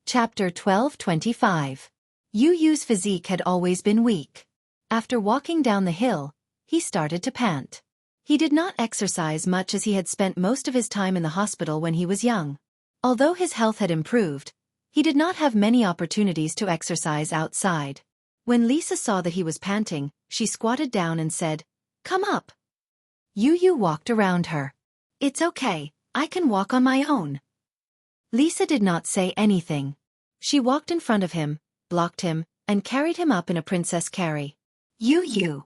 Chapter 12:25. Yu Yu's physique had always been weak. After walking down the hill, he started to pant. He did not exercise much as he had spent most of his time in the hospital when he was young. Although his health had improved, he did not have many opportunities to exercise outside. When Lisa saw that he was panting, she squatted down and said, "Come up." Yu Yu walked around her. "It's okay, I can walk on my own." Lisa did not say anything. She walked in front of him, blocked him, and carried him up in a princess carry. Yu Yu.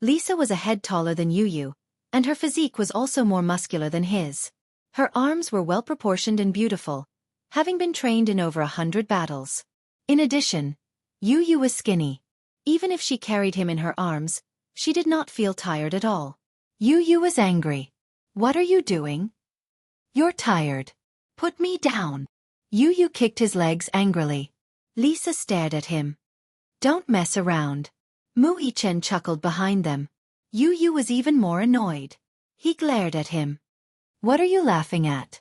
Lisa was a head taller than Yu Yu, and her physique was also more muscular than his. Her arms were well-proportioned and beautiful, having been trained in over 100 battles. In addition, Yu Yu was skinny. Even if she carried him in her arms, she did not feel tired at all. Yu Yu was angry. "What are you doing? You're tired. Put me down." Yu Yu kicked his legs angrily. Lisa stared at him. "Don't mess around." Mu Yichen chuckled behind them. Yu Yu was even more annoyed. He glared at him. "What are you laughing at?"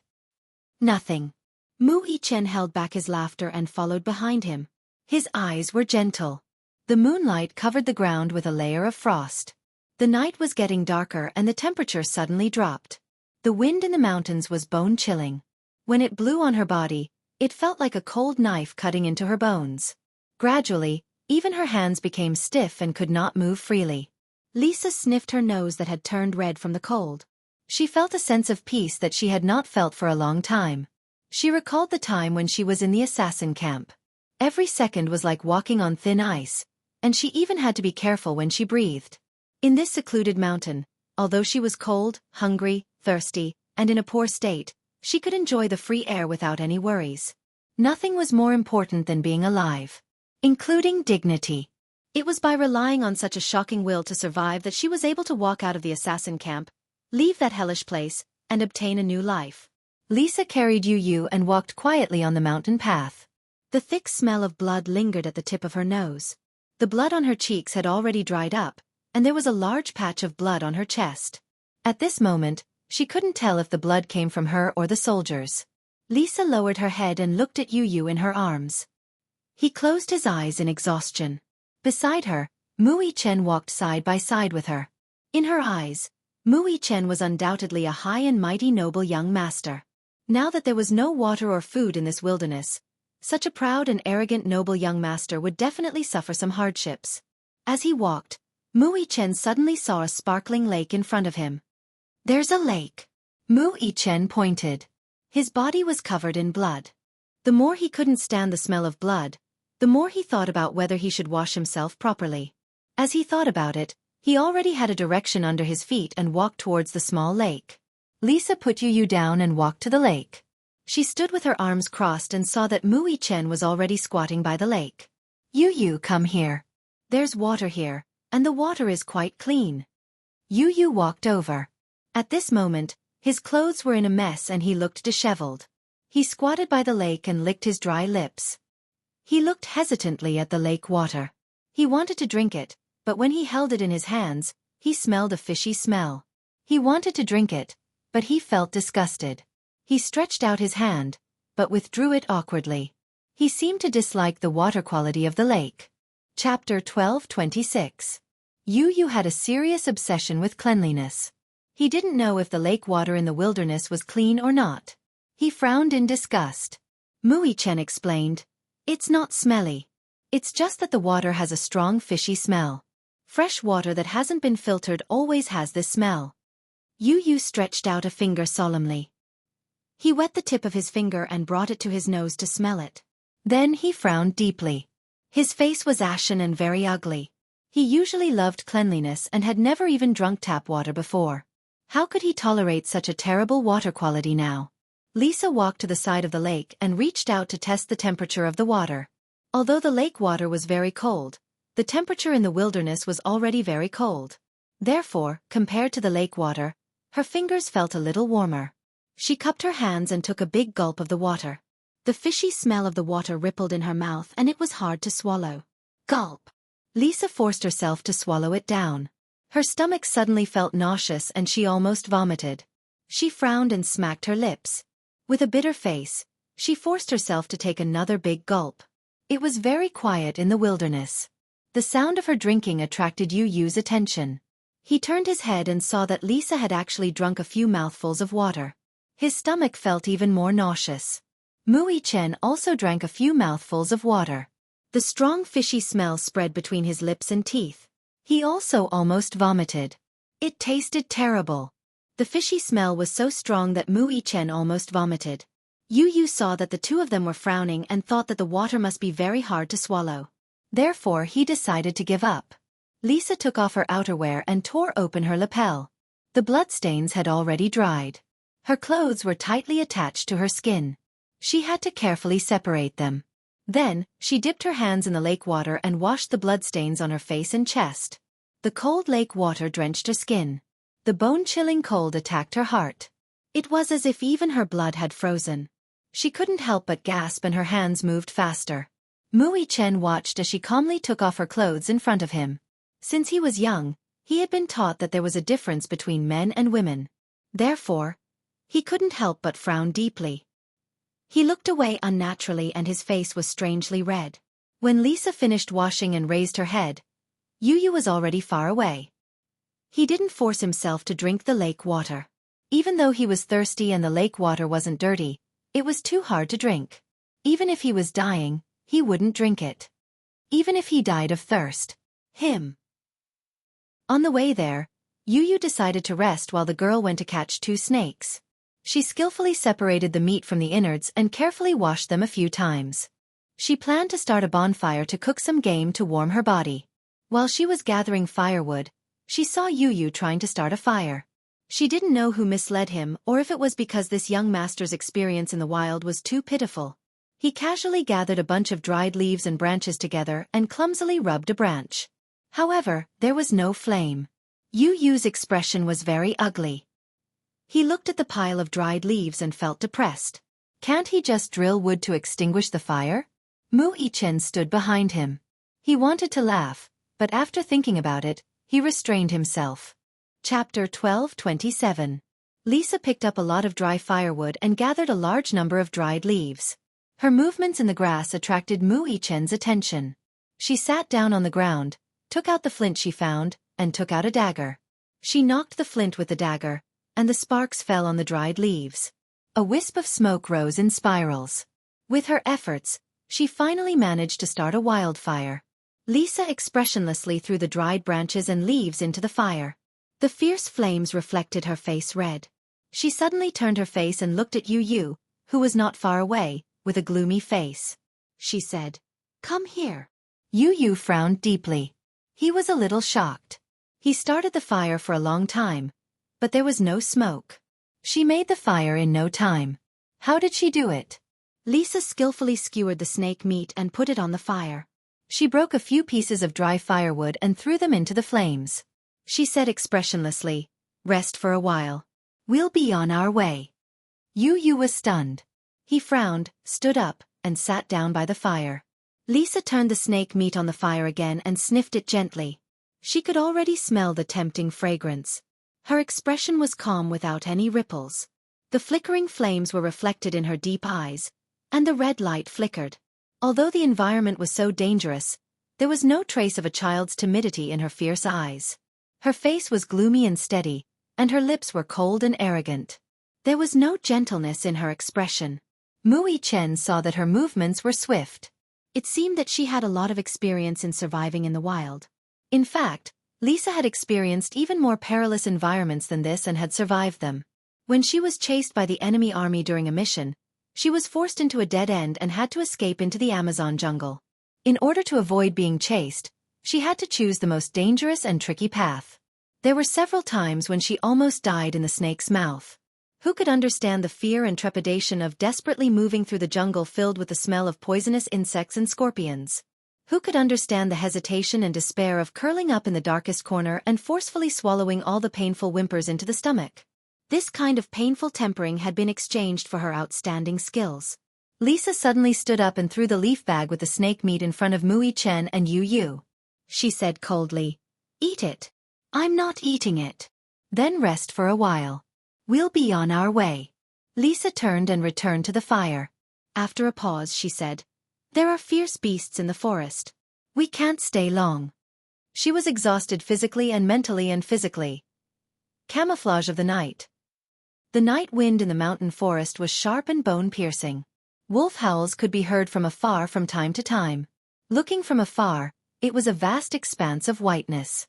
"Nothing." Mu Yichen held back his laughter and followed behind him. His eyes were gentle. The moonlight covered the ground with a layer of frost. The night was getting darker and the temperature suddenly dropped. The wind in the mountains was bone-chilling. When it blew on her body, it felt like a cold knife cutting into her bones. Gradually, even her hands became stiff and could not move freely. Lisa sniffed her nose that had turned red from the cold. She felt a sense of peace that she had not felt for a long time. She recalled the time when she was in the assassin camp. Every second was like walking on thin ice, and she even had to be careful when she breathed. In this secluded mountain, although she was cold, hungry, thirsty, and in a poor state, she could enjoy the free air without any worries. Nothing was more important than being alive, including dignity. It was by relying on such a shocking will to survive that she was able to walk out of the assassin camp, leave that hellish place, and obtain a new life. Lisa carried Yu Yu and walked quietly on the mountain path. The thick smell of blood lingered at the tip of her nose. The blood on her cheeks had already dried up, and there was a large patch of blood on her chest. At this moment, she couldn't tell if the blood came from her or the soldiers. Lisa lowered her head and looked at Yu Yu in her arms. He closed his eyes in exhaustion. Beside her, Mu Yichen walked side by side with her. In her eyes, Mu Yichen was undoubtedly a high and mighty noble young master. Now that there was no water or food in this wilderness, such a proud and arrogant noble young master would definitely suffer some hardships. As he walked, Mu Yichen suddenly saw a sparkling lake in front of him. "There's a lake." Mu Yichen pointed. His body was covered in blood. The more he couldn't stand the smell of blood, the more he thought about whether he should wash himself properly. As he thought about it, he already had a direction under his feet and walked towards the small lake. Lisa put Yu Yu down and walked to the lake. She stood with her arms crossed and saw that Mu Yichen was already squatting by the lake. "Yu Yu, come here. There's water here, and the water is quite clean." Yu Yu walked over. At this moment, his clothes were in a mess and he looked disheveled. He squatted by the lake and licked his dry lips. He looked hesitantly at the lake water. He wanted to drink it, but when he held it in his hands, he smelled a fishy smell. He wanted to drink it, but he felt disgusted. He stretched out his hand, but withdrew it awkwardly. He seemed to dislike the water quality of the lake. Chapter 12:26. Yu Yu had a serious obsession with cleanliness. He didn't know if the lake water in the wilderness was clean or not. He frowned in disgust. Mu Yichen explained, "It's not smelly. It's just that the water has a strong fishy smell. Fresh water that hasn't been filtered always has this smell." Yu Yu stretched out a finger solemnly. He wet the tip of his finger and brought it to his nose to smell it. Then he frowned deeply. His face was ashen and very ugly. He usually loved cleanliness and had never even drunk tap water before. How could he tolerate such a terrible water quality now? Lisa walked to the side of the lake and reached out to test the temperature of the water. Although the lake water was very cold, the temperature in the wilderness was already very cold. Therefore, compared to the lake water, her fingers felt a little warmer. She cupped her hands and took a big gulp of the water. The fishy smell of the water rippled in her mouth and it was hard to swallow. Gulp! Lisa forced herself to swallow it down. Her stomach suddenly felt nauseous and she almost vomited. She frowned and smacked her lips. With a bitter face, She forced herself to take another big gulp. It was very quiet in the wilderness. The sound of her drinking attracted Yu Yu's attention. He turned his head and saw that Lisa had actually drunk a few mouthfuls of water. His stomach felt even more nauseous. Mui Chen also drank a few mouthfuls of water. The strong fishy smell spread between his lips and teeth. He also almost vomited. It tasted terrible. The fishy smell was so strong that Mui Chen almost vomited. Yu Yu saw that the two of them were frowning and thought that the water must be very hard to swallow. Therefore he decided to give up. Lisa took off her outerwear and tore open her lapel. The bloodstains had already dried. Her clothes were tightly attached to her skin. She had to carefully separate them. Then, she dipped her hands in the lake water and washed the bloodstains on her face and chest. The cold lake water drenched her skin. The bone-chilling cold attacked her heart. It was as if even her blood had frozen. She couldn't help but gasp and her hands moved faster. Mui Chen watched as she calmly took off her clothes in front of him. Since he was young, he had been taught that there was a difference between men and women. Therefore, he couldn't help but frown deeply. He looked away unnaturally and his face was strangely red. When Lisa finished washing and raised her head, Yu Yu was already far away. He didn't force himself to drink the lake water. Even though he was thirsty and the lake water wasn't dirty, it was too hard to drink. Even if he was dying, he wouldn't drink it. Even if he died of thirst. On the way there, Yu Yu decided to rest while the girl went to catch 2 snakes. She skillfully separated the meat from the innards and carefully washed them a few times. She planned to start a bonfire to cook some game to warm her body. While she was gathering firewood, she saw Yu Yu trying to start a fire. She didn't know who misled him or if it was because this young master's experience in the wild was too pitiful. He casually gathered a bunch of dried leaves and branches together and clumsily rubbed a branch. However, there was no flame. Yu Yu's expression was very ugly. He looked at the pile of dried leaves and felt depressed. Can't he just drill wood to extinguish the fire? Mui Chen stood behind him. He wanted to laugh, but after thinking about it, he restrained himself. Chapter 12:27. Lisa picked up a lot of dry firewood and gathered a large number of dried leaves. Her movements in the grass attracted Mui Chen's attention. She sat down on the ground, took out the flint she found, and took out a dagger. She knocked the flint with the dagger, and the sparks fell on the dried leaves. A wisp of smoke rose in spirals. With her efforts, she finally managed to start a wildfire. Lisa expressionlessly threw the dried branches and leaves into the fire. The fierce flames reflected her face red. She suddenly turned her face and looked at Yu Yu, who was not far away, with a gloomy face. She said, "Come here." Yu Yu frowned deeply. He was a little shocked. He started the fire for a long time, but there was no smoke. She made the fire in no time. How did she do it? Lisa skillfully skewered the snake meat and put it on the fire. She broke a few pieces of dry firewood and threw them into the flames. She said expressionlessly, "Rest for a while. We'll be on our way." Yu Yu was stunned. He frowned, stood up, and sat down by the fire. Lisa turned the snake meat on the fire again and sniffed it gently. She could already smell the tempting fragrance. Her expression was calm without any ripples. The flickering flames were reflected in her deep eyes, and the red light flickered. Although the environment was so dangerous, there was no trace of a child's timidity in her fierce eyes. Her face was gloomy and steady, and her lips were cold and arrogant. There was no gentleness in her expression. Mui Chen saw that her movements were swift. It seemed that she had a lot of experience in surviving in the wild. In fact, Lisa had experienced even more perilous environments than this and had survived them. When she was chased by the enemy army during a mission, she was forced into a dead end and had to escape into the Amazon jungle. In order to avoid being chased, she had to choose the most dangerous and tricky path. There were several times when she almost died in the snake's mouth. Who could understand the fear and trepidation of desperately moving through the jungle filled with the smell of poisonous insects and scorpions? Who could understand the hesitation and despair of curling up in the darkest corner and forcefully swallowing all the painful whimpers into the stomach? This kind of painful tempering had been exchanged for her outstanding skills. Lisa suddenly stood up and threw the leaf bag with the snake meat in front of Mui Chen and Yu Yu. She said coldly, "Eat it." "I'm not eating it." "Then rest for a while. We'll be on our way." Lisa turned and returned to the fire. After a pause she said, "There are fierce beasts in the forest. We can't stay long." She was exhausted physically and mentally and physically. Camouflage of the night. The night wind in the mountain forest was sharp and bone-piercing. Wolf howls could be heard from afar from time to time. Looking from afar, it was a vast expanse of whiteness.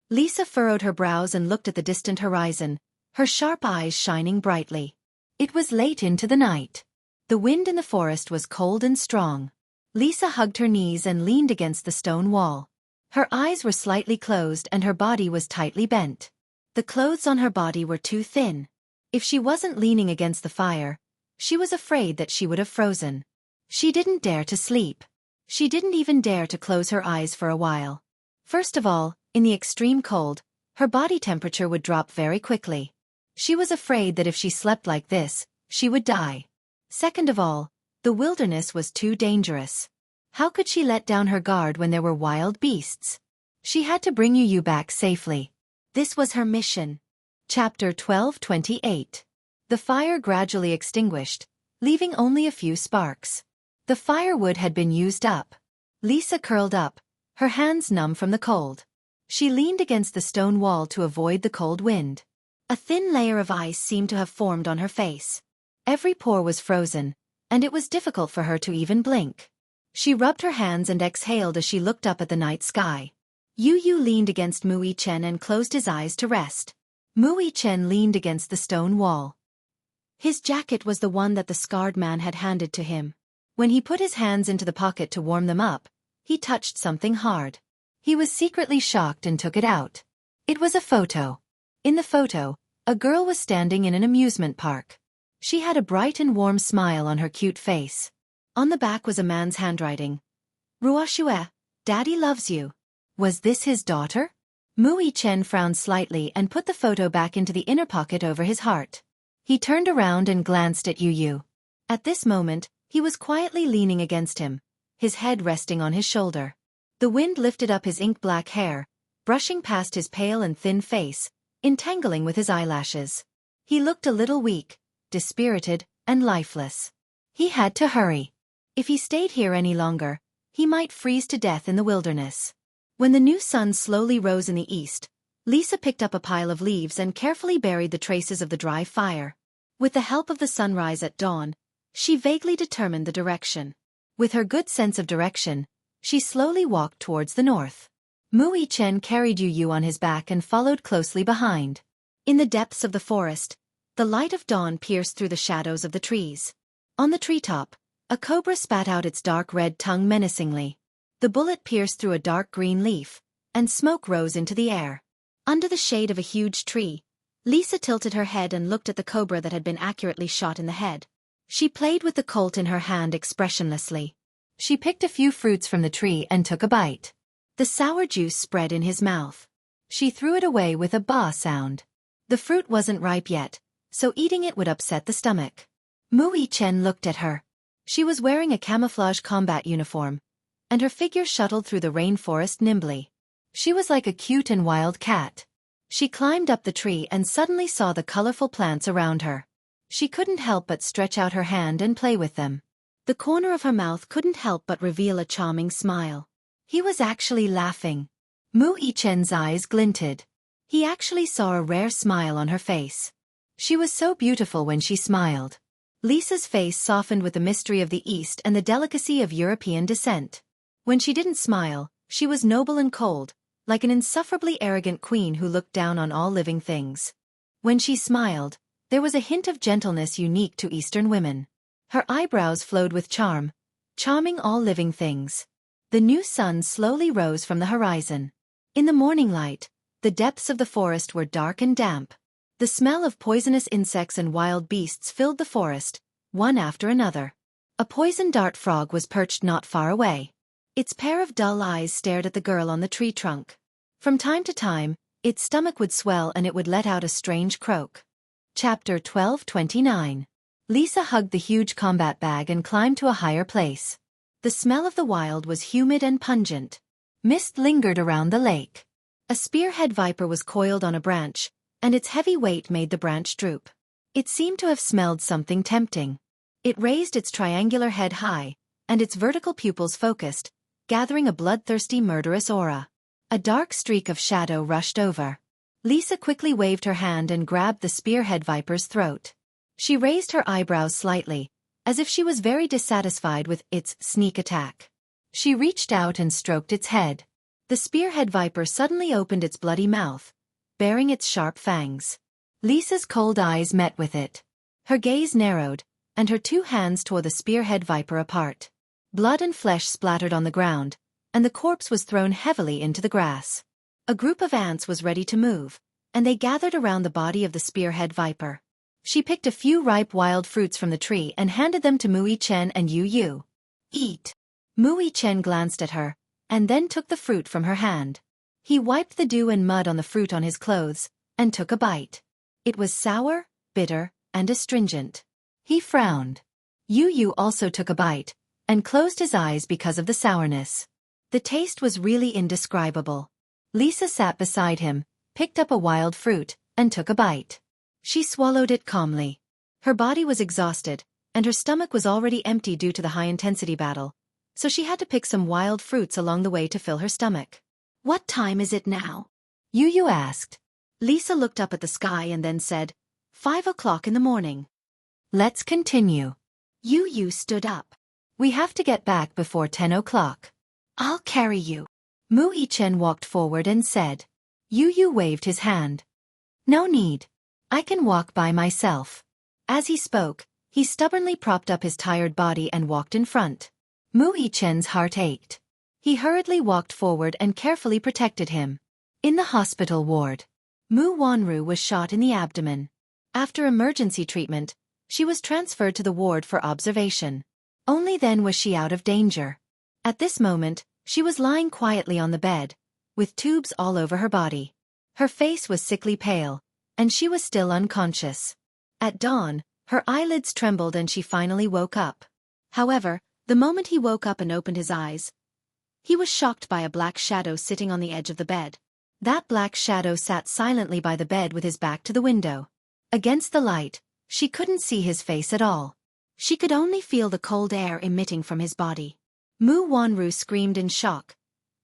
Lisa furrowed her brows and looked at the distant horizon, her sharp eyes shining brightly. It was late into the night. The wind in the forest was cold and strong. Lisa hugged her knees and leaned against the stone wall. Her eyes were slightly closed and her body was tightly bent. The clothes on her body were too thin. If she wasn't leaning against the fire, she was afraid that she would have frozen. She didn't dare to sleep. She didn't even dare to close her eyes for a while. First of all, in the extreme cold, her body temperature would drop very quickly. She was afraid that if she slept like this, she would die. Second of all, the wilderness was too dangerous. How could she let down her guard when there were wild beasts? She had to bring Yu back safely. This was her mission. Chapter 12:28. The fire gradually extinguished, leaving only a few sparks. The firewood had been used up. Lisa curled up, her hands numb from the cold. She leaned against the stone wall to avoid the cold wind. A thin layer of ice seemed to have formed on her face. Every pore was frozen, and it was difficult for her to even blink. She rubbed her hands and exhaled as she looked up at the night sky. Yu leaned against Mui Chen and closed his eyes to rest. Mui Chen leaned against the stone wall. His jacket was the one that the scarred man had handed to him. When he put his hands into the pocket to warm them up, he touched something hard. He was secretly shocked and took it out. It was a photo. In the photo, a girl was standing in an amusement park. She had a bright and warm smile on her cute face. On the back was a man's handwriting. "Ruoshue, Daddy loves you." Was this his daughter? Mui Chen frowned slightly and put the photo back into the inner pocket over his heart. He turned around and glanced at Yu. At this moment, he was quietly leaning against him, his head resting on his shoulder. The wind lifted up his ink-black hair, brushing past his pale and thin face, entangling with his eyelashes. He looked a little weak, dispirited, and lifeless. He had to hurry. If he stayed here any longer, he might freeze to death in the wilderness. When the new sun slowly rose in the east, Lisa picked up a pile of leaves and carefully buried the traces of the dry fire. With the help of the sunrise at dawn, she vaguely determined the direction. With her good sense of direction, she slowly walked towards the north. Mui Chen carried Yu on his back and followed closely behind. In the depths of the forest, the light of dawn pierced through the shadows of the trees. On the treetop, a cobra spat out its dark red tongue menacingly. The bullet pierced through a dark green leaf, and smoke rose into the air. Under the shade of a huge tree, Lisa tilted her head and looked at the cobra that had been accurately shot in the head. She played with the colt in her hand expressionlessly. She picked a few fruits from the tree and took a bite. The sour juice spread in his mouth. She threw it away with a "bah" sound. The fruit wasn't ripe yet, so eating it would upset the stomach. Mui Chen looked at her. She was wearing a camouflage combat uniform, and her figure shuttled through the rainforest nimbly. She was like a cute and wild cat. She climbed up the tree and suddenly saw the colorful plants around her. She couldn't help but stretch out her hand and play with them. The corner of her mouth couldn't help but reveal a charming smile. He was actually laughing. Mui Chen's eyes glinted. He actually saw a rare smile on her face. She was so beautiful when she smiled. Lisa's face softened with the mystery of the East and the delicacy of European descent. When she didn't smile, she was noble and cold, like an insufferably arrogant queen who looked down on all living things. When she smiled, there was a hint of gentleness unique to Eastern women. Her eyebrows flowed with charm, charming all living things. The new sun slowly rose from the horizon. In the morning light, the depths of the forest were dark and damp. The smell of poisonous insects and wild beasts filled the forest, one after another. A poison dart frog was perched not far away. Its pair of dull eyes stared at the girl on the tree trunk. From time to time, its stomach would swell and it would let out a strange croak. Chapter 12:29. Lisa hugged the huge combat bag and climbed to a higher place. The smell of the wild was humid and pungent. Mist lingered around the lake. A spearhead viper was coiled on a branch, and its heavy weight made the branch droop. It seemed to have smelled something tempting. It raised its triangular head high, and its vertical pupils focused, gathering a bloodthirsty murderous aura. A dark streak of shadow rushed over. Lisa quickly waved her hand and grabbed the spearhead viper's throat. She raised her eyebrows slightly, as if she was very dissatisfied with its sneak attack. She reached out and stroked its head. The spearhead viper suddenly opened its bloody mouth, baring its sharp fangs. Lisa's cold eyes met with it. Her gaze narrowed, and her two hands tore the spearhead viper apart. Blood and flesh splattered on the ground, and the corpse was thrown heavily into the grass. A group of ants was ready to move, and they gathered around the body of the spearhead viper. She picked a few ripe wild fruits from the tree and handed them to Mui Chen and Yu Yu. Eat. Mui Chen glanced at her, and then took the fruit from her hand. He wiped the dew and mud on the fruit on his clothes, and took a bite. It was sour, bitter, and astringent. He frowned. Yu Yu also took a bite, and closed his eyes because of the sourness. The taste was really indescribable. Lisa sat beside him, picked up a wild fruit, and took a bite. She swallowed it calmly. Her body was exhausted, and her stomach was already empty due to the high-intensity battle, so she had to pick some wild fruits along the way to fill her stomach. "What time is it now?" Yu Yu asked. Lisa looked up at the sky and then said, 5 o'clock in the morning. "Let's continue." Yu Yu stood up. "We have to get back before 10 o'clock. "I'll carry you." Mui Chen walked forward and said. Yu Yu waved his hand. "No need. I can walk by myself." As he spoke, he stubbornly propped up his tired body and walked in front. Mui Chen's heart ached. He hurriedly walked forward and carefully protected him. In the hospital ward, Mu Wanru was shot in the abdomen. After emergency treatment, she was transferred to the ward for observation. Only then was she out of danger. At this moment, she was lying quietly on the bed, with tubes all over her body. Her face was sickly pale, and she was still unconscious. At dawn, her eyelids trembled and she finally woke up. However, the moment he woke up and opened his eyes, he was shocked by a black shadow sitting on the edge of the bed. That black shadow sat silently by the bed with his back to the window. Against the light, she couldn't see his face at all. She could only feel the cold air emitting from his body. Mu Wanru screamed in shock,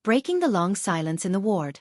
breaking the long silence in the ward.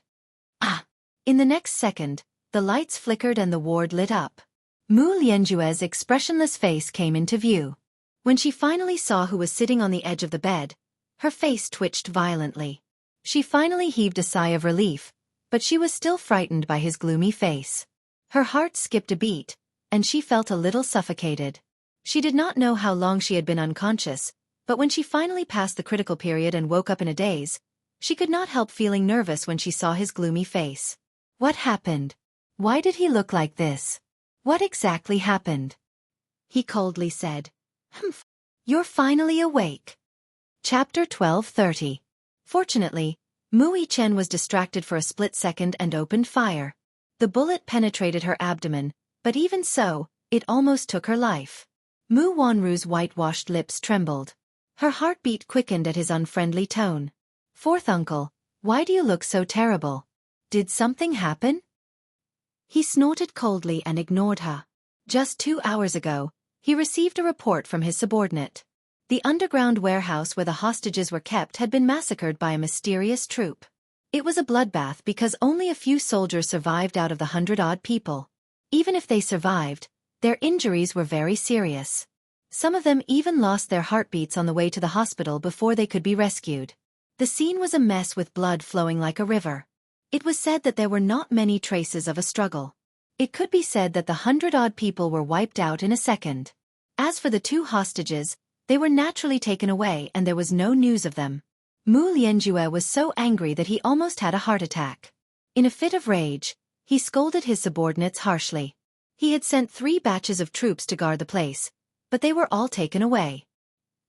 Ah! In the next second, the lights flickered and the ward lit up. Mu Lianjue's expressionless face came into view. When she finally saw who was sitting on the edge of the bed, her face twitched violently. She finally heaved a sigh of relief, but she was still frightened by his gloomy face. Her heart skipped a beat, and she felt a little suffocated. She did not know how long she had been unconscious, but when she finally passed the critical period and woke up in a daze, she could not help feeling nervous when she saw his gloomy face. What happened? Why did he look like this? What exactly happened? He coldly said, "Humph. You're finally awake." Chapter 12:30. Fortunately, Mui Chen was distracted for a split second and opened fire. The bullet penetrated her abdomen, but even so, it almost took her life. Mu Wanru's whitewashed lips trembled. Her heartbeat quickened at his unfriendly tone. "Fourth uncle, why do you look so terrible? Did something happen?" He snorted coldly and ignored her. Just 2 hours ago, he received a report from his subordinate. The underground warehouse where the hostages were kept had been massacred by a mysterious troop. It was a bloodbath because only a few soldiers survived out of the 100-odd people. Even if they survived, their injuries were very serious. Some of them even lost their heartbeats on the way to the hospital before they could be rescued. The scene was a mess with blood flowing like a river. It was said that there were not many traces of a struggle. It could be said that the 100-odd people were wiped out in a second. As for the 2 hostages, they were naturally taken away and there was no news of them. Mu Lianjue was so angry that he almost had a heart attack. In a fit of rage, he scolded his subordinates harshly. He had sent 3 batches of troops to guard the place, but they were all taken away.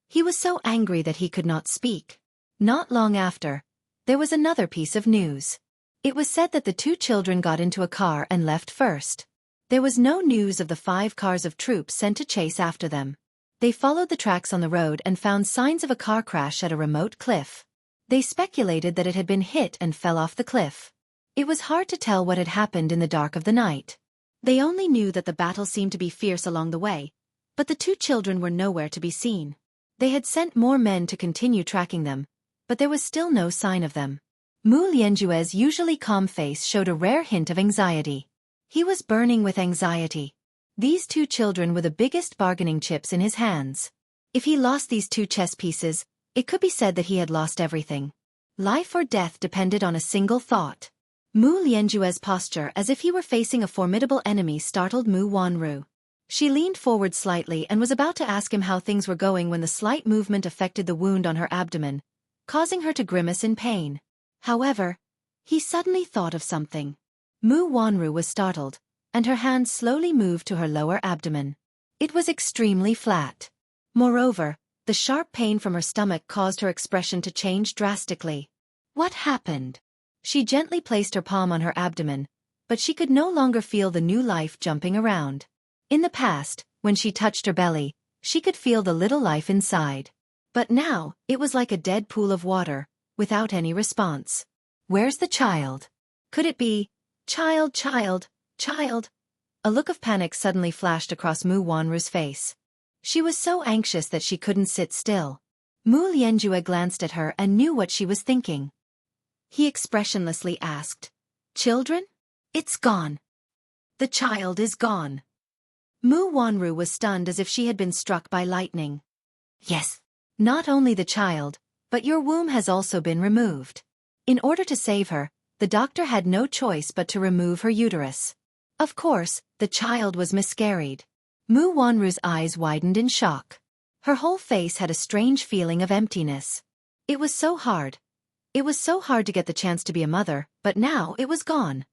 He was so angry that he could not speak. Not long after, there was another piece of news. It was said that the 2 children got into a car and left first. There was no news of the 5 cars of troops sent to chase after them. They followed the tracks on the road and found signs of a car crash at a remote cliff. They speculated that it had been hit and fell off the cliff. It was hard to tell what had happened in the dark of the night. They only knew that the battle seemed to be fierce along the way, But the two children were nowhere to be seen. They had sent more men to continue tracking them, but there was still no sign of them. Mu Lianjue's usually calm face showed a rare hint of anxiety. He was burning with anxiety. These two children were the biggest bargaining chips in his hands. If he lost these two chess pieces, it could be said that he had lost everything. Life or death depended on a single thought. Mu Lianjue's posture as if he were facing a formidable enemy startled Mu Wanru. She leaned forward slightly and was about to ask him how things were going when the slight movement affected the wound on her abdomen, causing her to grimace in pain. However, he suddenly thought of something. Mu Wanru was startled, and her hand slowly moved to her lower abdomen. It was extremely flat. Moreover, the sharp pain from her stomach caused her expression to change drastically. What happened? She gently placed her palm on her abdomen, but she could no longer feel the new life jumping around. In the past, when she touched her belly, she could feel the little life inside. But now, it was like a dead pool of water, without any response. Where's the child? Could it be? Child. A look of panic suddenly flashed across Mu Wanru's face. She was so anxious that she couldn't sit still. Mu Lianjue glanced at her and knew what she was thinking. He expressionlessly asked, "Children? It's gone. The child is gone." Mu Wanru was stunned as if she had been struck by lightning. "Yes. Not only the child, but your womb has also been removed. In order to save her, the doctor had no choice but to remove her uterus. Of course, the child was miscarried." Mu Wanru's eyes widened in shock. Her whole face had a strange feeling of emptiness. It was so hard. It was so hard to get the chance to be a mother, but now it was gone.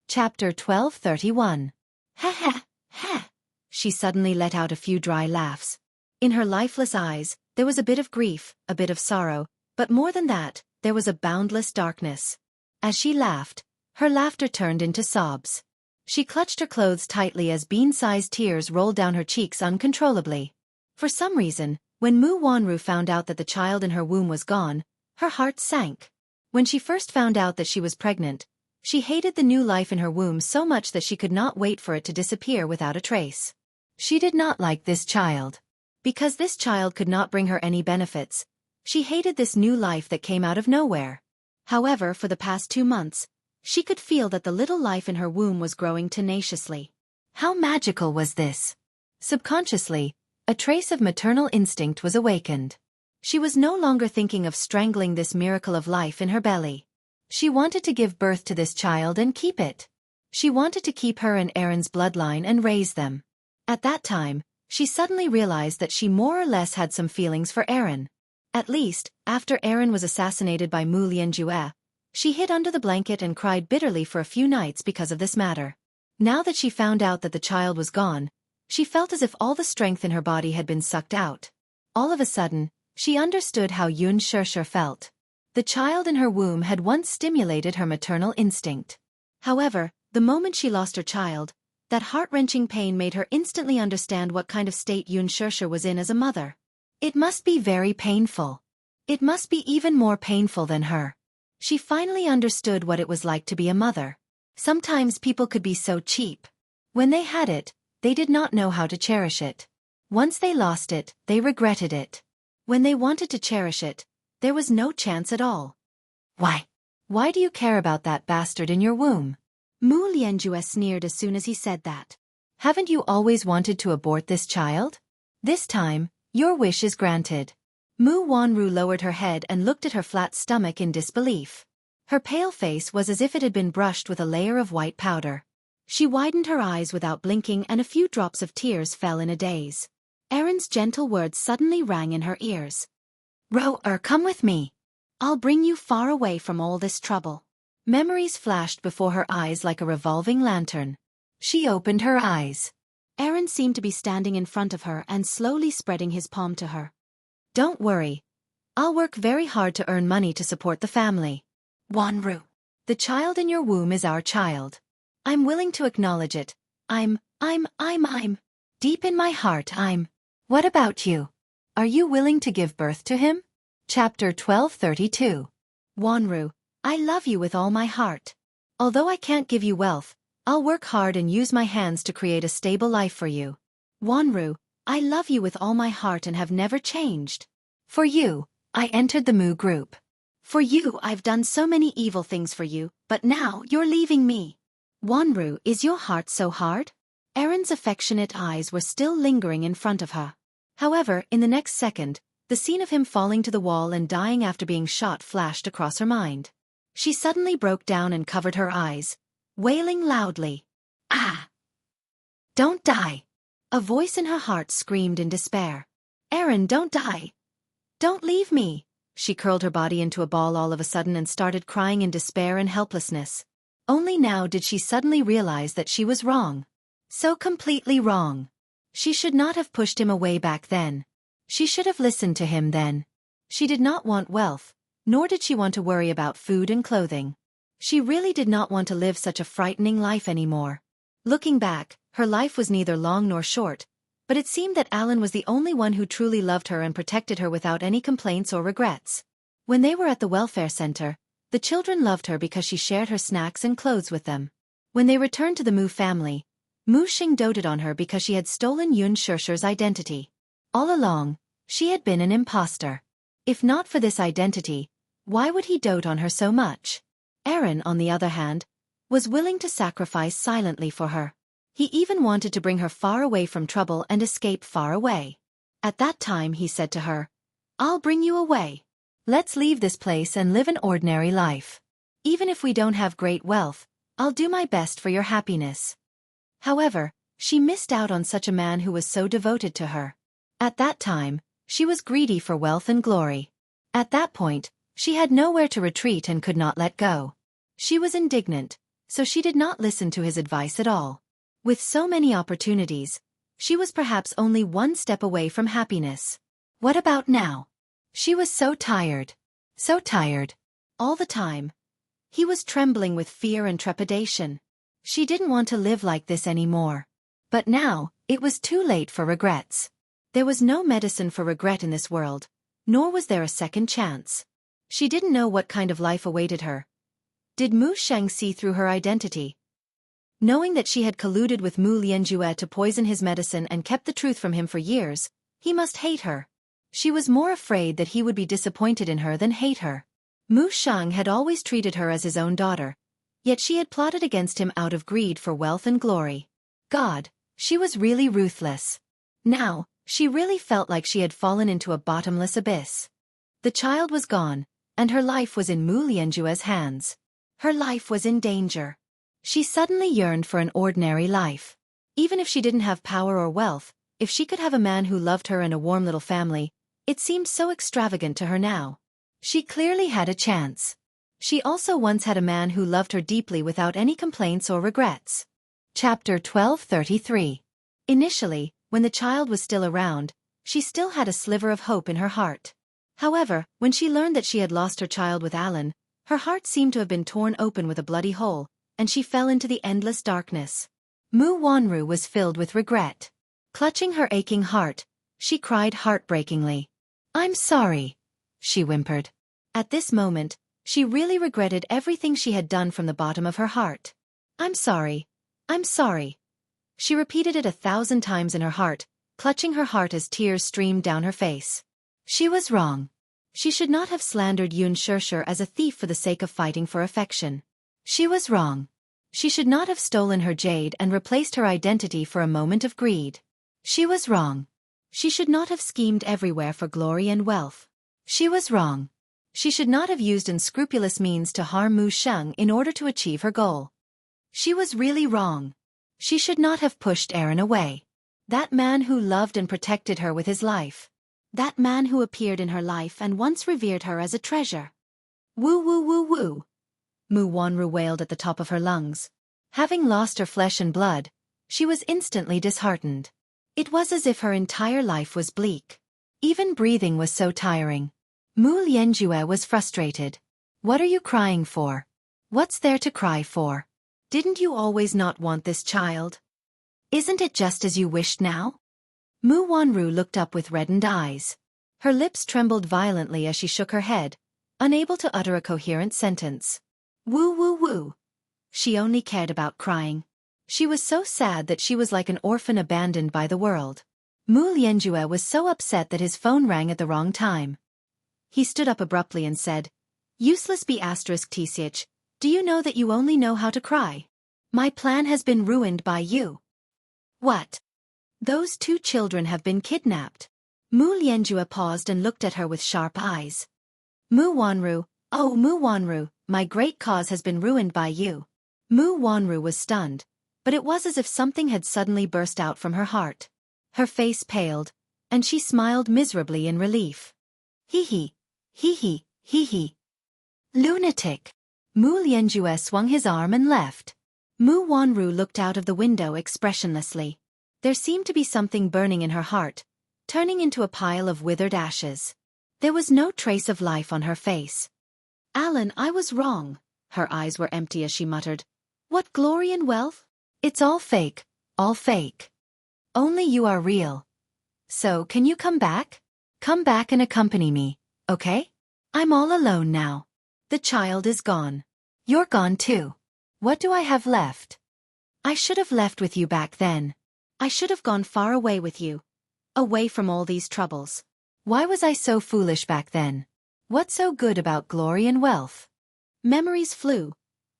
Chapter 1231. Ha ha, ha. She suddenly let out a few dry laughs. In her lifeless eyes, there was a bit of grief, a bit of sorrow, but more than that, there was a boundless darkness. As she laughed, her laughter turned into sobs. She clutched her clothes tightly as bean-sized tears rolled down her cheeks uncontrollably. For some reason, when Mu Wanru found out that the child in her womb was gone, her heart sank. When she first found out that she was pregnant, she hated the new life in her womb so much that she could not wait for it to disappear without a trace. She did not like this child. Because this child could not bring her any benefits, she hated this new life that came out of nowhere. However, for the past 2 months, she could feel that the little life in her womb was growing tenaciously. How magical was this? Subconsciously, a trace of maternal instinct was awakened. She was no longer thinking of strangling this miracle of life in her belly. She wanted to give birth to this child and keep it. She wanted to keep her and Aaron's bloodline and raise them. At that time, she suddenly realized that she more or less had some feelings for Aaron. At least, after Aaron was assassinated by Mu Lianjue, she hid under the blanket and cried bitterly for a few nights because of this matter. Now that she found out that the child was gone, she felt as if all the strength in her body had been sucked out. All of a sudden, she understood how Yun Shishir felt. The child in her womb had once stimulated her maternal instinct. However, the moment she lost her child, that heart-wrenching pain made her instantly understand what kind of state Yun Shishir was in as a mother. It must be very painful. It must be even more painful than her. She finally understood what it was like to be a mother. Sometimes people could be so cheap. When they had it, they did not know how to cherish it. Once they lost it, they regretted it. When they wanted to cherish it, there was no chance at all. Why? Why do you care about that bastard in your womb? Mu Lianjue sneered as soon as he said that. Haven't you always wanted to abort this child? This time, your wish is granted. Mu Wanru lowered her head and looked at her flat stomach in disbelief. Her pale face was as if it had been brushed with a layer of white powder. She widened her eyes without blinking and a few drops of tears fell in a daze. Aaron's gentle words suddenly rang in her ears. Come with me. I'll bring you far away from all this trouble. Memories flashed before her eyes like a revolving lantern. She opened her eyes. Aaron seemed to be standing in front of her and slowly spreading his palm to her. Don't worry. I'll work very hard to earn money to support the family. Wanru, the child in your womb is our child. I'm willing to acknowledge it. I'm. Deep in my heart, What about you? Are you willing to give birth to him? Chapter 1232. Wanru, I love you with all my heart. Although I can't give you wealth, I'll work hard and use my hands to create a stable life for you. Wanru, I love you with all my heart and have never changed. For you, I entered the Moo group. For you, I've done so many evil things for you, but now you're leaving me. Wanru, is your heart so hard? Erin's affectionate eyes were still lingering in front of her. However, in the next second, the scene of him falling to the wall and dying after being shot flashed across her mind. She suddenly broke down and covered her eyes, wailing loudly. Ah! Don't die! A voice in her heart screamed in despair. Erin, don't die! Don't leave me! She curled her body into a ball all of a sudden and started crying in despair and helplessness. Only now did she suddenly realize that she was wrong. So completely wrong. She should not have pushed him away back then. She should have listened to him then. She did not want wealth, nor did she want to worry about food and clothing. She really did not want to live such a frightening life anymore. Looking back, her life was neither long nor short, but it seemed that Alan was the only one who truly loved her and protected her without any complaints or regrets. When they were at the welfare center, the children loved her because she shared her snacks and clothes with them. When they returned to the Moo family, Mu Xing doted on her because she had stolen Yun Shusher's identity. All along, she had been an imposter. If not for this identity, why would he dote on her so much? Erin, on the other hand, was willing to sacrifice silently for her. He even wanted to bring her far away from trouble and escape far away. At that time he said to her, I'll bring you away. Let's leave this place and live an ordinary life. Even if we don't have great wealth, I'll do my best for your happiness. However, she missed out on such a man who was so devoted to her. At that time, she was greedy for wealth and glory. At that point, she had nowhere to retreat and could not let go. She was indignant, so she did not listen to his advice at all. With so many opportunities, she was perhaps only one step away from happiness. What about now? She was so tired. So tired. All the time. He was trembling with fear and trepidation. She didn't want to live like this anymore. But now, it was too late for regrets. There was no medicine for regret in this world, nor was there a second chance. She didn't know what kind of life awaited her. Did Mu Sheng see through her identity? Knowing that she had colluded with Mu Lianjue to poison his medicine and kept the truth from him for years, he must hate her. She was more afraid that he would be disappointed in her than hate her. Mu Sheng had always treated her as his own daughter, yet she had plotted against him out of greed for wealth and glory. God, she was really ruthless. Now, she really felt like she had fallen into a bottomless abyss. The child was gone, and her life was in Mu Lianjue's hands. Her life was in danger. She suddenly yearned for an ordinary life. Even if she didn't have power or wealth, if she could have a man who loved her and a warm little family, it seemed so extravagant to her now. She clearly had a chance. She also once had a man who loved her deeply without any complaints or regrets. Chapter 1233. Initially, when the child was still around, she still had a sliver of hope in her heart. However, when she learned that she had lost her child with Alan, her heart seemed to have been torn open with a bloody hole, and she fell into the endless darkness. Mu Wanru was filled with regret. Clutching her aching heart, she cried heartbreakingly. I'm sorry, she whimpered. At this moment, she really regretted everything she had done from the bottom of her heart. I'm sorry. I'm sorry. She repeated it 1,000 times in her heart, clutching her heart as tears streamed down her face. She was wrong. She should not have slandered Yun Shusher as a thief for the sake of fighting for affection. She was wrong. She should not have stolen her jade and replaced her identity for a moment of greed. She was wrong. She should not have schemed everywhere for glory and wealth. She was wrong. She should not have used unscrupulous means to harm Mu Sheng in order to achieve her goal. She was really wrong. She should not have pushed Erin away. That man who loved and protected her with his life. That man who appeared in her life and once revered her as a treasure. Woo woo woo woo. Mu Wanru wailed at the top of her lungs. Having lost her flesh and blood, she was instantly disheartened. It was as if her entire life was bleak. Even breathing was so tiring. Mu Lianjue was frustrated. What are you crying for? What's there to cry for? Didn't you always not want this child? Isn't it just as you wished now? Mu Wanru looked up with reddened eyes. Her lips trembled violently as she shook her head, unable to utter a coherent sentence. Woo woo woo. She only cared about crying. She was so sad that she was like an orphan abandoned by the world. Mu Lianjue was so upset that his phone rang at the wrong time. He stood up abruptly and said, "Useless B*TCH, do you know that you only know how to cry? My plan has been ruined by you." "What? Those 2 children have been kidnapped." Mu Lianjue paused and looked at her with sharp eyes. "Mu Wanru, oh Mu Wanru, my great cause has been ruined by you." Mu Wanru was stunned, but it was as if something had suddenly burst out from her heart. Her face paled, and she smiled miserably in relief. Hee hee, hee hee, hee hee. Lunatic. Mu Lianjue swung his arm and left. Mu Wanru looked out of the window expressionlessly. There seemed to be something burning in her heart, turning into a pile of withered ashes. There was no trace of life on her face. "Alan, I was wrong." Her eyes were empty as she muttered, "What glory and wealth? It's all fake, all fake. Only you are real. So can you come back? Come back and accompany me, okay? I'm all alone now. The child is gone. You're gone too. What do I have left? I should have left with you back then. I should have gone far away with you. Away from all these troubles. Why was I so foolish back then? What's so good about glory and wealth?" Memories flew.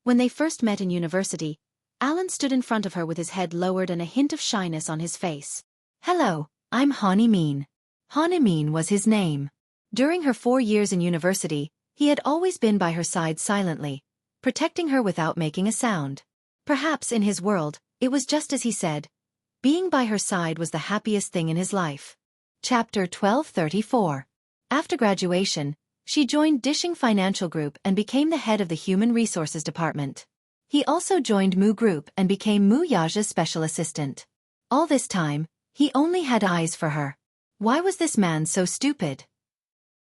When they first met in university, Alan stood in front of her with his head lowered and a hint of shyness on his face. "Hello, I'm Hany Min." Hany Min was his name. During her 4 years in university, he had always been by her side silently, protecting her without making a sound. Perhaps in his world, it was just as he said. Being by her side was the happiest thing in his life. Chapter 1234. After graduation, she joined Dishing Financial Group and became the head of the Human Resources Department. He also joined Mu Group and became Mu Yaja's special assistant. All this time, he only had eyes for her. Why was this man so stupid?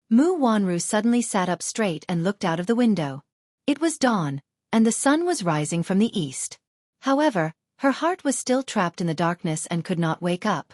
Mu Wanru suddenly sat up straight and looked out of the window. It was dawn, and the sun was rising from the east. However, her heart was still trapped in the darkness and could not wake up.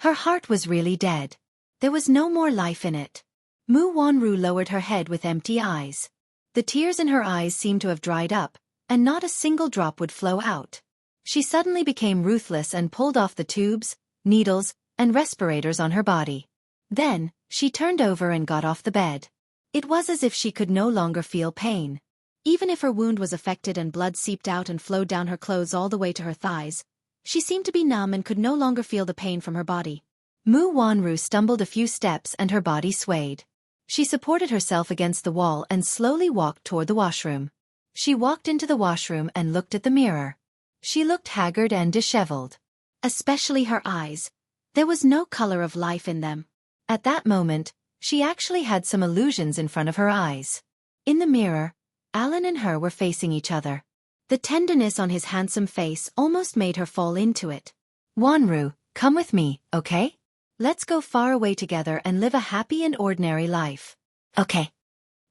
Her heart was really dead. There was no more life in it. Mu Wanru lowered her head with empty eyes. The tears in her eyes seemed to have dried up, and not a single drop would flow out. She suddenly became ruthless and pulled off the tubes, needles, and respirators on her body. Then, she turned over and got off the bed. It was as if she could no longer feel pain. Even if her wound was affected and blood seeped out and flowed down her clothes all the way to her thighs, she seemed to be numb and could no longer feel the pain from her body. Mu Wanru stumbled a few steps and her body swayed. She supported herself against the wall and slowly walked toward the washroom. She walked into the washroom and looked at the mirror. She looked haggard and disheveled. Especially her eyes. There was no color of life in them. At that moment, she actually had some illusions in front of her eyes. In the mirror, Alan and her were facing each other. The tenderness on his handsome face almost made her fall into it. "Wanru, come with me, okay? Let's go far away together and live a happy and ordinary life." "Okay.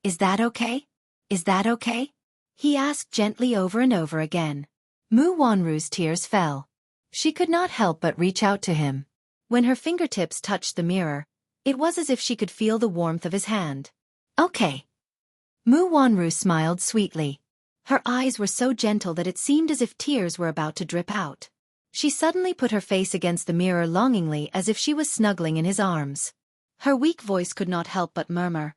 Is that okay? Is that okay?" he asked gently over and over again. Mu Wanru's tears fell. She could not help but reach out to him. When her fingertips touched the mirror, it was as if she could feel the warmth of his hand. "Okay." Mu Wanru smiled sweetly. Her eyes were so gentle that it seemed as if tears were about to drip out. She suddenly put her face against the mirror longingly as if she was snuggling in his arms. Her weak voice could not help but murmur,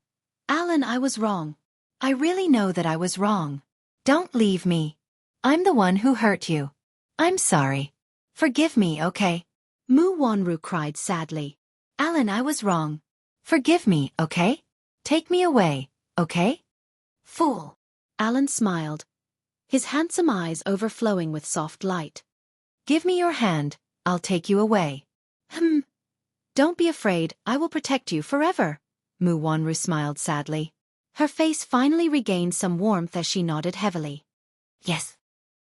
"Alan, I was wrong. I really know that I was wrong. Don't leave me. I'm the one who hurt you. I'm sorry. Forgive me, okay?" Mu Wanru cried sadly. "Alan, I was wrong. Forgive me, okay? Take me away, okay?" "Fool." Alan smiled, his handsome eyes overflowing with soft light. "Give me your hand, I'll take you away." Don't be afraid, I will protect you forever." Mu Wanru smiled sadly. Her face finally regained some warmth as she nodded heavily. "Yes."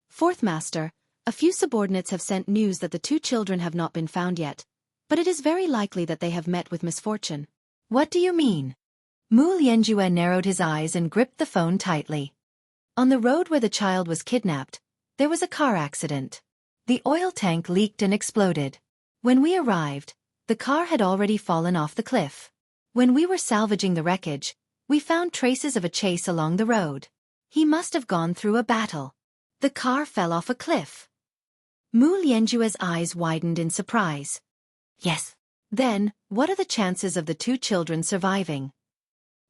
"Fourth Master, a few subordinates have sent news that the 2 children have not been found yet, but it is very likely that they have met with misfortune." "What do you mean?" Mu Lianjue narrowed his eyes and gripped the phone tightly. On the road where the child was kidnapped, there was a car accident. The oil tank leaked and exploded. When we arrived, the car had already fallen off the cliff. When we were salvaging the wreckage, we found traces of a chase along the road. He must have gone through a battle. The car fell off a cliff. Mu Lianjue's eyes widened in surprise. "Yes. Then, what are the chances of the two children surviving?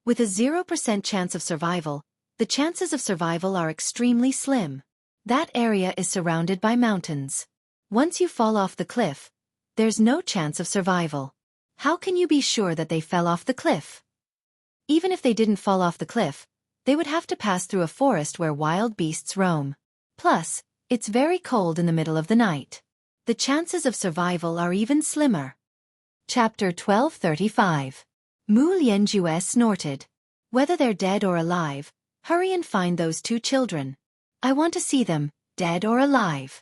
With a 0% chance of survival, the chances of survival are extremely slim. That area is surrounded by mountains. Once you fall off the cliff, there's no chance of survival. How can you be sure that they fell off the cliff? Even if they didn't fall off the cliff, they would have to pass through a forest where wild beasts roam. Plus, it's very cold in the middle of the night. The chances of survival are even slimmer. Chapter 1235. Mu Lianjue snorted. Whether they're dead or alive, hurry and find those two children. I want to see them, dead or alive.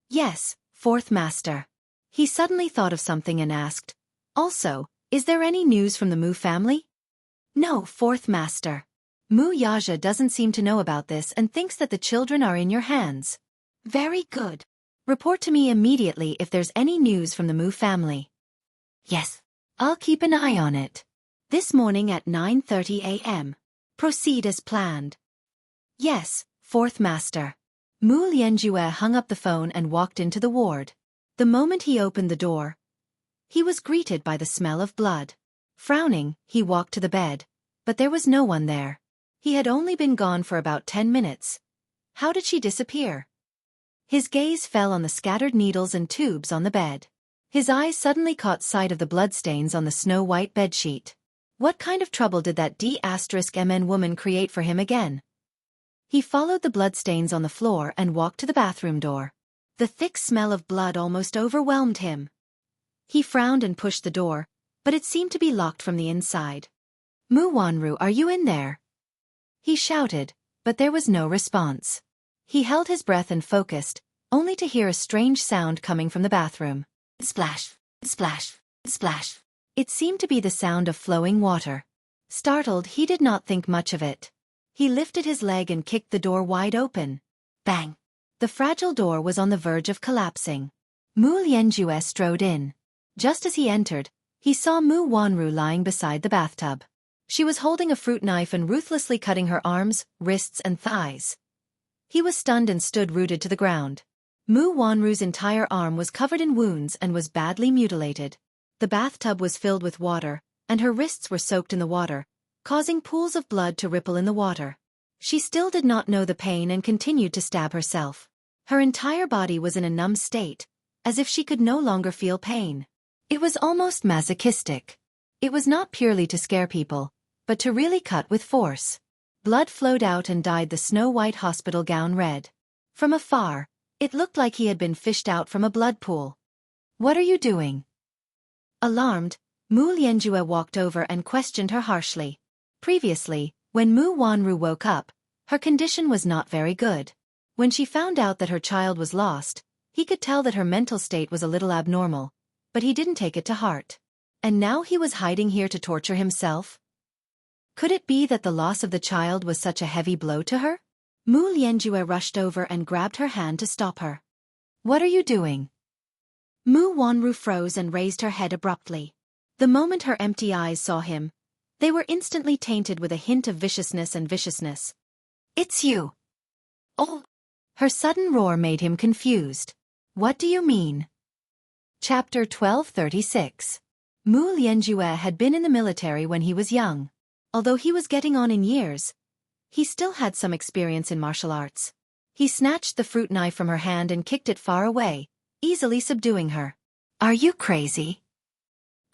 Yes, fourth master. He suddenly thought of something and asked, also, is there any news from the Mu family? No, fourth master. Mu Yaja doesn't seem to know about this and thinks that the children are in your hands. Very good. Report to me immediately if there's any news from the Mu family. Yes, I'll keep an eye on it. This morning at 9:30 a.m. Proceed as planned. Yes, fourth master. Mu Lianjue hung up the phone and walked into the ward. The moment he opened the door, he was greeted by the smell of blood. Frowning, he walked to the bed, but there was no one there. He had only been gone for about 10 minutes. How did she disappear? His gaze fell on the scattered needles and tubes on the bed. His eyes suddenly caught sight of the bloodstains on the snow-white bedsheet. What kind of trouble did that D*MN woman create for him again? He followed the bloodstains on the floor and walked to the bathroom door. The thick smell of blood almost overwhelmed him. He frowned and pushed the door, but it seemed to be locked from the inside. Mu Wanru, are you in there? He shouted, but there was no response. He held his breath and focused, only to hear a strange sound coming from the bathroom. Splash, splash, splash. It seemed to be the sound of flowing water. Startled, he did not think much of it. He lifted his leg and kicked the door wide open. Bang! The fragile door was on the verge of collapsing. Mu Lianjue strode in. Just as he entered, he saw Mu Wanru lying beside the bathtub. She was holding a fruit knife and ruthlessly cutting her arms, wrists and thighs. He was stunned and stood rooted to the ground. Mu Wanru's entire arm was covered in wounds and was badly mutilated. The bathtub was filled with water, and her wrists were soaked in the water, causing pools of blood to ripple in the water. She still did not know the pain and continued to stab herself. Her entire body was in a numb state, as if she could no longer feel pain. It was almost masochistic. It was not purely to scare people, but to really cut with force. Blood flowed out and dyed the snow-white hospital gown red. From afar, it looked like he had been fished out from a blood pool. What are you doing? Alarmed, Mu Lianjue walked over and questioned her harshly. Previously, when Mu Wanru woke up, her condition was not very good. When she found out that her child was lost, he could tell that her mental state was a little abnormal, but he didn't take it to heart. And now he was hiding here to torture himself? Could it be that the loss of the child was such a heavy blow to her? Mu Lianjue rushed over and grabbed her hand to stop her. What are you doing? Mu Wanru froze and raised her head abruptly. The moment her empty eyes saw him, they were instantly tainted with a hint of viciousness and viciousness. It's you! Oh! Her sudden roar made him confused. What do you mean? Chapter 1236. Mu Lianjue had been in the military when he was young. Although he was getting on in years, he still had some experience in martial arts. He snatched the fruit knife from her hand and kicked it far away, easily subduing her. Are you crazy?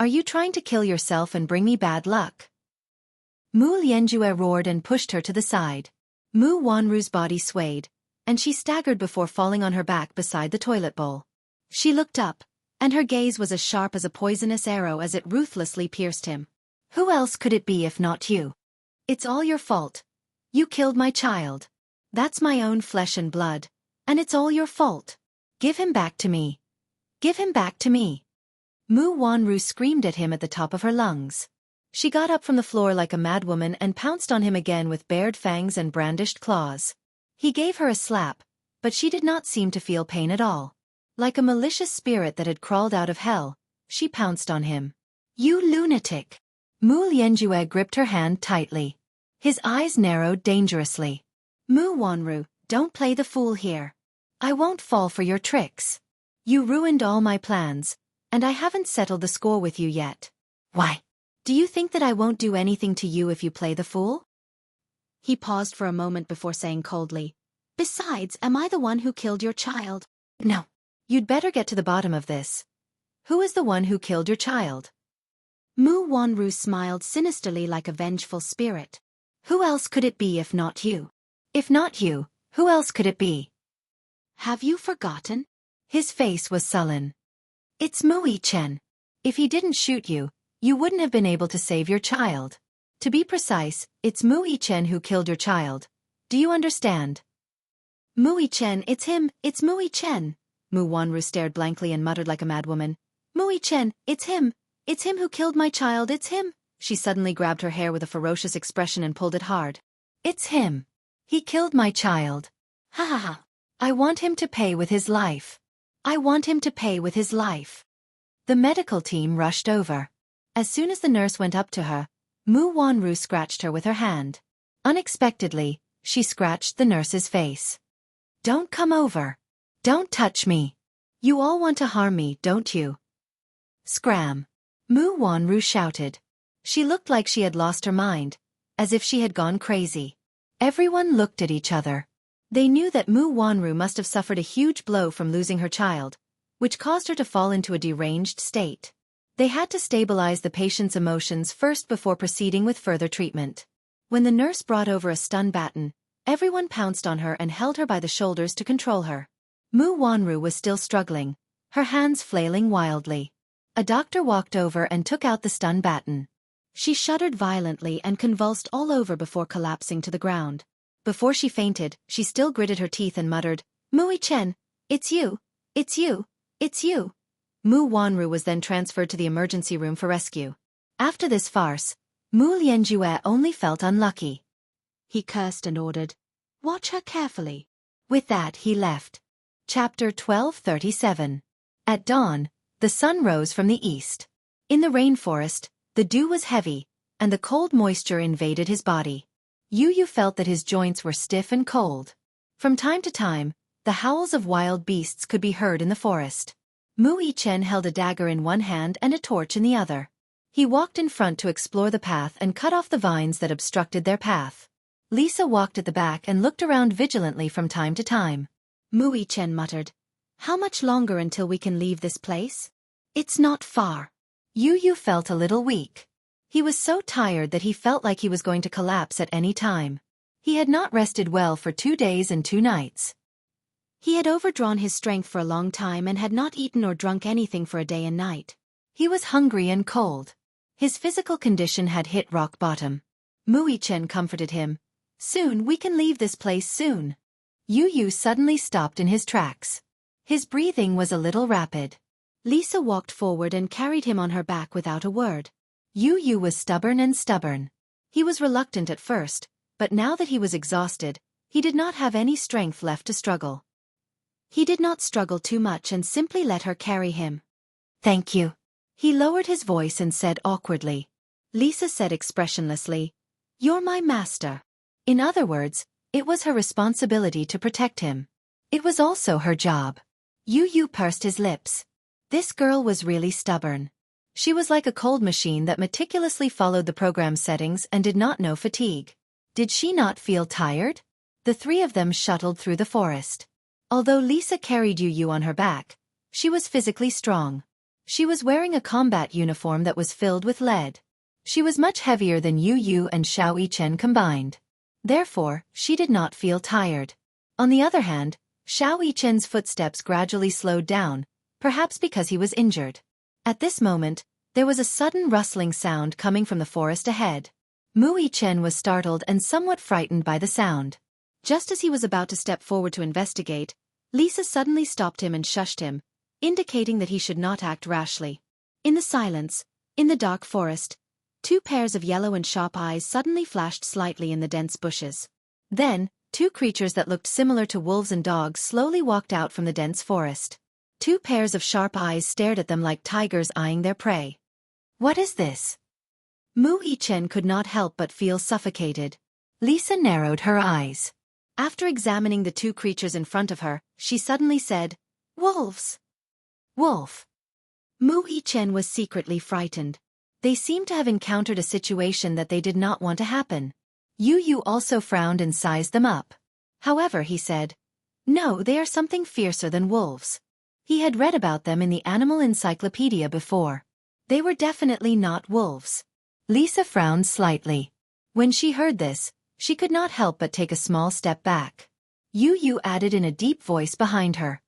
Are you trying to kill yourself and bring me bad luck? Mu Lianjue roared and pushed her to the side. Mu Wanru's body swayed, and she staggered before falling on her back beside the toilet bowl. She looked up, and her gaze was as sharp as a poisonous arrow as it ruthlessly pierced him. Who else could it be if not you? It's all your fault. You killed my child. That's my own flesh and blood, and it's all your fault. Give him back to me. Give him back to me. Mu Wanru screamed at him at the top of her lungs. She got up from the floor like a madwoman and pounced on him again with bared fangs and brandished claws. He gave her a slap, but she did not seem to feel pain at all. Like a malicious spirit that had crawled out of hell, she pounced on him. You lunatic! Mu Lianjue gripped her hand tightly. His eyes narrowed dangerously. Mu Wanru, don't play the fool here. I won't fall for your tricks. You ruined all my plans, And I haven't settled the score with you yet. Why? Do you think that I won't do anything to you if you play the fool? He paused for a moment before saying coldly, Besides, am I the one who killed your child? No. You'd better get to the bottom of this. Who is the one who killed your child? Mu Wanru smiled sinisterly like a vengeful spirit. Who else could it be if not you? If not you, who else could it be? Have you forgotten? His face was sullen. It's Mui Chen. If he didn't shoot you, you wouldn't have been able to save your child. To be precise, it's Mui Chen who killed your child. Do you understand? Mui Chen, it's him, it's Mui Chen. Mu Wanru stared blankly and muttered like a madwoman. Mui Chen, it's him who killed my child, it's him. She suddenly grabbed her hair with a ferocious expression and pulled it hard. It's him. He killed my child. Ha ha ha. I want him to pay with his life. I want him to pay with his life. The medical team rushed over. As soon as the nurse went up to her, Mu Wanru scratched her with her hand. Unexpectedly, she scratched the nurse's face. Don't come over. Don't touch me. You all want to harm me, don't you? Scram. Mu Wanru shouted. She looked like she had lost her mind, as if she had gone crazy. Everyone looked at each other. They knew that Mu Wanru must have suffered a huge blow from losing her child, which caused her to fall into a deranged state. They had to stabilize the patient's emotions first before proceeding with further treatment. When the nurse brought over a stun baton, everyone pounced on her and held her by the shoulders to control her. Mu Wanru was still struggling, her hands flailing wildly. A doctor walked over and took out the stun baton. She shuddered violently and convulsed all over before collapsing to the ground. Before she fainted, she still gritted her teeth and muttered, Mui Chen, it's you, it's you, it's you. Mu Wanru was then transferred to the emergency room for rescue. After this farce, Mu Lianjue only felt unlucky. He cursed and ordered, Watch her carefully. With that he left. Chapter 1237. At dawn, the sun rose from the east. In the rainforest, the dew was heavy, and the cold moisture invaded his body. Yu felt that his joints were stiff and cold. From time to time, the howls of wild beasts could be heard in the forest. Mu Chen held a dagger in one hand and a torch in the other. He walked in front to explore the path and cut off the vines that obstructed their path. Lisa walked at the back and looked around vigilantly from time to time. Mu Chen muttered, How much longer until we can leave this place? It's not far. Yu felt a little weak. He was so tired that he felt like he was going to collapse at any time. He had not rested well for 2 days and 2 nights. He had overdrawn his strength for a long time and had not eaten or drunk anything for a day and night. He was hungry and cold. His physical condition had hit rock bottom. Mu Chen comforted him. Soon we can leave this place soon. Yu suddenly stopped in his tracks. His breathing was a little rapid. Lisa walked forward and carried him on her back without a word. Yu was stubborn. He was reluctant at first, but now that he was exhausted, he did not have any strength left to struggle. He did not struggle too much and simply let her carry him. Thank you. He lowered his voice and said awkwardly. Lisa said expressionlessly, You're my master. In other words, it was her responsibility to protect him. It was also her job. Yu pursed his lips. This girl was really stubborn. She was like a cold machine that meticulously followed the program settings and did not know fatigue. Did she not feel tired? The 3 of them shuttled through the forest. Although Lisa carried Yu on her back, she was physically strong. She was wearing a combat uniform that was filled with lead. She was much heavier than Yu and Xiao Chen combined. Therefore, she did not feel tired. On the other hand, Xiao Chen's footsteps gradually slowed down, perhaps because he was injured. At this moment, there was a sudden rustling sound coming from the forest ahead. Mu Chen was startled and somewhat frightened by the sound. Just as he was about to step forward to investigate, Lisa suddenly stopped him and shushed him, indicating that he should not act rashly. In the silence, in the dark forest, 2 pairs of yellow and sharp eyes suddenly flashed slightly in the dense bushes. Then, 2 creatures that looked similar to wolves and dogs slowly walked out from the dense forest. 2 pairs of sharp eyes stared at them like tigers eyeing their prey. What is this? Mu Chen could not help but feel suffocated. Lisa narrowed her eyes. After examining the 2 creatures in front of her, she suddenly said, Wolves! Wolf! Mu Chen was secretly frightened. They seemed to have encountered a situation that they did not want to happen. Yu also frowned and sized them up. However, he said, "No, they are something fiercer than wolves." He had read about them in the animal encyclopedia before. They were definitely not wolves. Lisa frowned slightly. When she heard this, she could not help but take a small step back. Yu added in a deep voice behind her,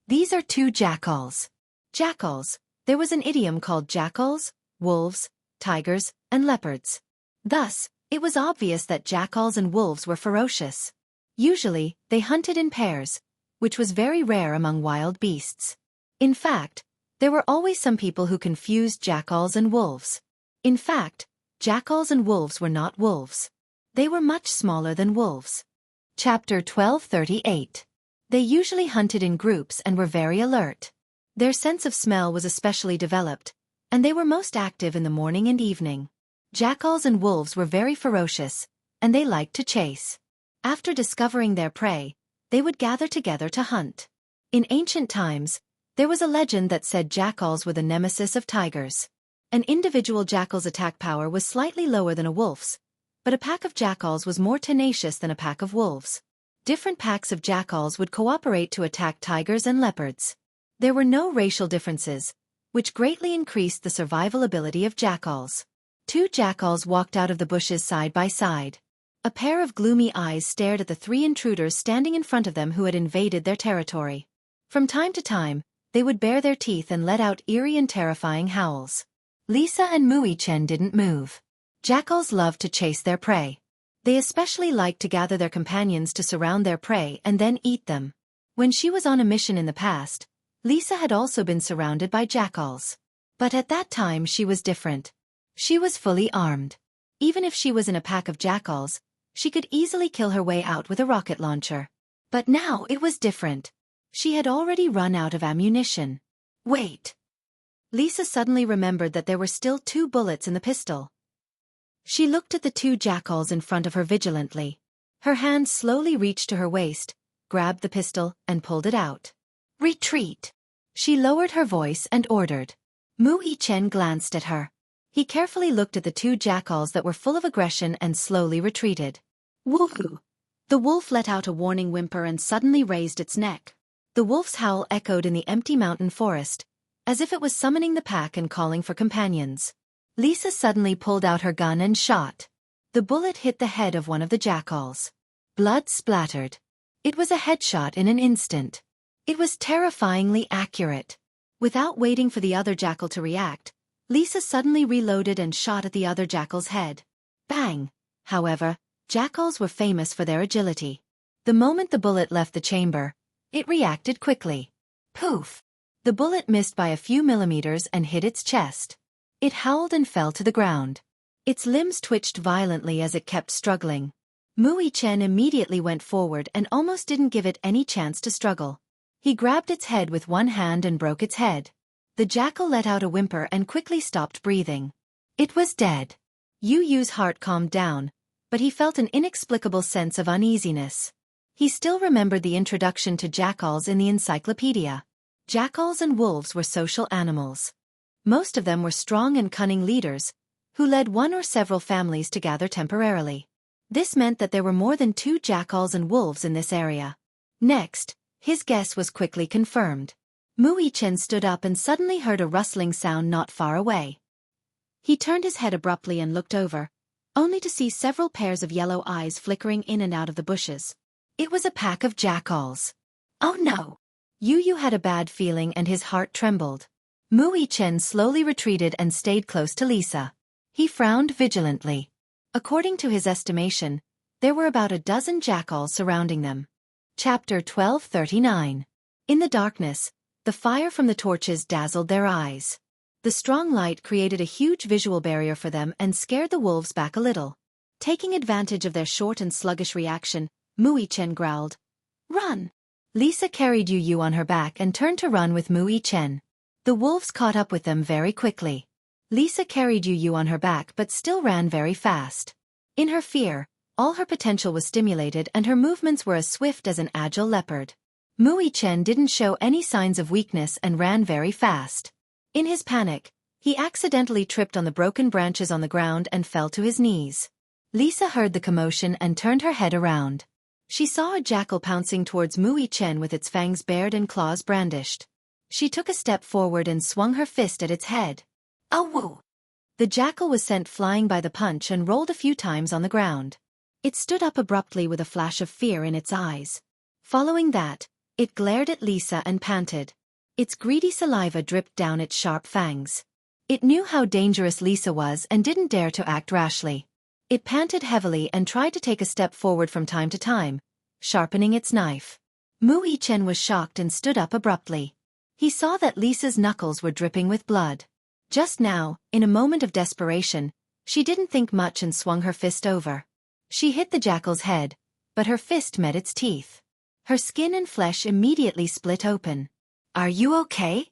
"These are two jackals." Jackals. There was an idiom called jackals, wolves, tigers, and leopards. Thus, it was obvious that jackals and wolves were ferocious. Usually, they hunted in pairs, which was very rare among wild beasts. In fact, there were always some people who confused jackals and wolves. In fact, jackals and wolves were not wolves. They were much smaller than wolves. Chapter 1238. They usually hunted in groups and were very alert. Their sense of smell was especially developed, and they were most active in the morning and evening. Jackals and wolves were very ferocious, and they liked to chase. After discovering their prey, they would gather together to hunt. In ancient times, there was a legend that said jackals were the nemesis of tigers. An individual jackal's attack power was slightly lower than a wolf's, but a pack of jackals was more tenacious than a pack of wolves. Different packs of jackals would cooperate to attack tigers and leopards. There were no racial differences, which greatly increased the survival ability of jackals. Two jackals walked out of the bushes side by side. A pair of gloomy eyes stared at the three intruders standing in front of them who had invaded their territory. From time to time, they would bare their teeth and let out eerie and terrifying howls. Lisa and Mu Chen didn't move. Jackals loved to chase their prey. They especially liked to gather their companions to surround their prey and then eat them. When she was on a mission in the past, Lisa had also been surrounded by jackals. But at that time she was different. She was fully armed. Even if she was in a pack of jackals, she could easily kill her way out with a rocket launcher. But now it was different. She had already run out of ammunition. Wait! Lisa suddenly remembered that there were still 2 bullets in the pistol. She looked at the 2 jackals in front of her vigilantly. Her hand slowly reached to her waist, grabbed the pistol, and pulled it out. "Retreat!" She lowered her voice and ordered. Mu Chen glanced at her. He carefully looked at the 2 jackals that were full of aggression and slowly retreated. Woohoo! The wolf let out a warning whimper and suddenly raised its neck. The wolf's howl echoed in the empty mountain forest, as if it was summoning the pack and calling for companions. Lisa suddenly pulled out her gun and shot. The bullet hit the head of one of the jackals. Blood splattered. It was a headshot in an instant. It was terrifyingly accurate. Without waiting for the other jackal to react, Lisa suddenly reloaded and shot at the other jackal's head. Bang! However, jackals were famous for their agility. The moment the bullet left the chamber, it reacted quickly. Poof! The bullet missed by a few millimeters and hit its chest. It howled and fell to the ground. Its limbs twitched violently as it kept struggling. Mu Chen immediately went forward and almost didn't give it any chance to struggle. He grabbed its head with one hand and broke its head. The jackal let out a whimper and quickly stopped breathing. It was dead. Yu's heart calmed down, but he felt an inexplicable sense of uneasiness. He still remembered the introduction to jackals in the encyclopedia. Jackals and wolves were social animals. Most of them were strong and cunning leaders, who led one or several families to gather temporarily. This meant that there were more than 2 jackals and wolves in this area. Next, his guess was quickly confirmed. Mu Chen stood up and suddenly heard a rustling sound not far away. He turned his head abruptly and looked over, only to see several pairs of yellow eyes flickering in and out of the bushes. It was a pack of jackals. Oh no! Yu had a bad feeling and his heart trembled. Mu Chen slowly retreated and stayed close to Lisa. He frowned vigilantly. According to his estimation, there were about a dozen jackals surrounding them. Chapter 1239. In the darkness, the fire from the torches dazzled their eyes. The strong light created a huge visual barrier for them and scared the wolves back a little. Taking advantage of their short and sluggish reaction, Mu Chen growled, "Run!" Lisa carried Yu on her back and turned to run with Mu Chen. The wolves caught up with them very quickly. Lisa carried Yu on her back but still ran very fast. In her fear, all her potential was stimulated and her movements were as swift as an agile leopard. Mu Chen didn't show any signs of weakness and ran very fast. In his panic, he accidentally tripped on the broken branches on the ground and fell to his knees. Lisa heard the commotion and turned her head around. She saw a jackal pouncing towards Mui Chen with its fangs bared and claws brandished. She took a step forward and swung her fist at its head. Awoo! The jackal was sent flying by the punch and rolled a few times on the ground. It stood up abruptly with a flash of fear in its eyes. Following that, it glared at Lisa and panted. Its greedy saliva dripped down its sharp fangs. It knew how dangerous Lisa was and didn't dare to act rashly. It panted heavily and tried to take a step forward from time to time, sharpening its knife. Mui Chen was shocked and stood up abruptly. He saw that Lisa's knuckles were dripping with blood. Just now, in a moment of desperation, she didn't think much and swung her fist over. She hit the jackal's head, but her fist met its teeth. Her skin and flesh immediately split open. "Are you okay?"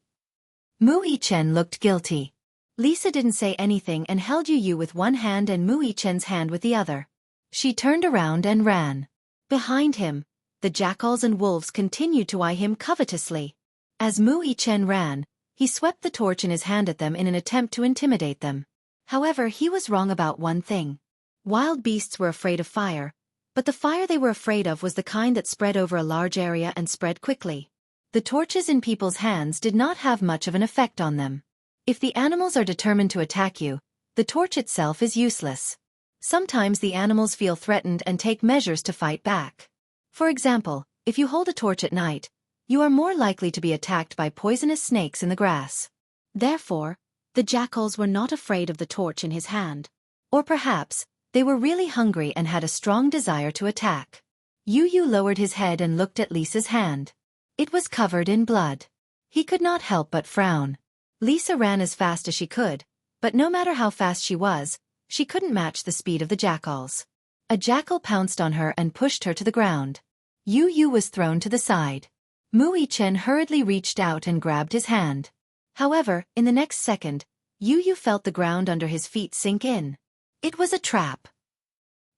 Mui Chen looked guilty. Lisa didn't say anything and held Yu with one hand and Mui Chen's hand with the other. She turned around and ran. Behind him, the jackals and wolves continued to eye him covetously. As Mui Chen ran, he swept the torch in his hand at them in an attempt to intimidate them. However, he was wrong about one thing. Wild beasts were afraid of fire, but the fire they were afraid of was the kind that spread over a large area and spread quickly. The torches in people's hands did not have much of an effect on them. If the animals are determined to attack you, the torch itself is useless. Sometimes the animals feel threatened and take measures to fight back. For example, if you hold a torch at night, you are more likely to be attacked by poisonous snakes in the grass. Therefore, the jackals were not afraid of the torch in his hand. Or perhaps, they were really hungry and had a strong desire to attack. Yu lowered his head and looked at Lisa's hand. It was covered in blood. He could not help but frown. Lisa ran as fast as she could, but no matter how fast she was, she couldn't match the speed of the jackals. A jackal pounced on her and pushed her to the ground. Yu was thrown to the side. Mui Chen hurriedly reached out and grabbed his hand. However, in the next second, Yu felt the ground under his feet sink in. It was a trap.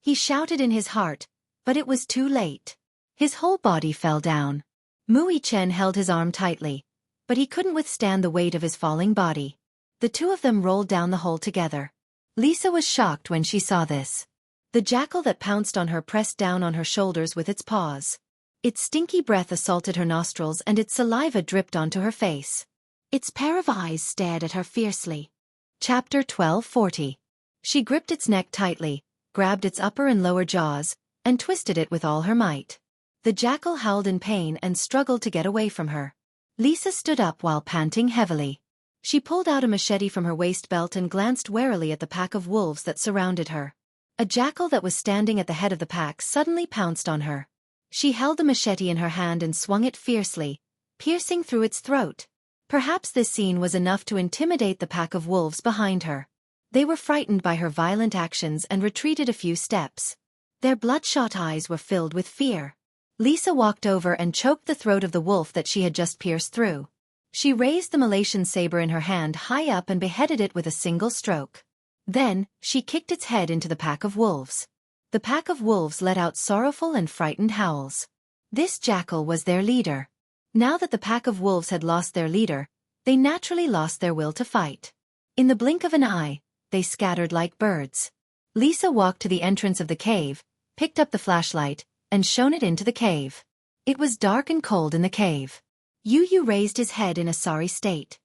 He shouted in his heart, but it was too late. His whole body fell down. Mui Chen held his arm tightly, but he couldn't withstand the weight of his falling body. The two of them rolled down the hole together. Lisa was shocked when she saw this. The jackal that pounced on her pressed down on her shoulders with its paws. Its stinky breath assaulted her nostrils and its saliva dripped onto her face. Its pair of eyes stared at her fiercely. Chapter 1240. She gripped its neck tightly, grabbed its upper and lower jaws, and twisted it with all her might. The jackal howled in pain and struggled to get away from her. Lisa stood up while panting heavily. She pulled out a machete from her waist belt and glanced warily at the pack of wolves that surrounded her. A jackal that was standing at the head of the pack suddenly pounced on her. She held the machete in her hand and swung it fiercely, piercing through its throat. Perhaps this scene was enough to intimidate the pack of wolves behind her. They were frightened by her violent actions and retreated a few steps. Their bloodshot eyes were filled with fear. Lisa walked over and choked the throat of the wolf that she had just pierced through. She raised the Malaysian saber in her hand high up and beheaded it with a single stroke. Then, she kicked its head into the pack of wolves. The pack of wolves let out sorrowful and frightened howls. This jackal was their leader. Now that the pack of wolves had lost their leader, they naturally lost their will to fight. In the blink of an eye, they scattered like birds. Lisa walked to the entrance of the cave, picked up the flashlight, and shone it into the cave. It was dark and cold in the cave. Yu raised his head in a sorry state.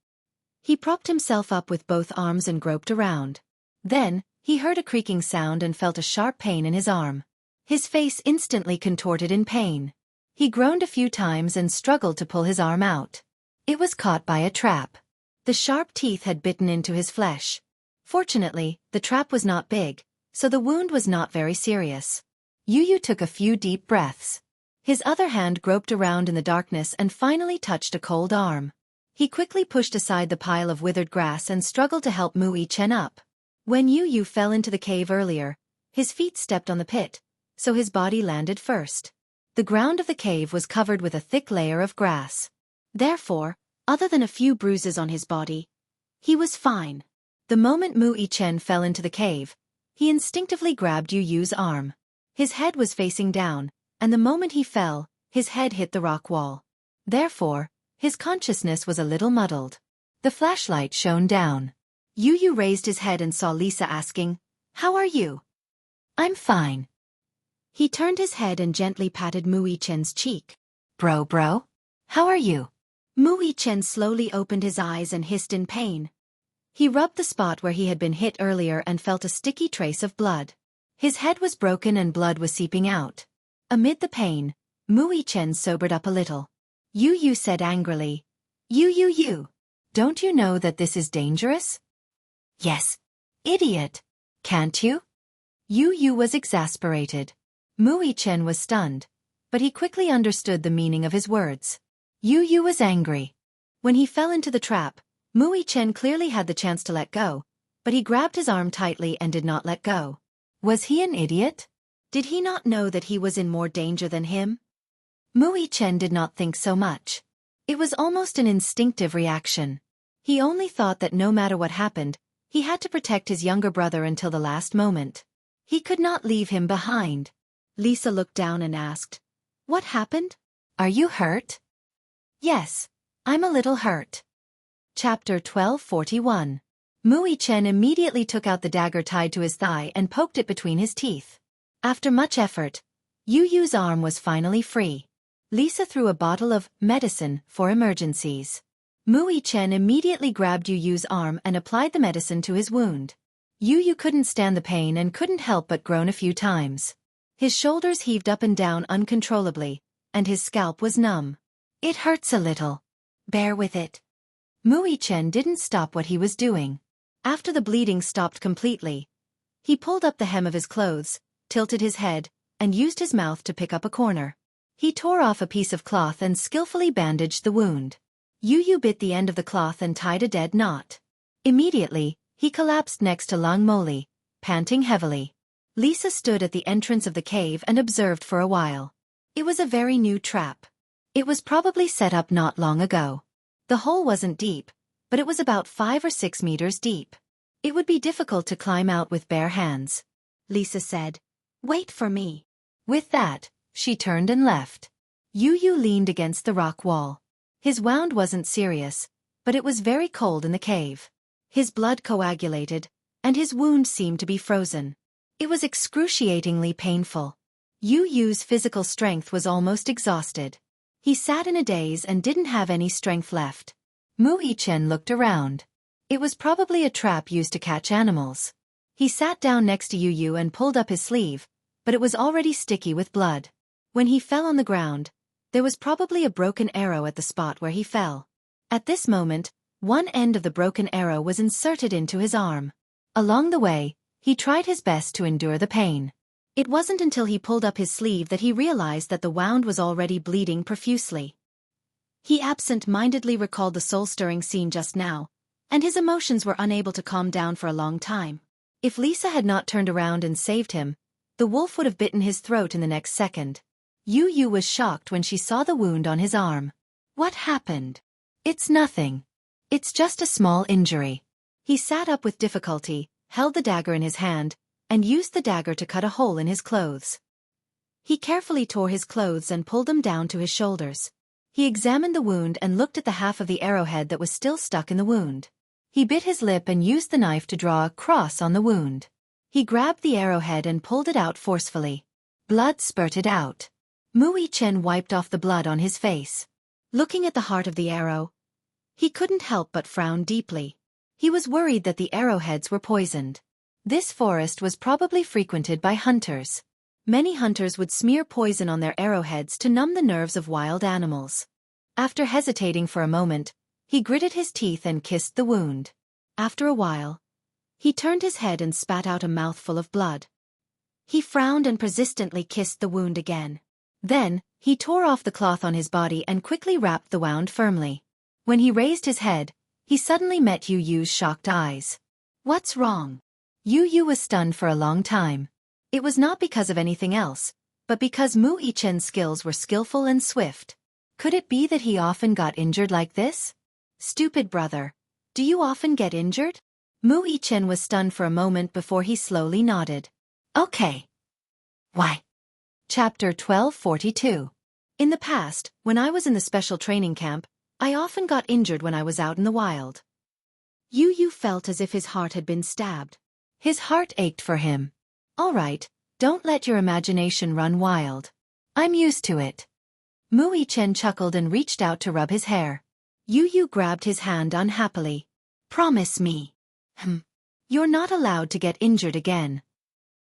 He propped himself up with both arms and groped around. Then, he heard a creaking sound and felt a sharp pain in his arm. His face instantly contorted in pain. He groaned a few times and struggled to pull his arm out. It was caught by a trap. The sharp teeth had bitten into his flesh. Fortunately, the trap was not big, so the wound was not very serious. Yu took a few deep breaths. His other hand groped around in the darkness and finally touched a cold arm. He quickly pushed aside the pile of withered grass and struggled to help Mui Chen up. When Yu fell into the cave earlier, his feet stepped on the pit, so his body landed first. The ground of the cave was covered with a thick layer of grass. Therefore, other than a few bruises on his body, he was fine. The moment Mui Chen fell into the cave, he instinctively grabbed Yu's arm. His head was facing down, and the moment he fell, his head hit the rock wall. Therefore, his consciousness was a little muddled. The flashlight shone down. Yu Yu raised his head and saw Lisa asking, "How are you?" "I'm fine." He turned his head and gently patted Mui Chen's cheek. Bro, how are you?" Mui Chen slowly opened his eyes and hissed in pain. He rubbed the spot where he had been hit earlier and felt a sticky trace of blood. His head was broken and blood was seeping out. Amid the pain, Mui Chen sobered up a little. Yu Yu said angrily, You, don't you know that this is dangerous?" "Yes, idiot. Can't you?" Yu Yu was exasperated. Mui Chen was stunned, but he quickly understood the meaning of his words. Yu Yu was angry. When he fell into the trap, Mui Chen clearly had the chance to let go, but he grabbed his arm tightly and did not let go. Was he an idiot? Did he not know that he was in more danger than him? Mui Chen did not think so much. It was almost an instinctive reaction. He only thought that no matter what happened, he had to protect his younger brother until the last moment. He could not leave him behind. Lisa looked down and asked, "What happened? Are you hurt?" "Yes, I'm a little hurt." Chapter 1241. Mui Chen immediately took out the dagger tied to his thigh and poked it between his teeth. After much effort, Yu Yu's arm was finally free. Lisa threw a bottle of medicine for emergencies. Mui Chen immediately grabbed Yu Yu's arm and applied the medicine to his wound. Yu Yu couldn't stand the pain and couldn't help but groan a few times. His shoulders heaved up and down uncontrollably, and his scalp was numb. "It hurts a little. Bear with it." Mui Chen didn't stop what he was doing. After the bleeding stopped completely, he pulled up the hem of his clothes, tilted his head, and used his mouth to pick up a corner. He tore off a piece of cloth and skillfully bandaged the wound. Yu Yu bit the end of the cloth and tied a dead knot. Immediately, he collapsed next to Lang Moli, panting heavily. Lisa stood at the entrance of the cave and observed for a while. It was a very new trap. It was probably set up not long ago. The hole wasn't deep, but it was about 5 or 6 meters deep. It would be difficult to climb out with bare hands. Lisa said, "Wait for me." With that, she turned and left. Yu Yu leaned against the rock wall. His wound wasn't serious, but it was very cold in the cave. His blood coagulated, and his wound seemed to be frozen. It was excruciatingly painful. Yu Yu's physical strength was almost exhausted. He sat in a daze and didn't have any strength left. Mui Chen looked around. It was probably a trap used to catch animals. He sat down next to Yu Yu and pulled up his sleeve, but it was already sticky with blood. When he fell on the ground, there was probably a broken arrow at the spot where he fell. At this moment, one end of the broken arrow was inserted into his arm. Along the way, he tried his best to endure the pain. It wasn't until he pulled up his sleeve that he realized that the wound was already bleeding profusely. He absent-mindedly recalled the soul-stirring scene just now, and his emotions were unable to calm down for a long time. If Lisa had not turned around and saved him, the wolf would have bitten his throat in the next second. Yu Yu was shocked when she saw the wound on his arm. "What happened?" "It's nothing. It's just a small injury." He sat up with difficulty, held the dagger in his hand, and used the dagger to cut a hole in his clothes. He carefully tore his clothes and pulled them down to his shoulders. He examined the wound and looked at the half of the arrowhead that was still stuck in the wound. He bit his lip and used the knife to draw a cross on the wound. He grabbed the arrowhead and pulled it out forcefully. Blood spurted out. Mui Chen wiped off the blood on his face. Looking at the heart of the arrow, he couldn't help but frown deeply. He was worried that the arrowheads were poisoned. This forest was probably frequented by hunters. Many hunters would smear poison on their arrowheads to numb the nerves of wild animals. After hesitating for a moment, he gritted his teeth and kissed the wound. After a while, he turned his head and spat out a mouthful of blood. He frowned and persistently kissed the wound again. Then, he tore off the cloth on his body and quickly wrapped the wound firmly. When he raised his head, he suddenly met Yu Yu's shocked eyes. "What's wrong?" Yu Yu was stunned for a long time. It was not because of anything else, but because Mui Chen's skills were skillful and swift. Could it be that he often got injured like this? "Stupid brother. Do you often get injured?" Mui Chen was stunned for a moment before he slowly nodded. "Okay. Why?" Chapter 1242. In the past, when I was in the special training camp, I often got injured when I was out in the wild. Yu Yu felt as if his heart had been stabbed. His heart ached for him. All right, don't let your imagination run wild. I'm used to it. Mui Chen chuckled and reached out to rub his hair. Yu Yu grabbed his hand unhappily. Promise me. You're not allowed to get injured again.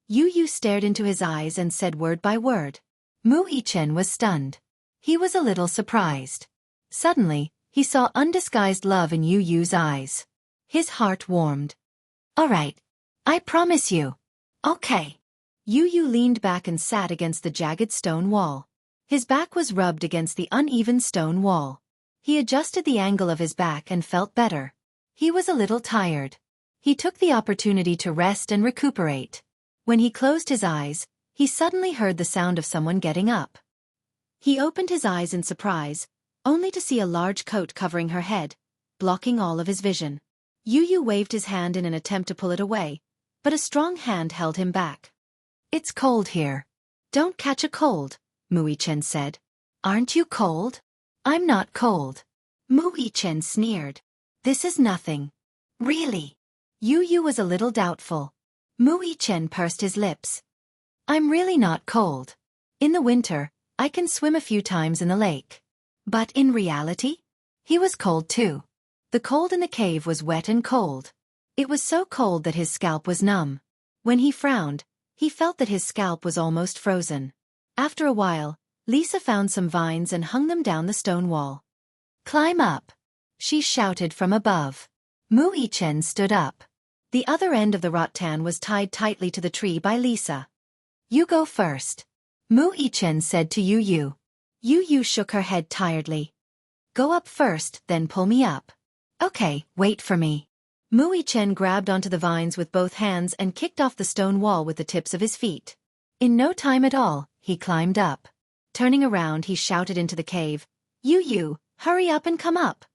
Yu Yu stared into his eyes and said word by word. Mui Chen was stunned. He was a little surprised. Suddenly, he saw undisguised love in Yu Yu's eyes. His heart warmed. All right. I promise you. Okay. Yu Yu leaned back and sat against the jagged stone wall. His back was rubbed against the uneven stone wall. He adjusted the angle of his back and felt better. He was a little tired. He took the opportunity to rest and recuperate. When he closed his eyes, he suddenly heard the sound of someone getting up. He opened his eyes in surprise, only to see a large coat covering her head, blocking all of his vision. Yu Yu waved his hand in an attempt to pull it away, but a strong hand held him back. It's cold here. Don't catch a cold, Mui Chen said. Aren't you cold? I'm not cold. Mui Chen sneered. This is nothing. Really? Yu Yu was a little doubtful. Mui Chen pursed his lips. I'm really not cold. In the winter, I can swim a few times in the lake. But in reality? He was cold too. The cold in the cave was wet and cold. It was so cold that his scalp was numb. When he frowned, he felt that his scalp was almost frozen. After a while, Lisa found some vines and hung them down the stone wall. Climb up, she shouted from above. Mui Chen stood up. The other end of the rattan was tied tightly to the tree by Lisa. You go first, Mui Chen said to Yu Yu. Yu Yu shook her head tiredly. Go up first, then pull me up. Okay, wait for me. Mui Chen grabbed onto the vines with both hands and kicked off the stone wall with the tips of his feet. In no time at all, he climbed up. Turning around, he shouted into the cave, Yu Yu, hurry up and come up.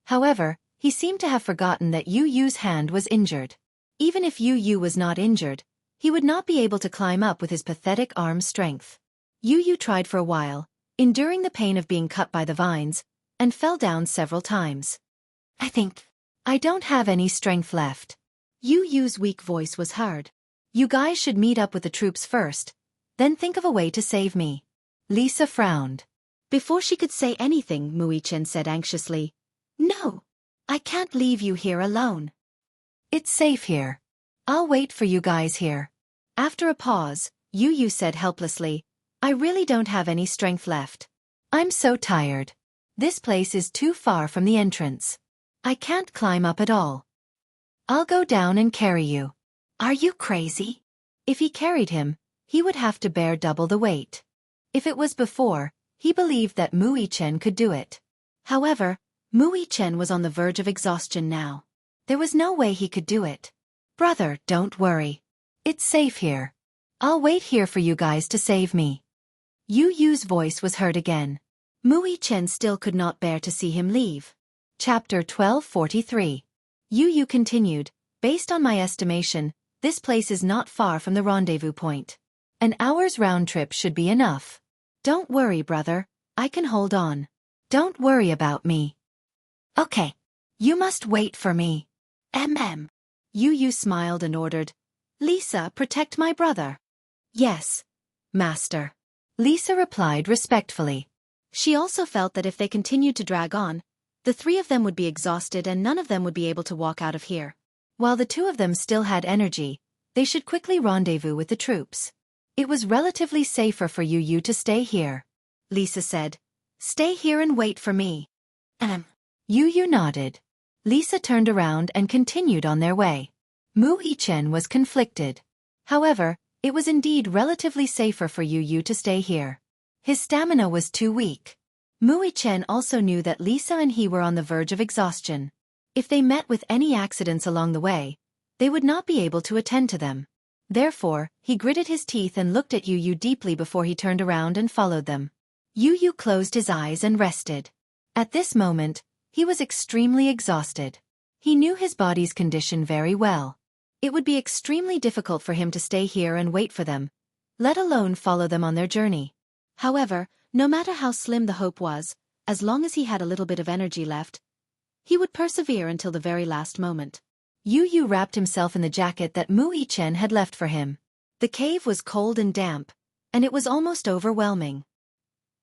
However, he seemed to have forgotten that Yu Yu's hand was injured. Even if Yu Yu was not injured, he would not be able to climb up with his pathetic arm strength. Yu Yu tried for a while, enduring the pain of being cut by the vines, and fell down several times. I think I don't have any strength left. Yu Yu's weak voice was heard. You guys should meet up with the troops first, then think of a way to save me. Lisa frowned. Before she could say anything, Mui Chen said anxiously, No, I can't leave you here alone. It's safe here. I'll wait for you guys here. After a pause, Yu Yu said helplessly, I really don't have any strength left. I'm so tired. This place is too far from the entrance. I can't climb up at all. I'll go down and carry you. Are you crazy? If he carried him, he would have to bear double the weight. If it was before, he believed that Mui Chen could do it. However, Mui Chen was on the verge of exhaustion now. There was no way he could do it. Brother, don't worry. It's safe here. I'll wait here for you guys to save me. Yu Yu's voice was heard again. Mui Chen still could not bear to see him leave. Chapter 1243. Yu Yu continued, based on my estimation, this place is not far from the rendezvous point. An hour's round trip should be enough. Don't worry, brother, I can hold on. Don't worry about me. Okay. You must wait for me. Yu Yu smiled and ordered, Lisa, protect my brother. Yes, master. Lisa replied respectfully. She also felt that if they continued to drag on, the three of them would be exhausted and none of them would be able to walk out of here. While the two of them still had energy, they should quickly rendezvous with the troops. It was relatively safer for Yu Yu to stay here. Lisa said, Stay here and wait for me. Yu Yu nodded. Lisa turned around and continued on their way. Mui Chen was conflicted. However, it was indeed relatively safer for Yu Yu to stay here. His stamina was too weak. Mui Chen also knew that Lisa and he were on the verge of exhaustion. If they met with any accidents along the way, they would not be able to attend to them. Therefore, he gritted his teeth and looked at Yu Yu deeply before he turned around and followed them. Yu Yu closed his eyes and rested. At this moment, he was extremely exhausted. He knew his body's condition very well. It would be extremely difficult for him to stay here and wait for them, let alone follow them on their journey. However, no matter how slim the hope was, as long as he had a little bit of energy left, He would persevere until the very last moment. Yu Yu wrapped himself in the jacket that Mu Chen had left for him. The cave was cold and damp, and it was almost overwhelming.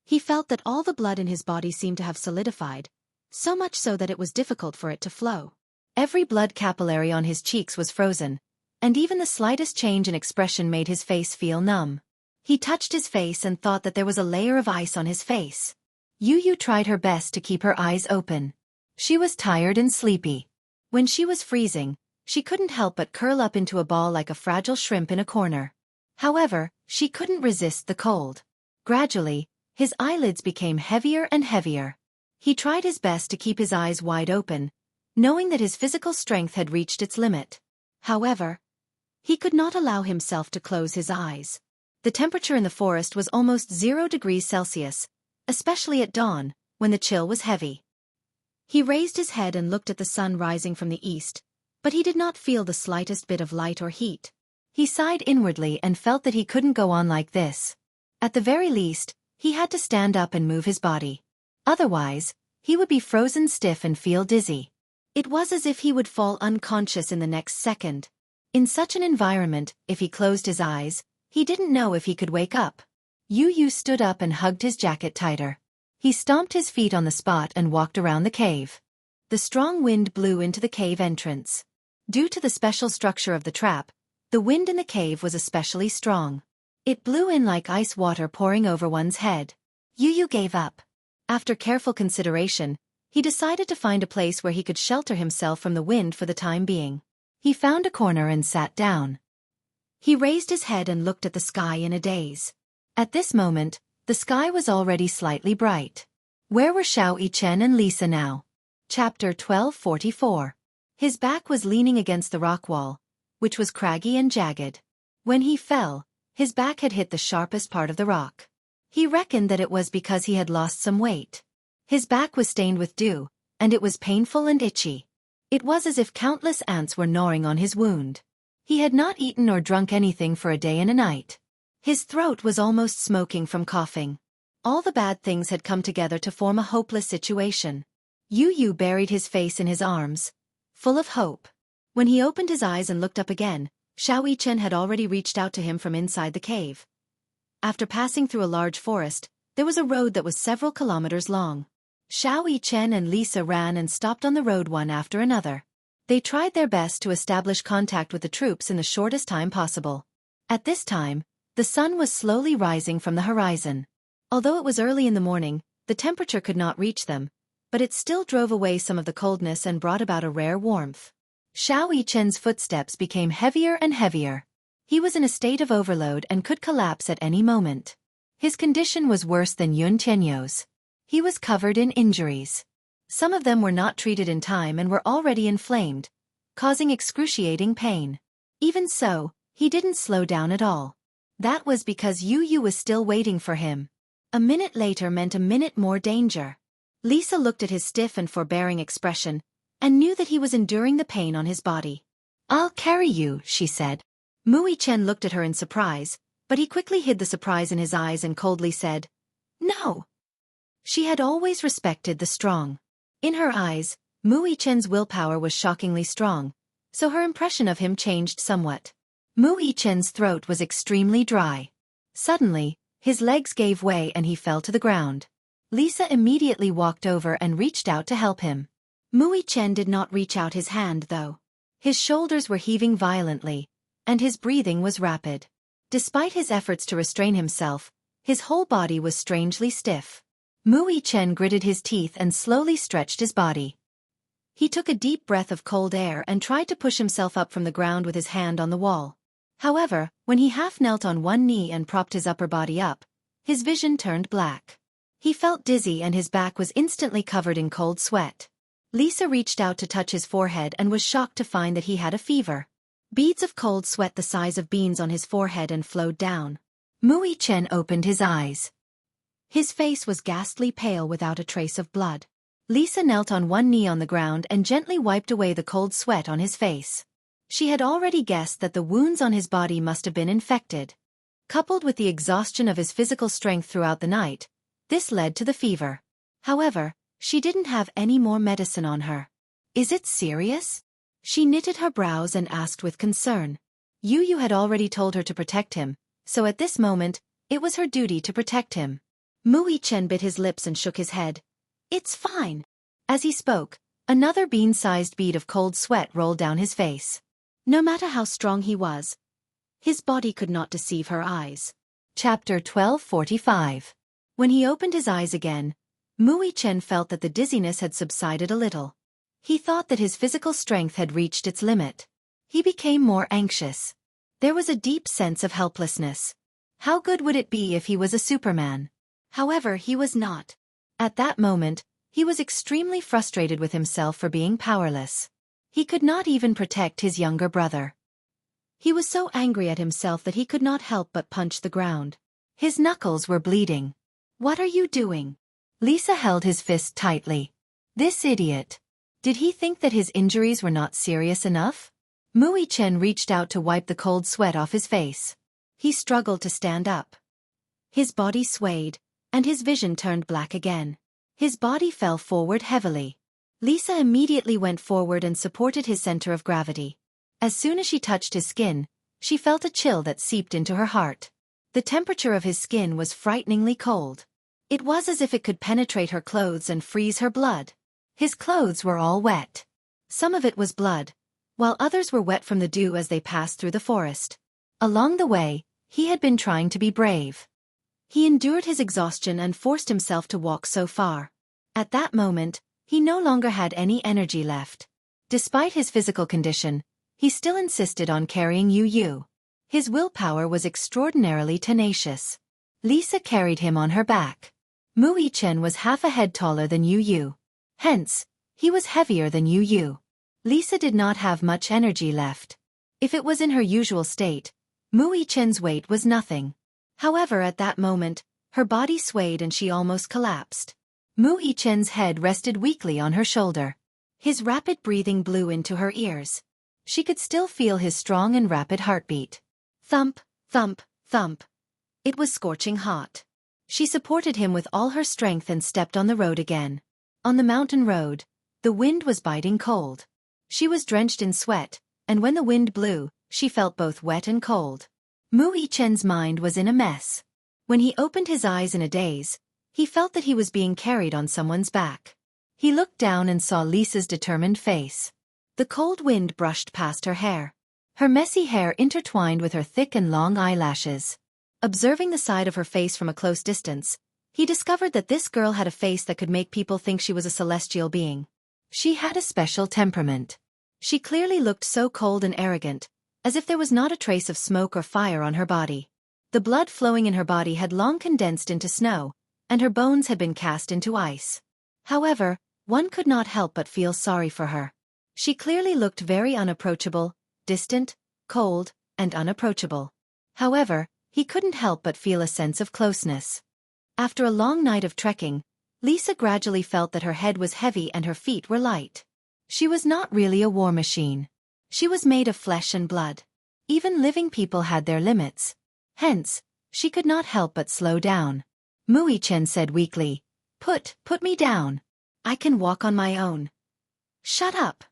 He felt that all the blood in his body seemed to have solidified, so much so that it was difficult for it to flow. Every blood capillary on his cheeks was frozen, and even the slightest change in expression made his face feel numb. He touched his face and thought that there was a layer of ice on his face. Yu Yu tried her best to keep her eyes open. She was tired and sleepy. When she was freezing, she couldn't help but curl up into a ball like a fragile shrimp in a corner. However, she couldn't resist the cold. Gradually, his eyelids became heavier and heavier. He tried his best to keep his eyes wide open, knowing that his physical strength had reached its limit. However, he could not allow himself to close his eyes. The temperature in the forest was almost 0 degrees Celsius, especially at dawn, when the chill was heavy. He raised his head and looked at the sun rising from the east, but he did not feel the slightest bit of light or heat. He sighed inwardly and felt that he couldn't go on like this. At the very least, he had to stand up and move his body. Otherwise, he would be frozen stiff and feel dizzy. It was as if he would fall unconscious in the next second. In such an environment, if he closed his eyes, he didn't know if he could wake up. Yu Yu stood up and hugged his jacket tighter. He stomped his feet on the spot and walked around the cave. The strong wind blew into the cave entrance. Due to the special structure of the trap, the wind in the cave was especially strong. It blew in like ice water pouring over one's head. Yu Yu gave up. After careful consideration, he decided to find a place where he could shelter himself from the wind for the time being. He found a corner and sat down. He raised his head and looked at the sky in a daze. At this moment, the sky was already slightly bright. Where were Xiao Chen and Lisa now? Chapter 1244. His back was leaning against the rock wall, which was craggy and jagged. When he fell, his back had hit the sharpest part of the rock. He reckoned that it was because he had lost some weight. His back was stained with dew, and it was painful and itchy. It was as if countless ants were gnawing on his wound. He had not eaten or drunk anything for a day and a night. His throat was almost smoking from coughing. All the bad things had come together to form a hopeless situation. Yu Yu buried his face in his arms, full of hope. When he opened his eyes and looked up again, Xiao Chen had already reached out to him from inside the cave. After passing through a large forest, there was a road that was several kilometers long. Xiao Chen and Lisa ran and stopped on the road one after another. They tried their best to establish contact with the troops in the shortest time possible. At this time, the sun was slowly rising from the horizon. Although it was early in the morning, the temperature could not reach them, but it still drove away some of the coldness and brought about a rare warmth. Xiao Chen's footsteps became heavier and heavier. He was in a state of overload and could collapse at any moment. His condition was worse than Yun Tianyou's. He was covered in injuries. Some of them were not treated in time and were already inflamed, causing excruciating pain. Even so, he didn't slow down at all. That was because Yu Yu was still waiting for him. A minute later meant a minute more danger. Lisa looked at his stiff and forbearing expression, and knew that he was enduring the pain on his body. "I'll carry you," she said. Mu Chen looked at her in surprise, but he quickly hid the surprise in his eyes and coldly said, "No." She had always respected the strong. In her eyes, Mu Chen's willpower was shockingly strong, so her impression of him changed somewhat. Mu Chen's throat was extremely dry. Suddenly, his legs gave way and he fell to the ground. Lisa immediately walked over and reached out to help him. Mu Chen did not reach out his hand though. His shoulders were heaving violently, and his breathing was rapid. Despite his efforts to restrain himself, his whole body was strangely stiff. Mu Chen gritted his teeth and slowly stretched his body. He took a deep breath of cold air and tried to push himself up from the ground with his hand on the wall. However, when he half knelt on one knee and propped his upper body up, his vision turned black. He felt dizzy and his back was instantly covered in cold sweat. Lisa reached out to touch his forehead and was shocked to find that he had a fever. Beads of cold sweat the size of beans on his forehead and flowed down. Mu Chen opened his eyes. His face was ghastly pale without a trace of blood. Lisa knelt on one knee on the ground and gently wiped away the cold sweat on his face. She had already guessed that the wounds on his body must have been infected. Coupled with the exhaustion of his physical strength throughout the night, this led to the fever. However, She didn't have any more medicine on her. Is it serious? She knitted her brows and asked with concern. Yu had already told her to protect him, so at this moment, it was her duty to protect him. Mui Chen bit his lips and shook his head. It's fine. As he spoke, another bean-sized bead of cold sweat rolled down his face. No matter how strong he was, his body could not deceive her eyes. Chapter 1245. When he opened his eyes again, Mui Chen felt that the dizziness had subsided a little. He thought that his physical strength had reached its limit. He became more anxious. There was a deep sense of helplessness. How good would it be if he was a Superman? However, he was not. At that moment, he was extremely frustrated with himself for being powerless. He could not even protect his younger brother. He was so angry at himself that he could not help but punch the ground. His knuckles were bleeding. What are you doing? Lisa held his fist tightly. This idiot. Did he think that his injuries were not serious enough? Mui Chen reached out to wipe the cold sweat off his face. He struggled to stand up. His body swayed, and his vision turned black again. His body fell forward heavily. Lisa immediately went forward and supported his center of gravity. As soon as she touched his skin, she felt a chill that seeped into her heart. The temperature of his skin was frighteningly cold. It was as if it could penetrate her clothes and freeze her blood. His clothes were all wet. Some of it was blood, while others were wet from the dew as they passed through the forest. Along the way, he had been trying to be brave. He endured his exhaustion and forced himself to walk so far. At that moment, he no longer had any energy left. Despite his physical condition, he still insisted on carrying Yu. His willpower was extraordinarily tenacious. Lisa carried him on her back. Mui Chen was half a head taller than Yu. Hence, he was heavier than Yu. Lisa did not have much energy left. If it was in her usual state, Mui Chen's weight was nothing. However, at that moment, her body swayed and she almost collapsed. Mui Chen's head rested weakly on her shoulder. His rapid breathing blew into her ears. She could still feel his strong and rapid heartbeat. Thump, thump, thump. It was scorching hot. She supported him with all her strength and stepped on the road again. On the mountain road, the wind was biting cold. She was drenched in sweat, and when the wind blew, she felt both wet and cold. Mui Chen's mind was in a mess. When he opened his eyes in a daze, he felt that he was being carried on someone's back. He looked down and saw Lisa's determined face. The cold wind brushed past her hair. Her messy hair intertwined with her thick and long eyelashes. Observing the side of her face from a close distance, he discovered that this girl had a face that could make people think she was a celestial being. She had a special temperament. She clearly looked so cold and arrogant, as if there was not a trace of smoke or fire on her body. The blood flowing in her body had long condensed into snow, and her bones had been cast into ice. However, one could not help but feel sorry for her. She clearly looked very unapproachable, distant, cold, and unapproachable. However, he couldn't help but feel a sense of closeness. After a long night of trekking, Lisa gradually felt that her head was heavy and her feet were light. She was not really a war machine. She was made of flesh and blood. Even living people had their limits. Hence, she could not help but slow down. Mui Chen said weakly, Put me down. I can walk on my own. Shut up.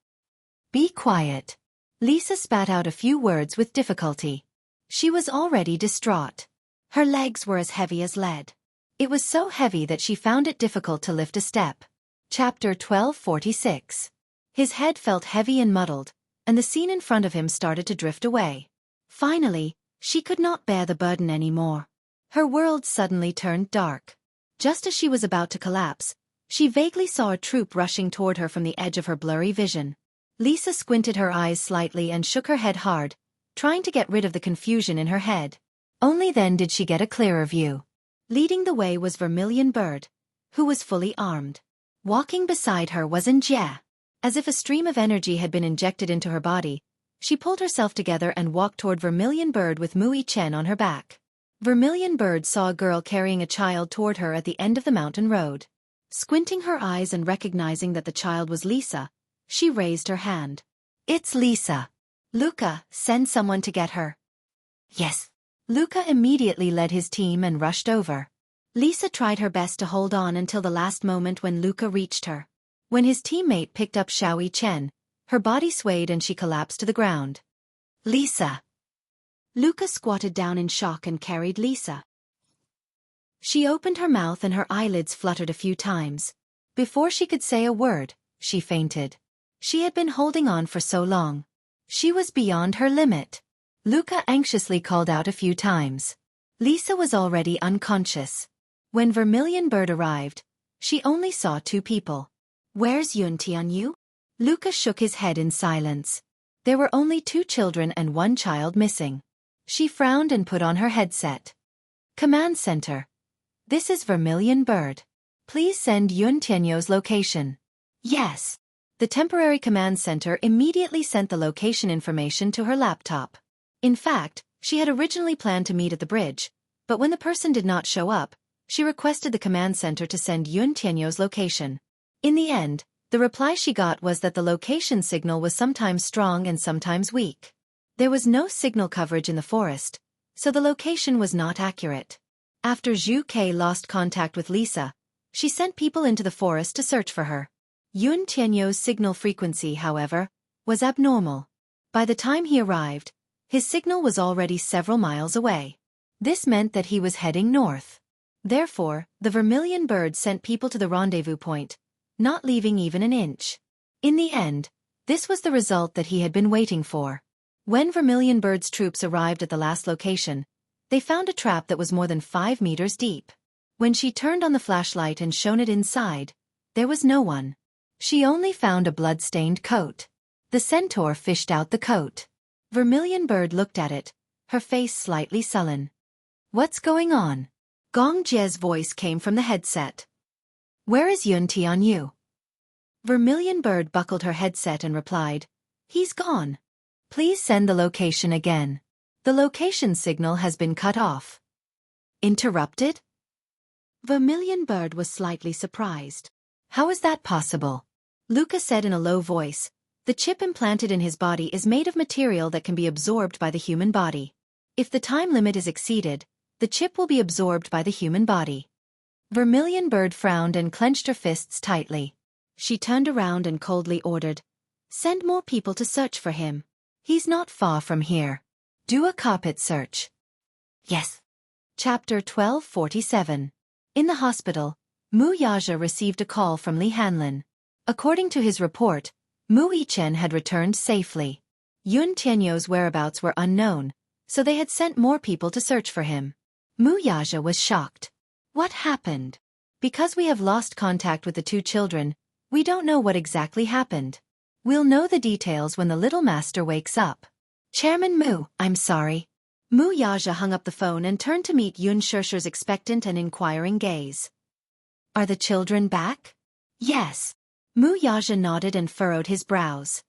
Be quiet. Lisa spat out a few words with difficulty. She was already distraught. Her legs were as heavy as lead. It was so heavy that she found it difficult to lift a step. Chapter 1246. His head felt heavy and muddled, and the scene in front of him started to drift away. Finally, she could not bear the burden anymore. Her world suddenly turned dark. Just as she was about to collapse, she vaguely saw a troop rushing toward her from the edge of her blurry vision. Lisa squinted her eyes slightly and shook her head hard, trying to get rid of the confusion in her head. Only then did she get a clearer view. Leading the way was Vermilion Bird, who was fully armed. Walking beside her was Njia. As if a stream of energy had been injected into her body, she pulled herself together and walked toward Vermilion Bird with Mui Chen on her back. Vermilion Bird saw a girl carrying a child toward her at the end of the mountain road. Squinting her eyes and recognizing that the child was Lisa, she raised her hand. It's Lisa. Luca, send someone to get her. Yes. Luca immediately led his team and rushed over. Lisa tried her best to hold on until the last moment when Luca reached her. When his teammate picked up Xiaoyi Chen, her body swayed and she collapsed to the ground. Lisa! Luca squatted down in shock and carried Lisa. She opened her mouth and her eyelids fluttered a few times. Before she could say a word, she fainted. She had been holding on for so long. She was beyond her limit. Luca anxiously called out a few times. Lisa was already unconscious. When Vermilion Bird arrived, she only saw 2 people. Where's Yun Tianyu? Luca shook his head in silence. There were only 2 children and 1 child missing. She frowned and put on her headset. Command Center. This is Vermilion Bird. Please send Yun Tianyu's location. Yes. The temporary command center immediately sent the location information to her laptop. In fact, she had originally planned to meet at the bridge, but when the person did not show up, she requested the command center to send Yun Tianyu's location. In the end, the reply she got was that the location signal was sometimes strong and sometimes weak. There was no signal coverage in the forest, so the location was not accurate. After Zhu Ke lost contact with Lisa, she sent people into the forest to search for her. Yun Tianyu's signal frequency, however, was abnormal. By the time he arrived, his signal was already several miles away. This meant that he was heading north. Therefore, the Vermilion Bird sent people to the rendezvous point, not leaving even an inch. In the end, this was the result that he had been waiting for. When Vermilion Bird's troops arrived at the last location, they found a trap that was more than 5 meters deep. When she turned on the flashlight and shone it inside, there was no one. She only found a blood-stained coat. The centaur fished out the coat. Vermilion Bird looked at it, her face slightly sullen. What's going on? Gong Jie's voice came from the headset. Where is Yun Tianyu? Vermilion Bird buckled her headset and replied, He's gone. Please send the location again. The location signal has been cut off. Interrupted? Vermilion Bird was slightly surprised. How is that possible? Luca said in a low voice, the chip implanted in his body is made of material that can be absorbed by the human body. If the time limit is exceeded, the chip will be absorbed by the human body. Vermilion Bird frowned and clenched her fists tightly. She turned around and coldly ordered, Send more people to search for him. He's not far from here. Do a carpet search. Yes. Chapter 1247. In the hospital, Mu Yaja received a call from Li Hanlin. According to his report, Mu Yichen had returned safely. Yun Tianyu's whereabouts were unknown, so they had sent more people to search for him. Mu Yaja was shocked. What happened? Because we have lost contact with the 2 children, we don't know what exactly happened. We'll know the details when the little master wakes up. Chairman Mu, I'm sorry. Mu Yaja hung up the phone and turned to meet Yun Shishi's expectant and inquiring gaze. Are the children back? Yes. Mu Yaja nodded and furrowed his brows.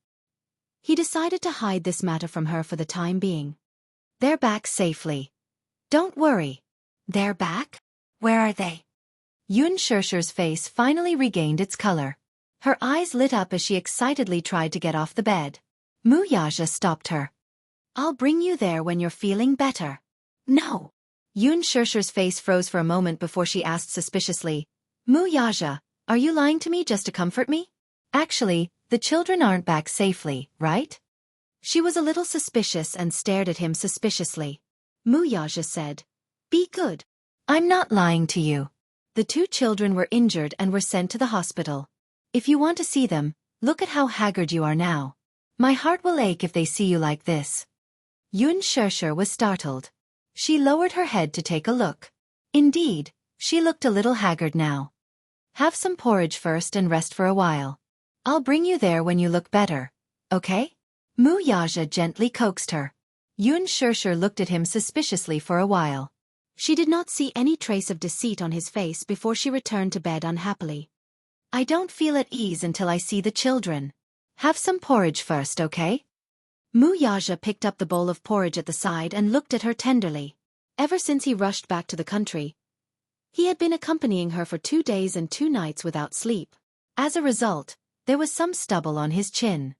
He decided to hide this matter from her for the time being. They're back safely. Don't worry. They're back? Where are they? Yun Shishi's face finally regained its color. Her eyes lit up as she excitedly tried to get off the bed. Mu Yaja stopped her. I'll bring you there when you're feeling better. No. Yun Shishi's face froze for a moment before she asked suspiciously, Mu Yaja, are you lying to me just to comfort me? Actually, the children aren't back safely, right? She was a little suspicious and stared at him suspiciously. Mu Yaja said, Be good. I'm not lying to you. The 2 children were injured and were sent to the hospital. If you want to see them, look at how haggard you are now. My heart will ache if they see you like this. Yun Shishi was startled. She lowered her head to take a look. Indeed, she looked a little haggard now. Have some porridge first and rest for a while. I'll bring you there when you look better, okay? Mu Yaja gently coaxed her. Yun Shishi looked at him suspiciously for a while. She did not see any trace of deceit on his face before she returned to bed unhappily. I don't feel at ease until I see the children. Have some porridge first, okay? Mu Yaja picked up the bowl of porridge at the side and looked at her tenderly. Ever since he rushed back to the country, he had been accompanying her for 2 days and 2 nights without sleep. As a result, there was some stubble on his chin.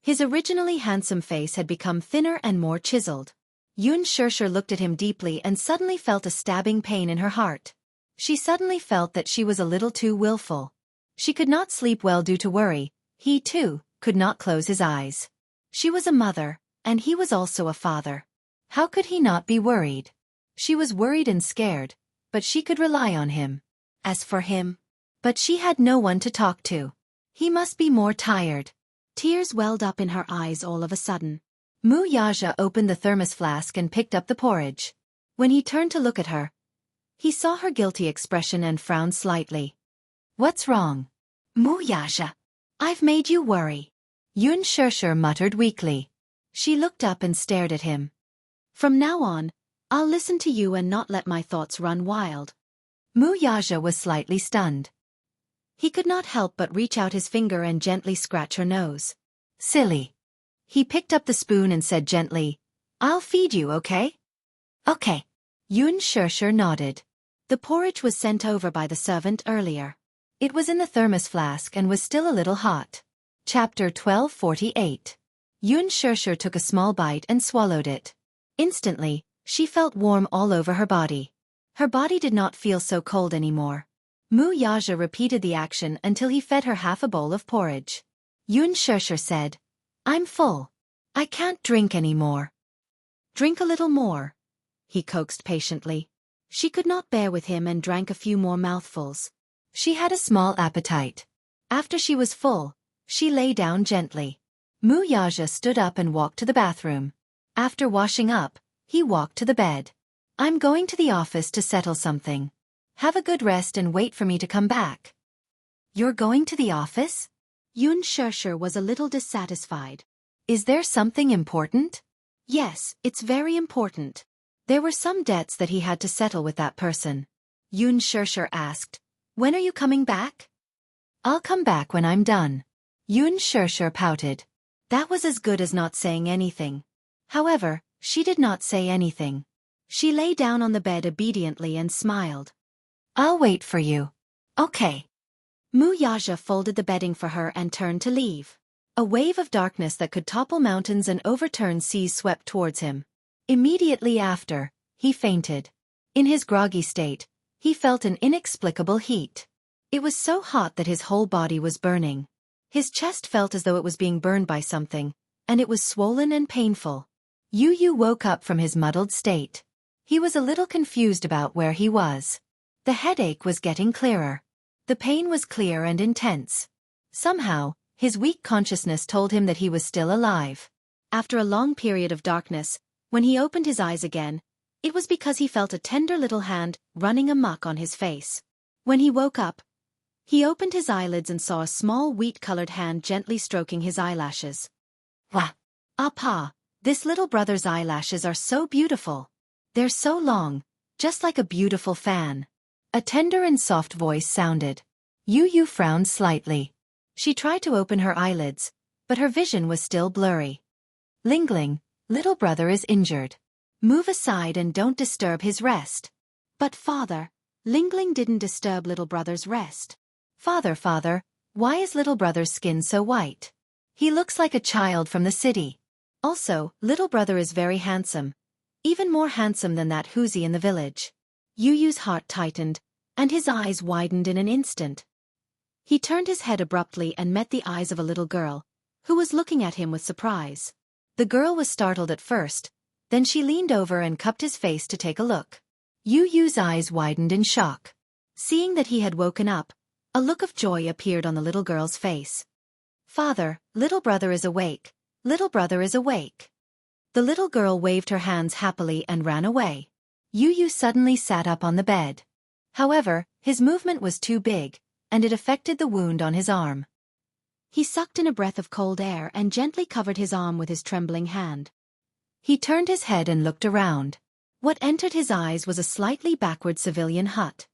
His originally handsome face had become thinner and more chiseled. Yun Shishi looked at him deeply and suddenly felt a stabbing pain in her heart. She suddenly felt that she was a little too willful. She could not sleep well due to worry. He, too, could not close his eyes. She was a mother, and he was also a father. How could he not be worried? She was worried and scared, but she could rely on him. As for him, but she had no one to talk to. He must be more tired. Tears welled up in her eyes all of a sudden. Yaja opened the thermos flask and picked up the porridge. When he turned to look at her, he saw her guilty expression and frowned slightly. What's wrong? Yaja, I've made you worry. Yun Shirshir muttered weakly. She looked up and stared at him. From now on, I'll listen to you and not let my thoughts run wild. Yaja was slightly stunned. He could not help but reach out his finger and gently scratch her nose. Silly. He picked up the spoon and said gently, I'll feed you, okay? Okay. Yun Shirshir nodded. The porridge was sent over by the servant earlier. It was in the thermos flask and was still a little hot. Chapter 1248. Yun Shirshir took a small bite and swallowed it. Instantly, she felt warm all over her body. Her body did not feel so cold anymore. Yaja repeated the action until he fed her half a bowl of porridge. Yun Shirshir said, I'm full. I can't drink any more. Drink a little more, he coaxed patiently. She could not bear with him and drank a few more mouthfuls. She had a small appetite. After she was full, she lay down gently. Yaja stood up and walked to the bathroom. After washing up, he walked to the bed. I'm going to the office to settle something. Have a good rest and wait for me to come back. You're going to the office? Yun Shirshir was a little dissatisfied. Is there something important? Yes, it's very important. There were some debts that he had to settle with that person. Yun Shirshir asked, When are you coming back? I'll come back when I'm done. Yun Shirshir pouted. That was as good as not saying anything. However, she did not say anything. She lay down on the bed obediently and smiled. I'll wait for you. Okay. Yaja folded the bedding for her and turned to leave. A wave of darkness that could topple mountains and overturn seas swept towards him. Immediately after, he fainted. In his groggy state, he felt an inexplicable heat. It was so hot that his whole body was burning. His chest felt as though it was being burned by something, and it was swollen and painful. Yu woke up from his muddled state. He was a little confused about where he was. The headache was getting clearer. The pain was clear and intense. Somehow, his weak consciousness told him that he was still alive. After a long period of darkness, when he opened his eyes again, it was because he felt a tender little hand running amok on his face. When he woke up, he opened his eyelids and saw a small wheat-colored hand gently stroking his eyelashes. Wah! Pa, this little brother's eyelashes are so beautiful. They're so long, just like a beautiful fan. A tender and soft voice sounded. Yu frowned slightly. She tried to open her eyelids, but her vision was still blurry. Lingling, little brother is injured. Move aside and don't disturb his rest. But father, Lingling didn't disturb little brother's rest. Father, why is little brother's skin so white? He looks like a child from the city. Also, little brother is very handsome. Even more handsome than that Huzi in the village. Yu's heart tightened, and his eyes widened in an instant. He turned his head abruptly and met the eyes of a little girl, who was looking at him with surprise. The girl was startled at first, then she leaned over and cupped his face to take a look. Yu's eyes widened in shock. Seeing that he had woken up, a look of joy appeared on the little girl's face. Father, little brother is awake. Little brother is awake. The little girl waved her hands happily and ran away. Yu suddenly sat up on the bed. However, his movement was too big, and it affected the wound on his arm. He sucked in a breath of cold air and gently covered his arm with his trembling hand. He turned his head and looked around. What entered his eyes was a slightly backward civilian hut.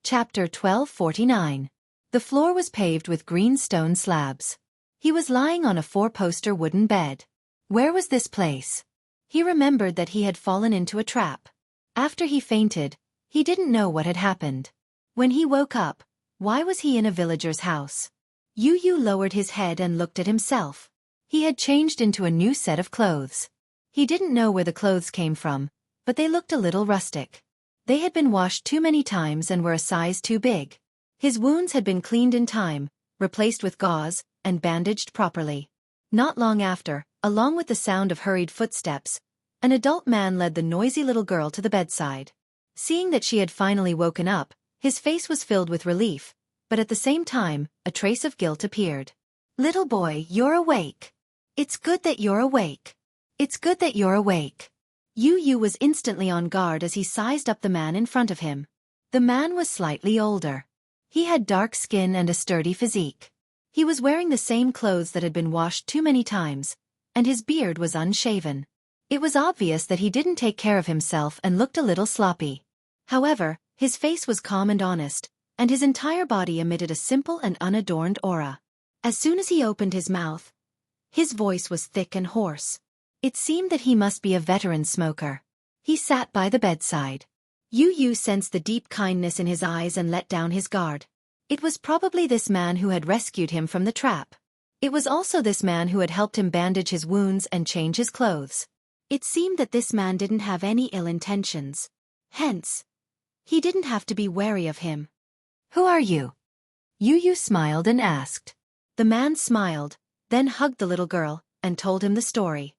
Chapter 1249. The floor was paved with green stone slabs. He was lying on a four-poster wooden bed. Where was this place? He remembered that he had fallen into a trap. After he fainted, he didn't know what had happened. When he woke up, why was he in a villager's house? Yu lowered his head and looked at himself. He had changed into a new set of clothes. He didn't know where the clothes came from, but they looked a little rustic. They had been washed too many times and were a size too big. His wounds had been cleaned in time, replaced with gauze, and bandaged properly. Not long after, along with the sound of hurried footsteps, an adult man led the noisy little girl to the bedside. Seeing that she had finally woken up, his face was filled with relief, but at the same time, a trace of guilt appeared. "Little boy, you're awake. It's good that you're awake. It's good that you're awake." Yu was instantly on guard as he sized up the man in front of him. The man was slightly older. He had dark skin and a sturdy physique. He was wearing the same clothes that had been washed too many times, and his beard was unshaven. It was obvious that he didn't take care of himself and looked a little sloppy. However, his face was calm and honest, and his entire body emitted a simple and unadorned aura. As soon as he opened his mouth, his voice was thick and hoarse. It seemed that he must be a veteran smoker. He sat by the bedside. Yu sensed the deep kindness in his eyes and let down his guard. It was probably this man who had rescued him from the trap. It was also this man who had helped him bandage his wounds and change his clothes. It seemed that this man didn't have any ill intentions. Hence, he didn't have to be wary of him. "Who are you?" Yu smiled and asked. The man smiled, then hugged the little girl, and told him the story.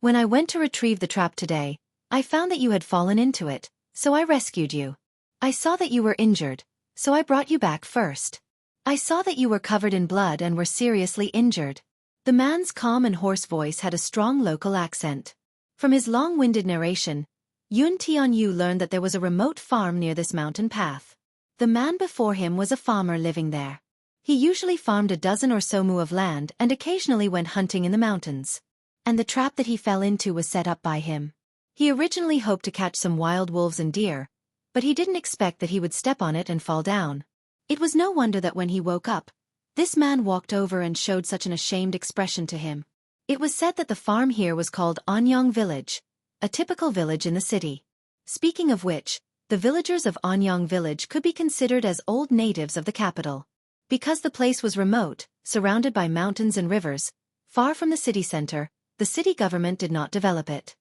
"When I went to retrieve the trap today, I found that you had fallen into it, so I rescued you. I saw that you were injured, so I brought you back first. I saw that you were covered in blood and were seriously injured." The man's calm and hoarse voice had a strong local accent. From his long-winded narration, Yun Tianyu learned that there was a remote farm near this mountain path. The man before him was a farmer living there. He usually farmed a dozen or so mu of land and occasionally went hunting in the mountains. And the trap that he fell into was set up by him. He originally hoped to catch some wild wolves and deer, but he didn't expect that he would step on it and fall down. It was no wonder that when he woke up, this man walked over and showed such an ashamed expression to him. It was said that the farm here was called Anyang Village, a typical village in the city. Speaking of which, the villagers of Anyang Village could be considered as old natives of the capital. Because the place was remote, surrounded by mountains and rivers, far from the city center, the city government did not develop it.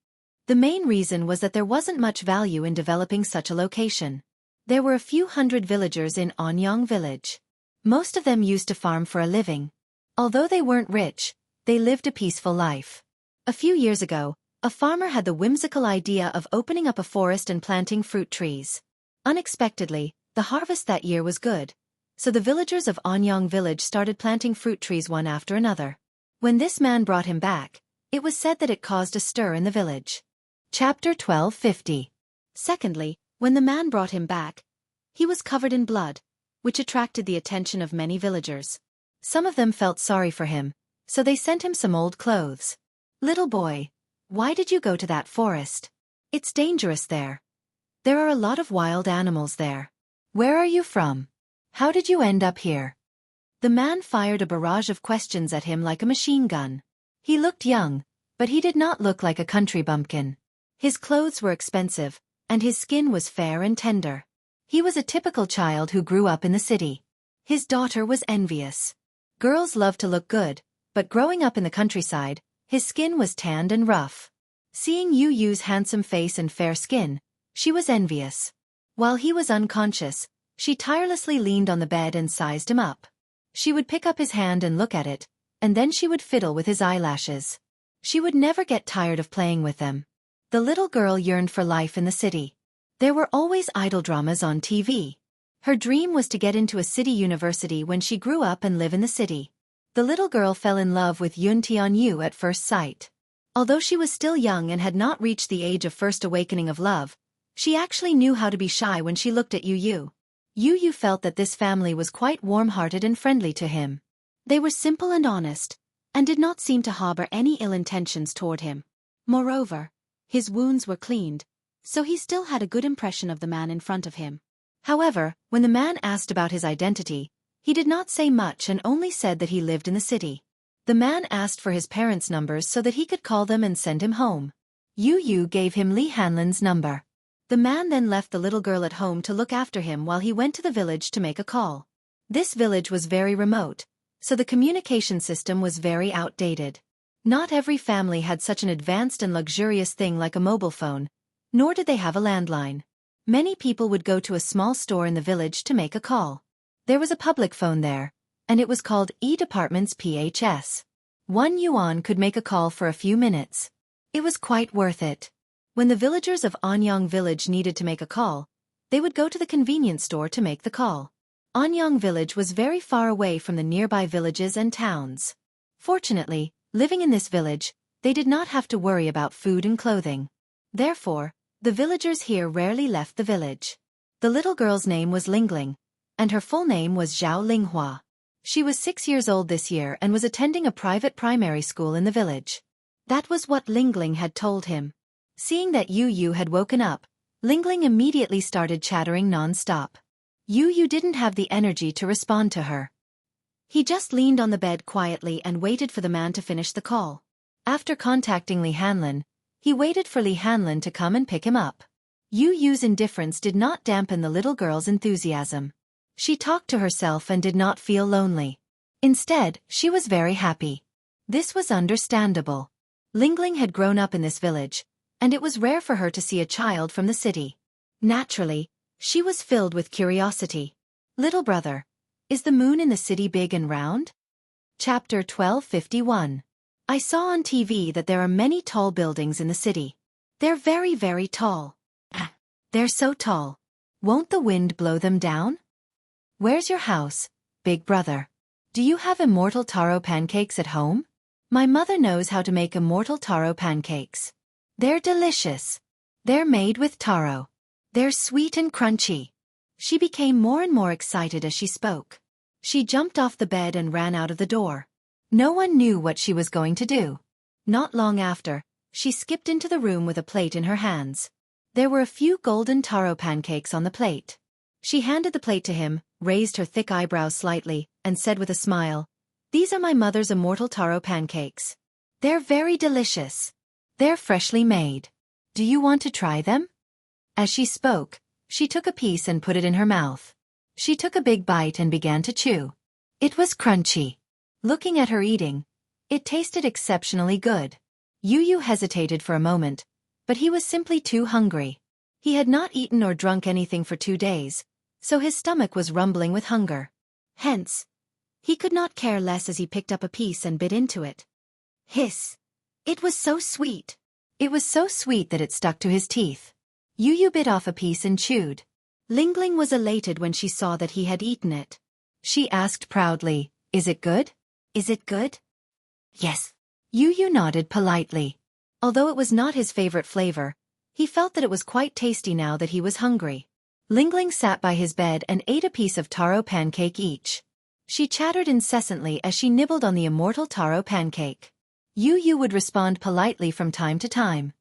The main reason was that there wasn't much value in developing such a location. There were a few hundred villagers in Anyang Village. Most of them used to farm for a living. Although they weren't rich, they lived a peaceful life. A few years ago, a farmer had the whimsical idea of opening up a forest and planting fruit trees. Unexpectedly, the harvest that year was good, so the villagers of Anyang Village started planting fruit trees one after another. When this man brought him back, it was said that it caused a stir in the village. Chapter 1250. Secondly, when the man brought him back, he was covered in blood, which attracted the attention of many villagers. Some of them felt sorry for him, so they sent him some old clothes. "Little boy, why did you go to that forest? It's dangerous there. There are a lot of wild animals there. Where are you from? How did you end up here?" The man fired a barrage of questions at him like a machine gun. He looked young, but he did not look like a country bumpkin. His clothes were expensive, and his skin was fair and tender. He was a typical child who grew up in the city. His daughter was envious. Girls love to look good, but growing up in the countryside, his skin was tanned and rough. Seeing Yu's handsome face and fair skin, she was envious. While he was unconscious, she tirelessly leaned on the bed and sized him up. She would pick up his hand and look at it, and then she would fiddle with his eyelashes. She would never get tired of playing with them. The little girl yearned for life in the city. There were always idol dramas on TV. Her dream was to get into a city university when she grew up and live in the city. The little girl fell in love with Yun Tianyu at first sight. Although she was still young and had not reached the age of first awakening of love, she actually knew how to be shy when she looked at Yu. Yu felt that this family was quite warm-hearted and friendly to him. They were simple and honest, and did not seem to harbor any ill intentions toward him. Moreover, his wounds were cleaned, so he still had a good impression of the man in front of him. However, when the man asked about his identity, he did not say much and only said that he lived in the city. The man asked for his parents' numbers so that he could call them and send him home. Yu gave him Li Hanlin's number. The man then left the little girl at home to look after him while he went to the village to make a call. This village was very remote, so the communication system was very outdated. Not every family had such an advanced and luxurious thing like a mobile phone, nor did they have a landline. Many people would go to a small store in the village to make a call. There was a public phone there, and it was called E-Department's PHS. 1 yuan could make a call for a few minutes. It was quite worth it. When the villagers of Anyang village needed to make a call, they would go to the convenience store to make the call. Anyang village was very far away from the nearby villages and towns. Fortunately, living in this village, they did not have to worry about food and clothing. Therefore, the villagers here rarely left the village. The little girl's name was Lingling, and her full name was Zhao Linghua. She was 6 years old this year and was attending a private primary school in the village. That was what Lingling had told him. Seeing that Yu Yu had woken up, Lingling immediately started chattering non-stop. Yu Yu didn't have the energy to respond to her. He just leaned on the bed quietly and waited for the man to finish the call. After contacting Li Hanlin, he waited for Li Hanlin to come and pick him up. Yu Yu's indifference did not dampen the little girl's enthusiasm. She talked to herself and did not feel lonely. Instead, she was very happy. This was understandable. Lingling had grown up in this village, and it was rare for her to see a child from the city. Naturally, she was filled with curiosity. Little brother, is the moon in the city big and round? Chapter 1251. I saw on TV that there are many tall buildings in the city. They're very, very tall. They're so tall. Won't the wind blow them down? Where's your house, big brother? Do you have immortal taro pancakes at home? My mother knows how to make immortal taro pancakes. They're delicious. They're made with taro. They're sweet and crunchy. She became more and more excited as she spoke. She jumped off the bed and ran out of the door. No one knew what she was going to do. Not long after, she skipped into the room with a plate in her hands. There were a few golden taro pancakes on the plate. She handed the plate to him, raised her thick eyebrows slightly, and said with a smile, "These are my mother's immortal taro pancakes. They're very delicious. They're freshly made. Do you want to try them?" As she spoke, she took a piece and put it in her mouth. She took a big bite and began to chew. It was crunchy. Looking at her eating, it tasted exceptionally good. Yu Yu hesitated for a moment, but he was simply too hungry. He had not eaten or drunk anything for 2 days, so his stomach was rumbling with hunger. Hence, he could not care less as he picked up a piece and bit into it. Hiss! It was so sweet. It was so sweet that it stuck to his teeth. Yu Yu bit off a piece and chewed. Lingling was elated when she saw that he had eaten it. She asked proudly, "Is it good? Is it good?" "Yes." Yu Yu nodded politely. Although it was not his favorite flavor, he felt that it was quite tasty now that he was hungry. Lingling sat by his bed and ate a piece of taro pancake each. She chattered incessantly as she nibbled on the immortal taro pancake. Yu Yu would respond politely from time to time.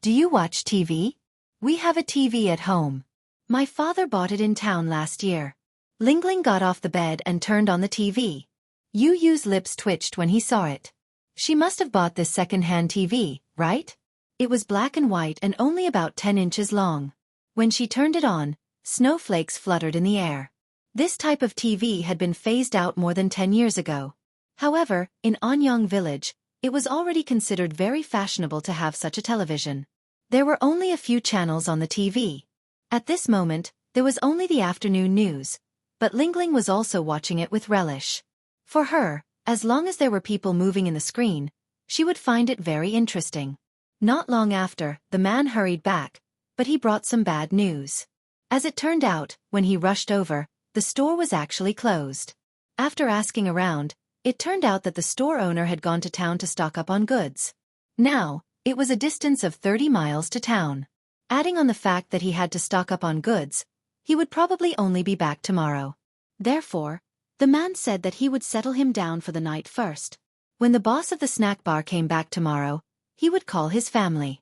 "Do you watch TV? We have a TV at home. My father bought it in town last year." Lingling got off the bed and turned on the TV. Yu Yu's lips twitched when he saw it. She must have bought this second-hand TV, right? It was black and white and only about 10 inches long. When she turned it on, snowflakes fluttered in the air. This type of TV had been phased out more than 10 years ago. However, in Anyang village, it was already considered very fashionable to have such a television. There were only a few channels on the TV. At this moment, there was only the afternoon news, but Lingling was also watching it with relish. For her, as long as there were people moving in the screen, she would find it very interesting. Not long after, the man hurried back, but he brought some bad news. As it turned out, when he rushed over, the store was actually closed. After asking around, it turned out that the store owner had gone to town to stock up on goods. Now, it was a distance of 30 miles to town. Adding on the fact that he had to stock up on goods, he would probably only be back tomorrow. Therefore, the man said that he would settle him down for the night first. When the boss of the snack bar came back tomorrow, he would call his family.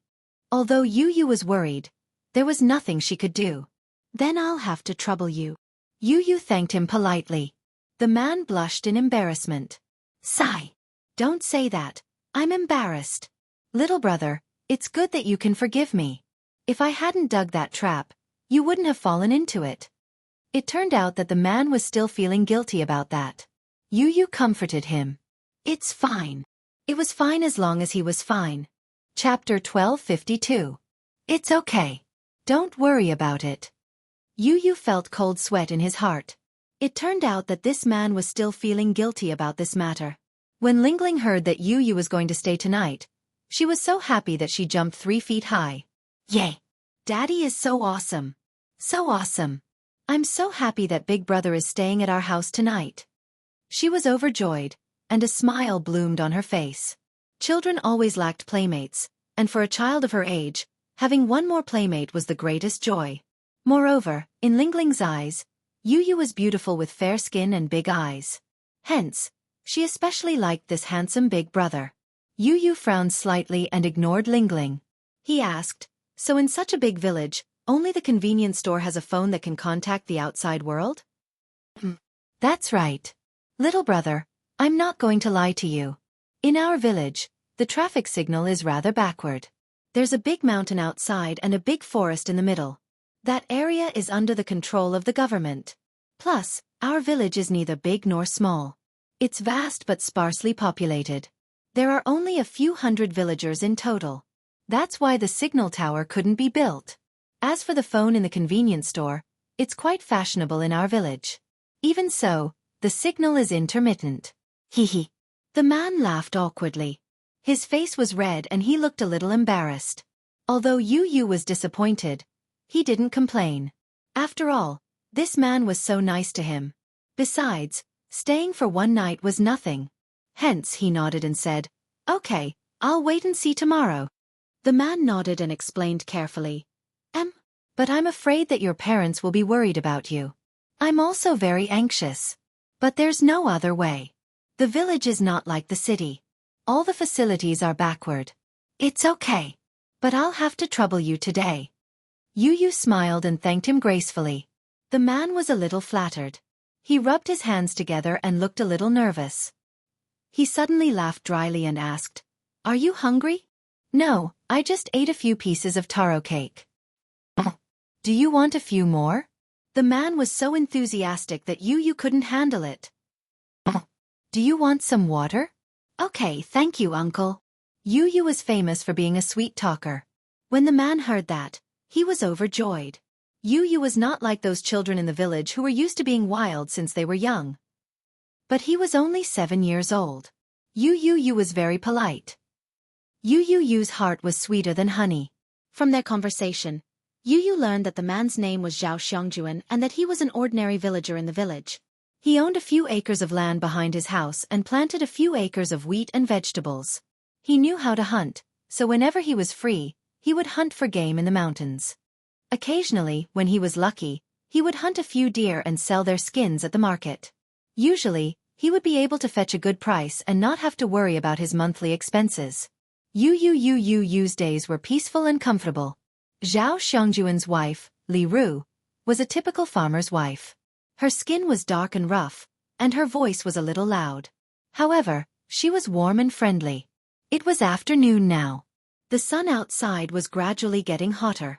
Although Yu Yu was worried, there was nothing she could do. "Then I'll have to trouble you." Yu Yu thanked him politely. The man blushed in embarrassment. "Sigh. Don't say that. I'm embarrassed. Little brother, it's good that you can forgive me. If I hadn't dug that trap, you wouldn't have fallen into it." It turned out that the man was still feeling guilty about that. Yu Yu comforted him. "It's fine." It was fine as long as he was fine. Chapter 1252. It's okay. Don't worry about it. Yu Yu felt cold sweat in his heart. It turned out that this man was still feeling guilty about this matter. When Lingling heard that Yu Yu was going to stay tonight, she was so happy that she jumped 3 feet high. Yay! Daddy is so awesome. So awesome. I'm so happy that Big Brother is staying at our house tonight. She was overjoyed, and a smile bloomed on her face. Children always lacked playmates, and for a child of her age, having one more playmate was the greatest joy. Moreover, in Lingling's eyes, Yu Yu was beautiful with fair skin and big eyes. Hence, she especially liked this handsome big brother. Yu Yu frowned slightly and ignored Lingling. He asked, "So in such a big village, only the convenience store has a phone that can contact the outside world?" That's right. Little brother, I'm not going to lie to you. In our village, the traffic signal is rather backward. There's a big mountain outside and a big forest in the middle. That area is under the control of the government. Plus, our village is neither big nor small. It's vast but sparsely populated. There are only a few hundred villagers in total. That's why the signal tower couldn't be built. As for the phone in the convenience store, it's quite fashionable in our village. Even so, the signal is intermittent. Hee. The man laughed awkwardly. His face was red and he looked a little embarrassed. Although Yu Yu was disappointed, he didn't complain. After all, this man was so nice to him. Besides, staying for one night was nothing. Hence he nodded and said, "Okay, I'll wait and see tomorrow." The man nodded and explained carefully, But I'm afraid that your parents will be worried about you. I'm also very anxious. But there's no other way. The village is not like the city. All the facilities are backward. It's okay. But I'll have to trouble you today." Yu Yu smiled and thanked him gracefully. The man was a little flattered. He rubbed his hands together and looked a little nervous. He suddenly laughed dryly and asked, "Are you hungry?" "No, I just ate a few pieces of taro cake." "Do you want a few more?" The man was so enthusiastic that Yu Yu couldn't handle it. "Do you want some water?" "Okay, thank you, uncle." Yu Yu was famous for being a sweet talker. When the man heard that, he was overjoyed. Yu Yu was not like those children in the village who were used to being wild since they were young. But he was only 7 years old. Yu Yu was very polite. Yu Yu's heart was sweeter than honey. From their conversation, Yu Yu learned that the man's name was Zhao Xiongjuan and that he was an ordinary villager in the village. He owned a few acres of land behind his house and planted a few acres of wheat and vegetables. He knew how to hunt, so whenever he was free, he would hunt for game in the mountains. Occasionally, when he was lucky, he would hunt a few deer and sell their skins at the market. Usually, he would be able to fetch a good price and not have to worry about his monthly expenses. Yu's days were peaceful and comfortable. Zhao Xiongjuan's wife, Li Ru, was a typical farmer's wife. Her skin was dark and rough, and her voice was a little loud. However, she was warm and friendly. It was afternoon now. The sun outside was gradually getting hotter.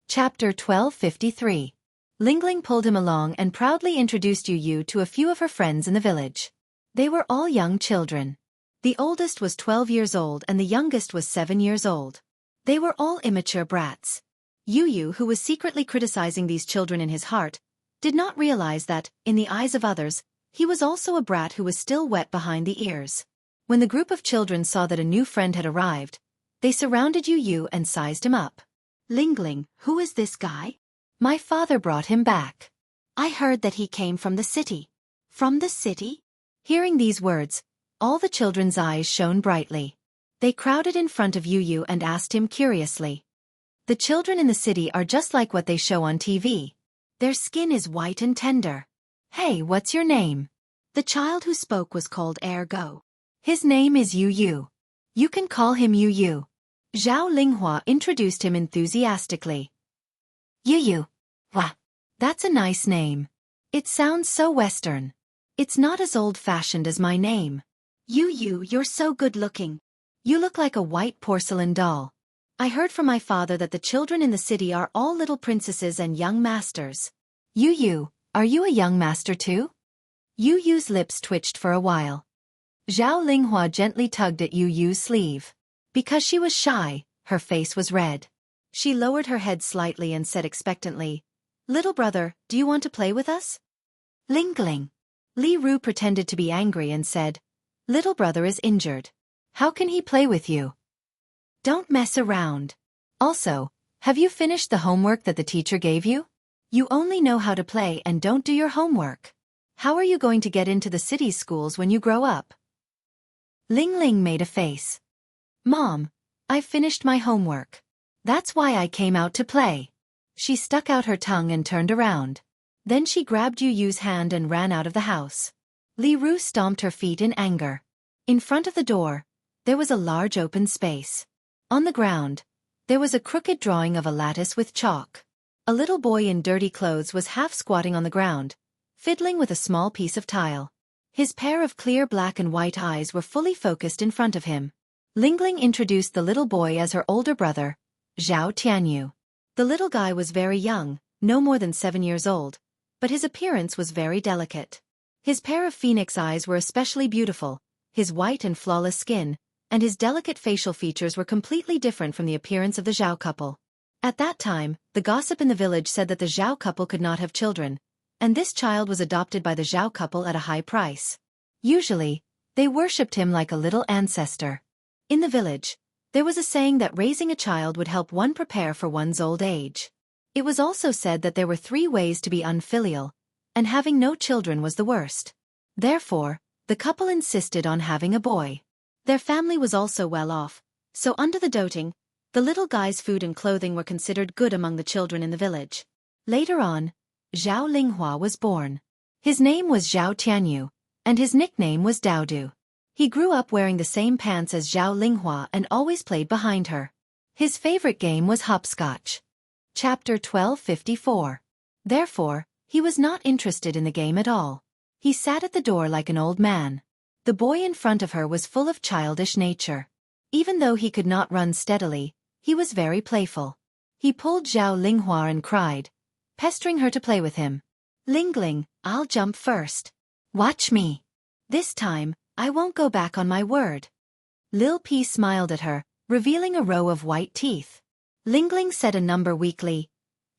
Chapter 1253. Lingling pulled him along and proudly introduced Yu to a few of her friends in the village. They were all young children. The oldest was 12 years old and the youngest was 7 years old. They were all immature brats. Yu, who was secretly criticizing these children in his heart, did not realize that, in the eyes of others, he was also a brat who was still wet behind the ears. When the group of children saw that a new friend had arrived, they surrounded Yu and sized him up. "Lingling, who is this guy?" "My father brought him back. I heard that he came from the city." "From the city?" Hearing these words, all the children's eyes shone brightly. They crowded in front of Yu and asked him curiously. "The children in the city are just like what they show on TV. Their skin is white and tender." "Hey, what's your name?" The child who spoke was called Ergo. "His name is Yu. You can call him Yu." Zhao Linghua introduced him enthusiastically. "Yu. Wah. That's a nice name. It sounds so Western. It's not as old-fashioned as my name." "Yu, you're so good-looking. You look like a white porcelain doll. I heard from my father that the children in the city are all little princesses and young masters." "Yu, are you a young master too?" Yu's lips twitched for a while. Zhao Linghua gently tugged at Yu's sleeve. Because she was shy, her face was red. She lowered her head slightly and said expectantly, "Little brother, do you want to play with us?" Ling. Li Ru pretended to be angry and said, "Little brother is injured. How can he play with you? Don't mess around. Also, have you finished the homework that the teacher gave you? You only know how to play and don't do your homework. How are you going to get into the city schools when you grow up?" Ling made a face. "Mom, I've finished my homework. That's why I came out to play." She stuck out her tongue and turned around. Then she grabbed Yu Yu's hand and ran out of the house. Li Ru stomped her feet in anger. In front of the door, there was a large open space. On the ground, there was a crooked drawing of a lattice with chalk. A little boy in dirty clothes was half squatting on the ground, fiddling with a small piece of tile. His pair of clear black and white eyes were fully focused in front of him. Ling introduced the little boy as her older brother, Zhao Tianyu. The little guy was very young, no more than 7 years old, but his appearance was very delicate. His pair of phoenix eyes were especially beautiful, his white and flawless skin, and his delicate facial features were completely different from the appearance of the Zhao couple. At that time, the gossip in the village said that the Zhao couple could not have children, and this child was adopted by the Zhao couple at a high price. Usually, they worshipped him like a little ancestor. In the village, there was a saying that raising a child would help one prepare for one's old age. It was also said that there were 3 ways to be unfilial, and having no children was the worst. Therefore, the couple insisted on having a boy. Their family was also well off, so under the doting, the little guy's food and clothing were considered good among the children in the village. Later on, Zhao Linghua was born. His name was Zhao Tianyu, and his nickname was Daodu. He grew up wearing the same pants as Zhao Linghua and always played behind her. His favorite game was hopscotch. Chapter 1254. Therefore, he was not interested in the game at all. He sat at the door like an old man. The boy in front of her was full of childish nature. Even though he could not run steadily, he was very playful. He pulled Zhao Linghua and cried, pestering her to play with him. "Ling, I'll jump first. Watch me. This time, I won't go back on my word." Lil P smiled at her, revealing a row of white teeth. Ling said a number weakly.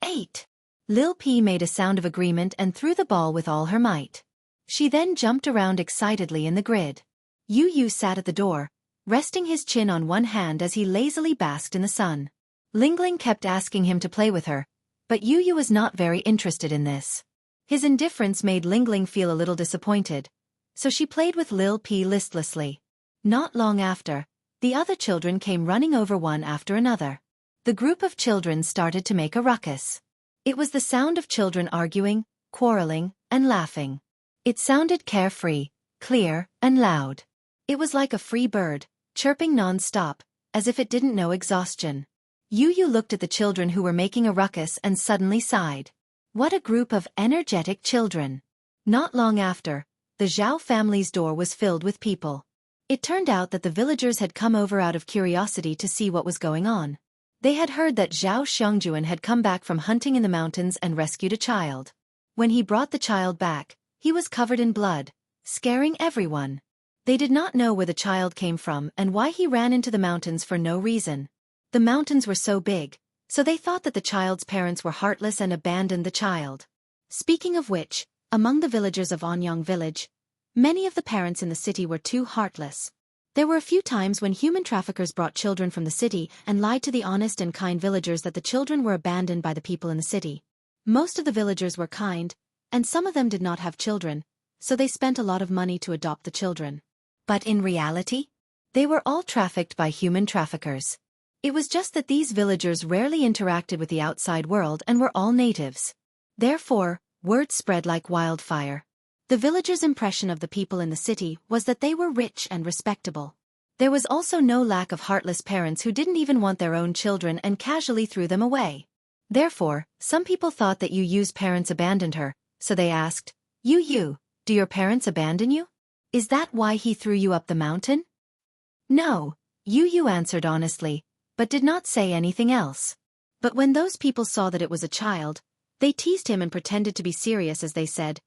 8. Lil P made a sound of agreement and threw the ball with all her might. She then jumped around excitedly in the grid. Yu Yu sat at the door, resting his chin on one hand as he lazily basked in the sun. Ling kept asking him to play with her, but Yu Yu was not very interested in this. His indifference made Ling feel a little disappointed, so she played with Lil P listlessly. Not long after, the other children came running over one after another. The group of children started to make a ruckus. It was the sound of children arguing, quarreling, and laughing. It sounded carefree, clear, and loud. It was like a free bird, chirping non-stop, as if it didn't know exhaustion. Yu Yu looked at the children who were making a ruckus and suddenly sighed. What a group of energetic children. Not long after, the Zhao family's door was filled with people. It turned out that the villagers had come over out of curiosity to see what was going on. They had heard that Zhao Xiongjuan had come back from hunting in the mountains and rescued a child. When he brought the child back, he was covered in blood, scaring everyone. They did not know where the child came from and why he ran into the mountains for no reason. The mountains were so big, so they thought that the child's parents were heartless and abandoned the child. Speaking of which, among the villagers of Anyang village, many of the parents in the city were too heartless. There were a few times when human traffickers brought children from the city and lied to the honest and kind villagers that the children were abandoned by the people in the city. Most of the villagers were kind, and some of them did not have children, so they spent a lot of money to adopt the children. But in reality, they were all trafficked by human traffickers. It was just that these villagers rarely interacted with the outside world and were all natives. Therefore, word spread like wildfire. The villagers' impression of the people in the city was that they were rich and respectable. There was also no lack of heartless parents who didn't even want their own children and casually threw them away. Therefore, some people thought that Yu Yu's parents abandoned her, so they asked, Yu Yu, do your parents abandon you? Is that why he threw you up the mountain? No, Yu Yu answered honestly, but did not say anything else. But when those people saw that it was a child, they teased him and pretended to be serious as they said,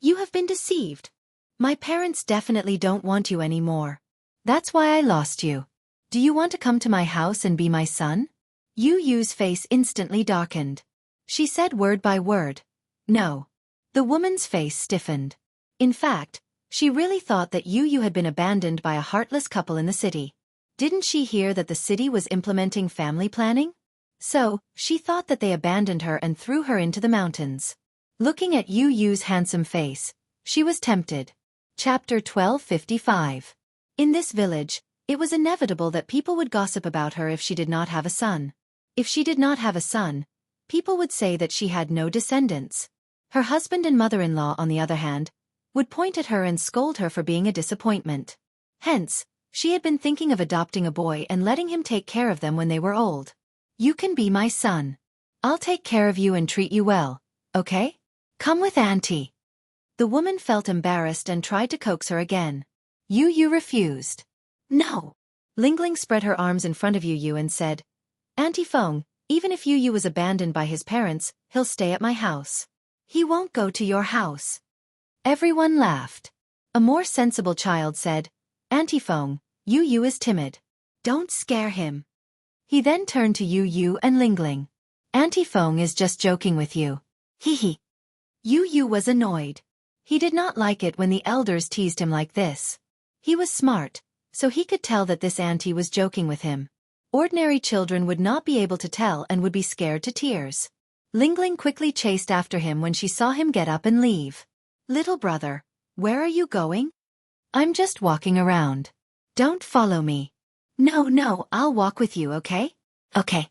You have been deceived. My parents definitely don't want you anymore. That's why I lost you. Do you want to come to my house and be my son? Yu Yu's face instantly darkened. She said word by word, "No." The woman's face stiffened. In fact, she really thought that Yu Yu had been abandoned by a heartless couple in the city. Didn't she hear that the city was implementing family planning? So, she thought that they abandoned her and threw her into the mountains. Looking at Yu Yu's handsome face, she was tempted. Chapter 1255. In this village, it was inevitable that people would gossip about her if she did not have a son. If she did not have a son, people would say that she had no descendants. Her husband and mother-in-law, on the other hand, would point at her and scold her for being a disappointment. Hence, she had been thinking of adopting a boy and letting him take care of them when they were old. "You can be my son. I'll take care of you and treat you well, okay? Come with Auntie." The woman felt embarrassed and tried to coax her again. Yu Yu refused. "No." Lingling spread her arms in front of Yu Yu and said, "Auntie Feng, even if Yu Yu was abandoned by his parents, he'll stay at my house. He won't go to your house." Everyone laughed. A more sensible child said, "Auntie Feng, Yu Yu is timid. Don't scare him." He then turned to Yu Yu and Lingling. "Auntie Feng is just joking with you. Hee hee." Yu Yu was annoyed. He did not like it when the elders teased him like this. He was smart, so he could tell that this auntie was joking with him. Ordinary children would not be able to tell and would be scared to tears. Lingling quickly chased after him when she saw him get up and leave. "Little brother, where are you going?" "I'm just walking around. Don't follow me." No, I'll walk with you, okay?" "Okay."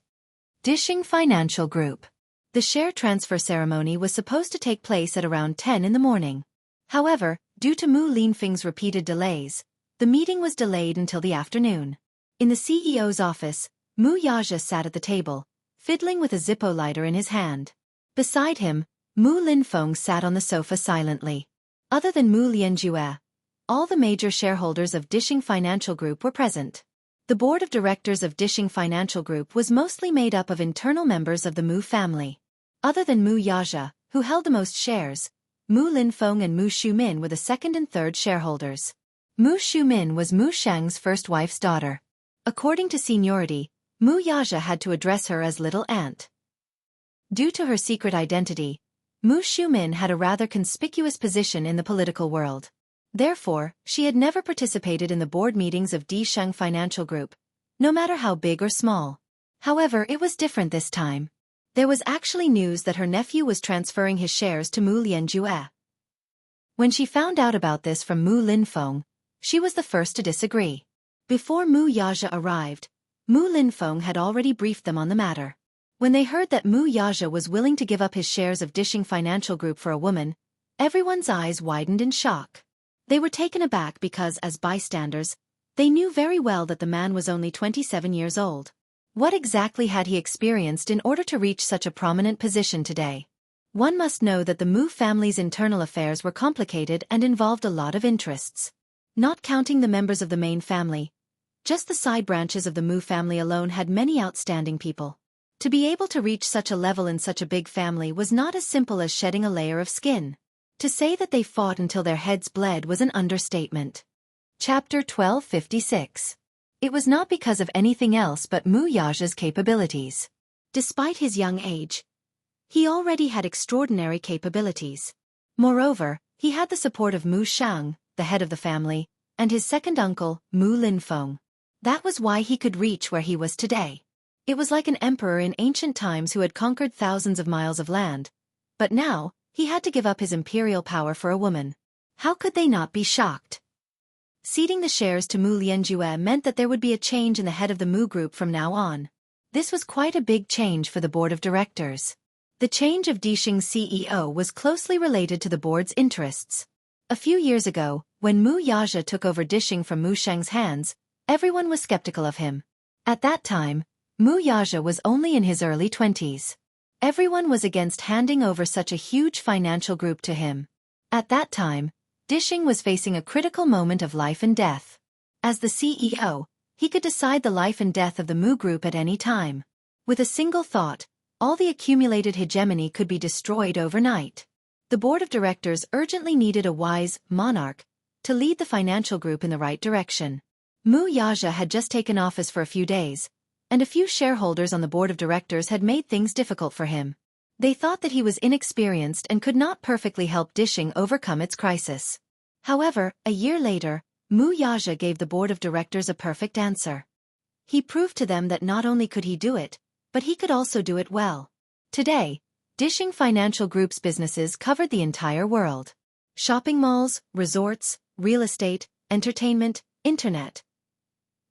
Dishing Financial Group. The share transfer ceremony was supposed to take place at around 10 in the morning. However, due to Mu Linfeng's repeated delays, the meeting was delayed until the afternoon. In the CEO's office, Mu Yaja sat at the table, fiddling with a Zippo lighter in his hand. Beside him, Mu Linfeng sat on the sofa silently. Other than Mu Lianjue, all the major shareholders of Dishing Financial Group were present. The board of directors of Dishing Financial Group was mostly made up of internal members of the Mu family. Other than Mu Yaja, who held the most shares, Mu Linfeng and Mu Shumin were the second and third shareholders. Mu Shumin was Mu Sheng's first wife's daughter. According to seniority, Mu Yaja had to address her as Little Aunt. Due to her secret identity, Mu Shumin had a rather conspicuous position in the political world. Therefore, she had never participated in the board meetings of Disheng Financial Group, no matter how big or small. However, it was different this time. There was actually news that her nephew was transferring his shares to Mu Lianjue. When she found out about this from Mu Linfeng, she was the first to disagree. Before Mu Yaja arrived, Mu Linfeng had already briefed them on the matter. When they heard that Mu Yaja was willing to give up his shares of Dishing Financial Group for a woman, everyone's eyes widened in shock. They were taken aback because, as bystanders, they knew very well that the man was only 27 years old. What exactly had he experienced in order to reach such a prominent position today? One must know that the Mu family's internal affairs were complicated and involved a lot of interests. Not counting the members of the main family, just the side branches of the Mu family alone had many outstanding people. To be able to reach such a level in such a big family was not as simple as shedding a layer of skin. To say that they fought until their heads bled was an understatement. Chapter 1256. It was not because of anything else but Mu Yaja's capabilities. Despite his young age, he already had extraordinary capabilities. Moreover, he had the support of Mu Shang, the head of the family, and his second uncle, Mu Linfeng. That was why he could reach where he was today. It was like an emperor in ancient times who had conquered thousands of miles of land. But now, he had to give up his imperial power for a woman. How could they not be shocked? Ceding the shares to Mu Lianjue meant that there would be a change in the head of the Mu group from now on. This was quite a big change for the board of directors. The change of Dishing's CEO was closely related to the board's interests. A few years ago, when Mu Yaja took over Dishing from Mu Sheng's hands, everyone was skeptical of him. At that time, Mu Yaja was only in his early 20s. Everyone was against handing over such a huge financial group to him. At that time, Dishing was facing a critical moment of life and death. As the CEO, he could decide the life and death of the Mu group at any time. With a single thought, all the accumulated hegemony could be destroyed overnight. The board of directors urgently needed a wise monarch to lead the financial group in the right direction. Mu Yaja had just taken office for a few days, and a few shareholders on the board of directors had made things difficult for him. They thought that he was inexperienced and could not perfectly help Dishing overcome its crisis. However, a year later, Mu Yaja gave the board of directors a perfect answer. He proved to them that not only could he do it, but he could also do it well. Today, Dishing Financial Group's businesses covered the entire world. Shopping malls, resorts, real estate, entertainment, internet.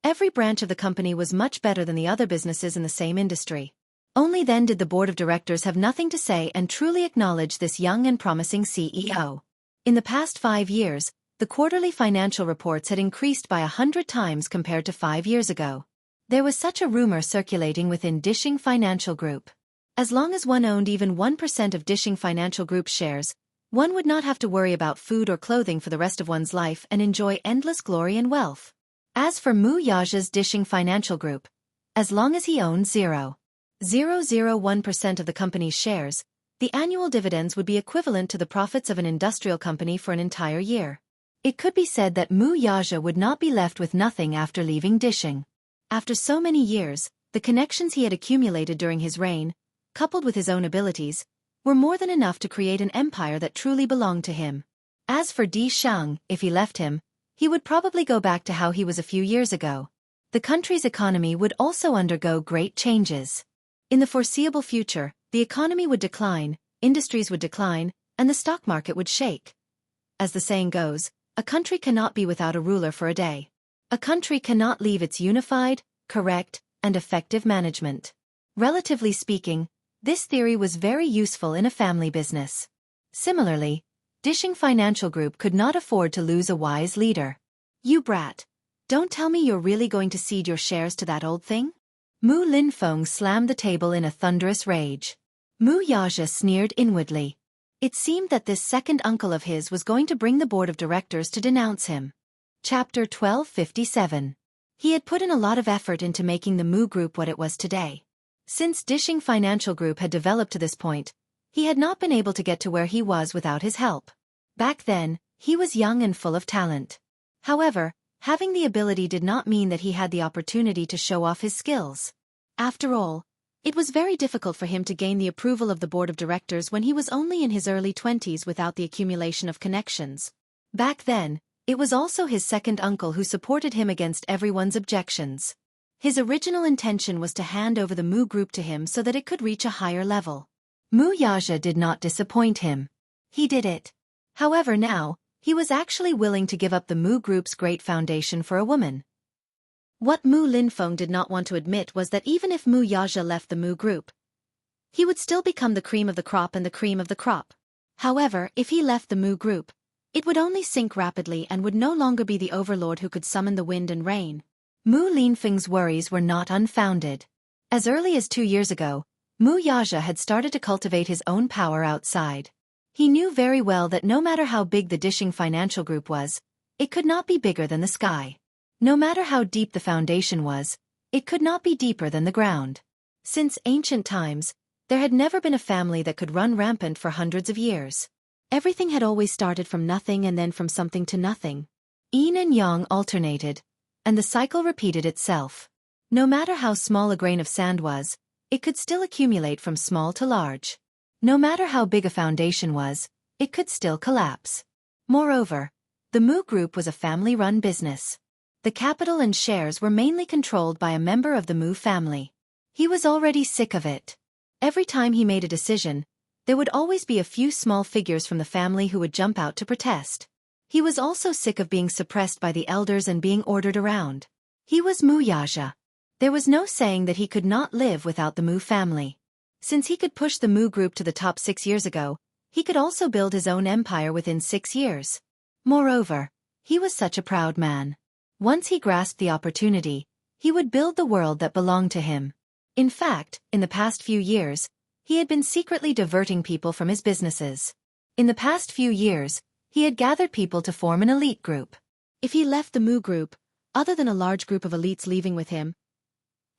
Every branch of the company was much better than the other businesses in the same industry. Only then did the board of directors have nothing to say and truly acknowledge this young and promising CEO. In the past 5 years, the quarterly financial reports had increased by 100 times compared to 5 years ago. There was such a rumor circulating within Dishing Financial Group. As long as one owned even 1% of Dishing Financial Group's shares, one would not have to worry about food or clothing for the rest of one's life and enjoy endless glory and wealth. As for Mu Yaja's Dishing Financial Group, as long as he owned 0.001% of the company's shares, the annual dividends would be equivalent to the profits of an industrial company for an entire year. It could be said that Mu Yaja would not be left with nothing after leaving Dishing. After so many years, the connections he had accumulated during his reign, coupled with his own abilities, were more than enough to create an empire that truly belonged to him. As for Di Shang, if he left him, he would probably go back to how he was a few years ago. The country's economy would also undergo great changes. In the foreseeable future, the economy would decline, industries would decline, and the stock market would shake. As the saying goes, a country cannot be without a ruler for a day. A country cannot leave its unified, correct, and effective management. Relatively speaking, this theory was very useful in a family business. Similarly, Dishing Financial Group could not afford to lose a wise leader. "You brat. Don't tell me you're really going to cede your shares to that old thing?" Mu Linfeng slammed the table in a thunderous rage. Mu Yaja sneered inwardly. It seemed that this second uncle of his was going to bring the board of directors to denounce him. Chapter 1257. He had put in a lot of effort into making the Mu Group what it was today. Since Dishing Financial Group had developed to this point, he had not been able to get to where he was without his help. Back then, he was young and full of talent. However, having the ability did not mean that he had the opportunity to show off his skills. After all, it was very difficult for him to gain the approval of the board of directors when he was only in his early 20s without the accumulation of connections. Back then, it was also his second uncle who supported him against everyone's objections. His original intention was to hand over the Mu Group to him so that it could reach a higher level. Mu Yaja did not disappoint him. He did it. However, now, he was actually willing to give up the Mu Group's great foundation for a woman. What Mu Linfeng did not want to admit was that even if Mu Yaja left the Mu Group, he would still become the cream of the crop and the cream of the crop. However, if he left the Mu Group, it would only sink rapidly and would no longer be the overlord who could summon the wind and rain. Mu Linfeng's worries were not unfounded. As early as 2 years ago, Mu Yaja had started to cultivate his own power outside. He knew very well that no matter how big the Dishing Financial Group was, it could not be bigger than the sky. No matter how deep the foundation was, it could not be deeper than the ground. Since ancient times, there had never been a family that could run rampant for hundreds of years. Everything had always started from nothing and then from something to nothing. Yin and yang alternated, and the cycle repeated itself. No matter how small a grain of sand was, it could still accumulate from small to large. No matter how big a foundation was, it could still collapse. Moreover, the Mu Group was a family-run business. The capital and shares were mainly controlled by a member of the Mu family. He was already sick of it. Every time he made a decision, there would always be a few small figures from the family who would jump out to protest. He was also sick of being suppressed by the elders and being ordered around. He was Mu Yaja. There was no saying that he could not live without the Mu family. Since he could push the Mu Group to the top 6 years ago, he could also build his own empire within 6 years. Moreover, he was such a proud man. Once he grasped the opportunity, he would build the world that belonged to him. In fact, in the past few years, he had been secretly diverting people from his businesses. In the past few years, he had gathered people to form an elite group. If he left the Mu Group, other than a large group of elites leaving with him,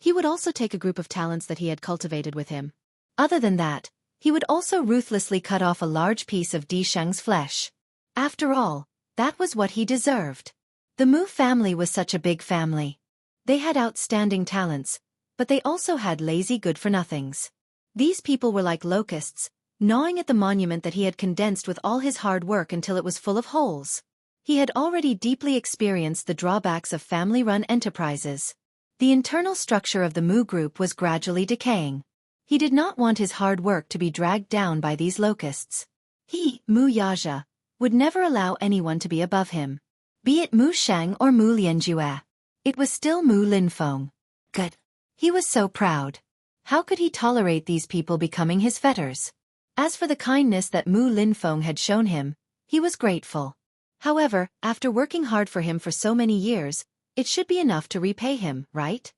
he would also take a group of talents that he had cultivated with him. Other than that, he would also ruthlessly cut off a large piece of Di Shang's flesh. After all, that was what he deserved. The Mu family was such a big family. They had outstanding talents, but they also had lazy good-for-nothings. These people were like locusts, gnawing at the monument that he had condensed with all his hard work until it was full of holes. He had already deeply experienced the drawbacks of family-run enterprises. The internal structure of the Mu Group was gradually decaying. He did not want his hard work to be dragged down by these locusts. He, Mu Yaja, would never allow anyone to be above him. Be it Mu Shang or Mu Lianjue. It was still Mu Linfeng. Good. He was so proud. How could he tolerate these people becoming his fetters? As for the kindness that Mu Linfeng had shown him, he was grateful. However, after working hard for him for so many years, it should be enough to repay him, right?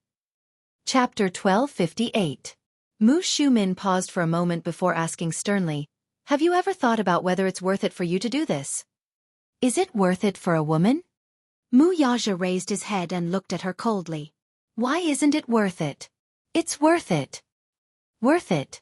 Chapter 1258. Mu Shumin paused for a moment before asking sternly, "Have you ever thought about whether it's worth it for you to do this?" "Is it worth it for a woman?" Mu Yaja raised his head and looked at her coldly. "Why isn't it worth it?" "It's worth it." "Worth it?"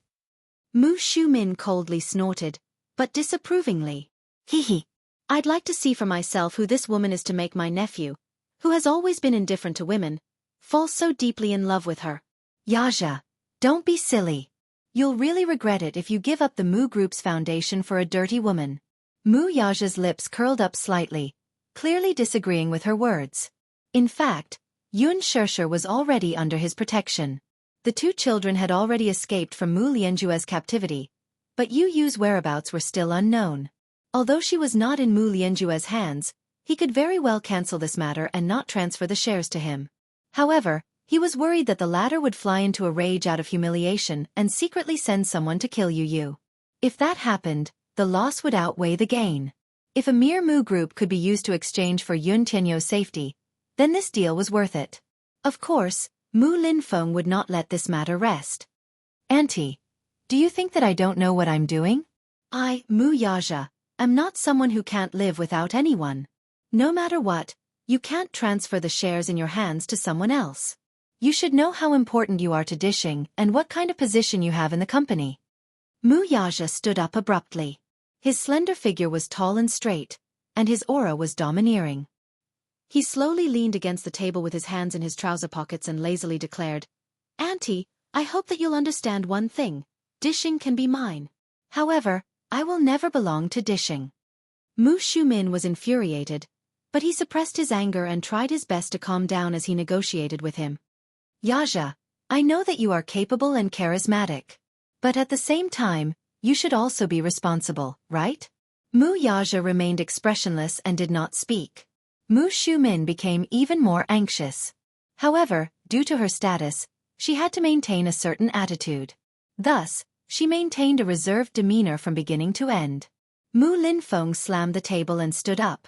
Mu Shumin coldly snorted, but disapprovingly. "Hee. I'd like to see for myself who this woman is to make my nephew, who has always been indifferent to women, fall so deeply in love with her." "Yaja, don't be silly. You'll really regret it if you give up the Mu Group's foundation for a dirty woman." Mu Yaja's lips curled up slightly, clearly disagreeing with her words. In fact, Yun Shershur was already under his protection. The two children had already escaped from Mu Lianjue's captivity, but Yu Yu's whereabouts were still unknown. Although she was not in Mu Lianjue's hands, he could very well cancel this matter and not transfer the shares to him. However, he was worried that the latter would fly into a rage out of humiliation and secretly send someone to kill Yu Yu. If that happened, the loss would outweigh the gain. If a mere Mu Group could be used to exchange for Yun Tianyou's safety, then this deal was worth it. Of course, Mu Linfeng would not let this matter rest. "Auntie, do you think that I don't know what I'm doing? Mu Yaja, am not someone who can't live without anyone. No matter what, you can't transfer the shares in your hands to someone else. You should know how important you are to Dishing and what kind of position you have in the company." Mu Yaja stood up abruptly. His slender figure was tall and straight, and his aura was domineering. He slowly leaned against the table with his hands in his trouser pockets and lazily declared, "Auntie, I hope that you'll understand one thing. Dishing can be mine. However, I will never belong to Dishing." Mu Shumin was infuriated, but he suppressed his anger and tried his best to calm down as he negotiated with him. "Yaja, I know that you are capable and charismatic. But at the same time, you should also be responsible, right?" Mu Yaja remained expressionless and did not speak. Mu Shumin became even more anxious. However, due to her status, she had to maintain a certain attitude. Thus, she maintained a reserved demeanor from beginning to end. Mu Linfeng slammed the table and stood up.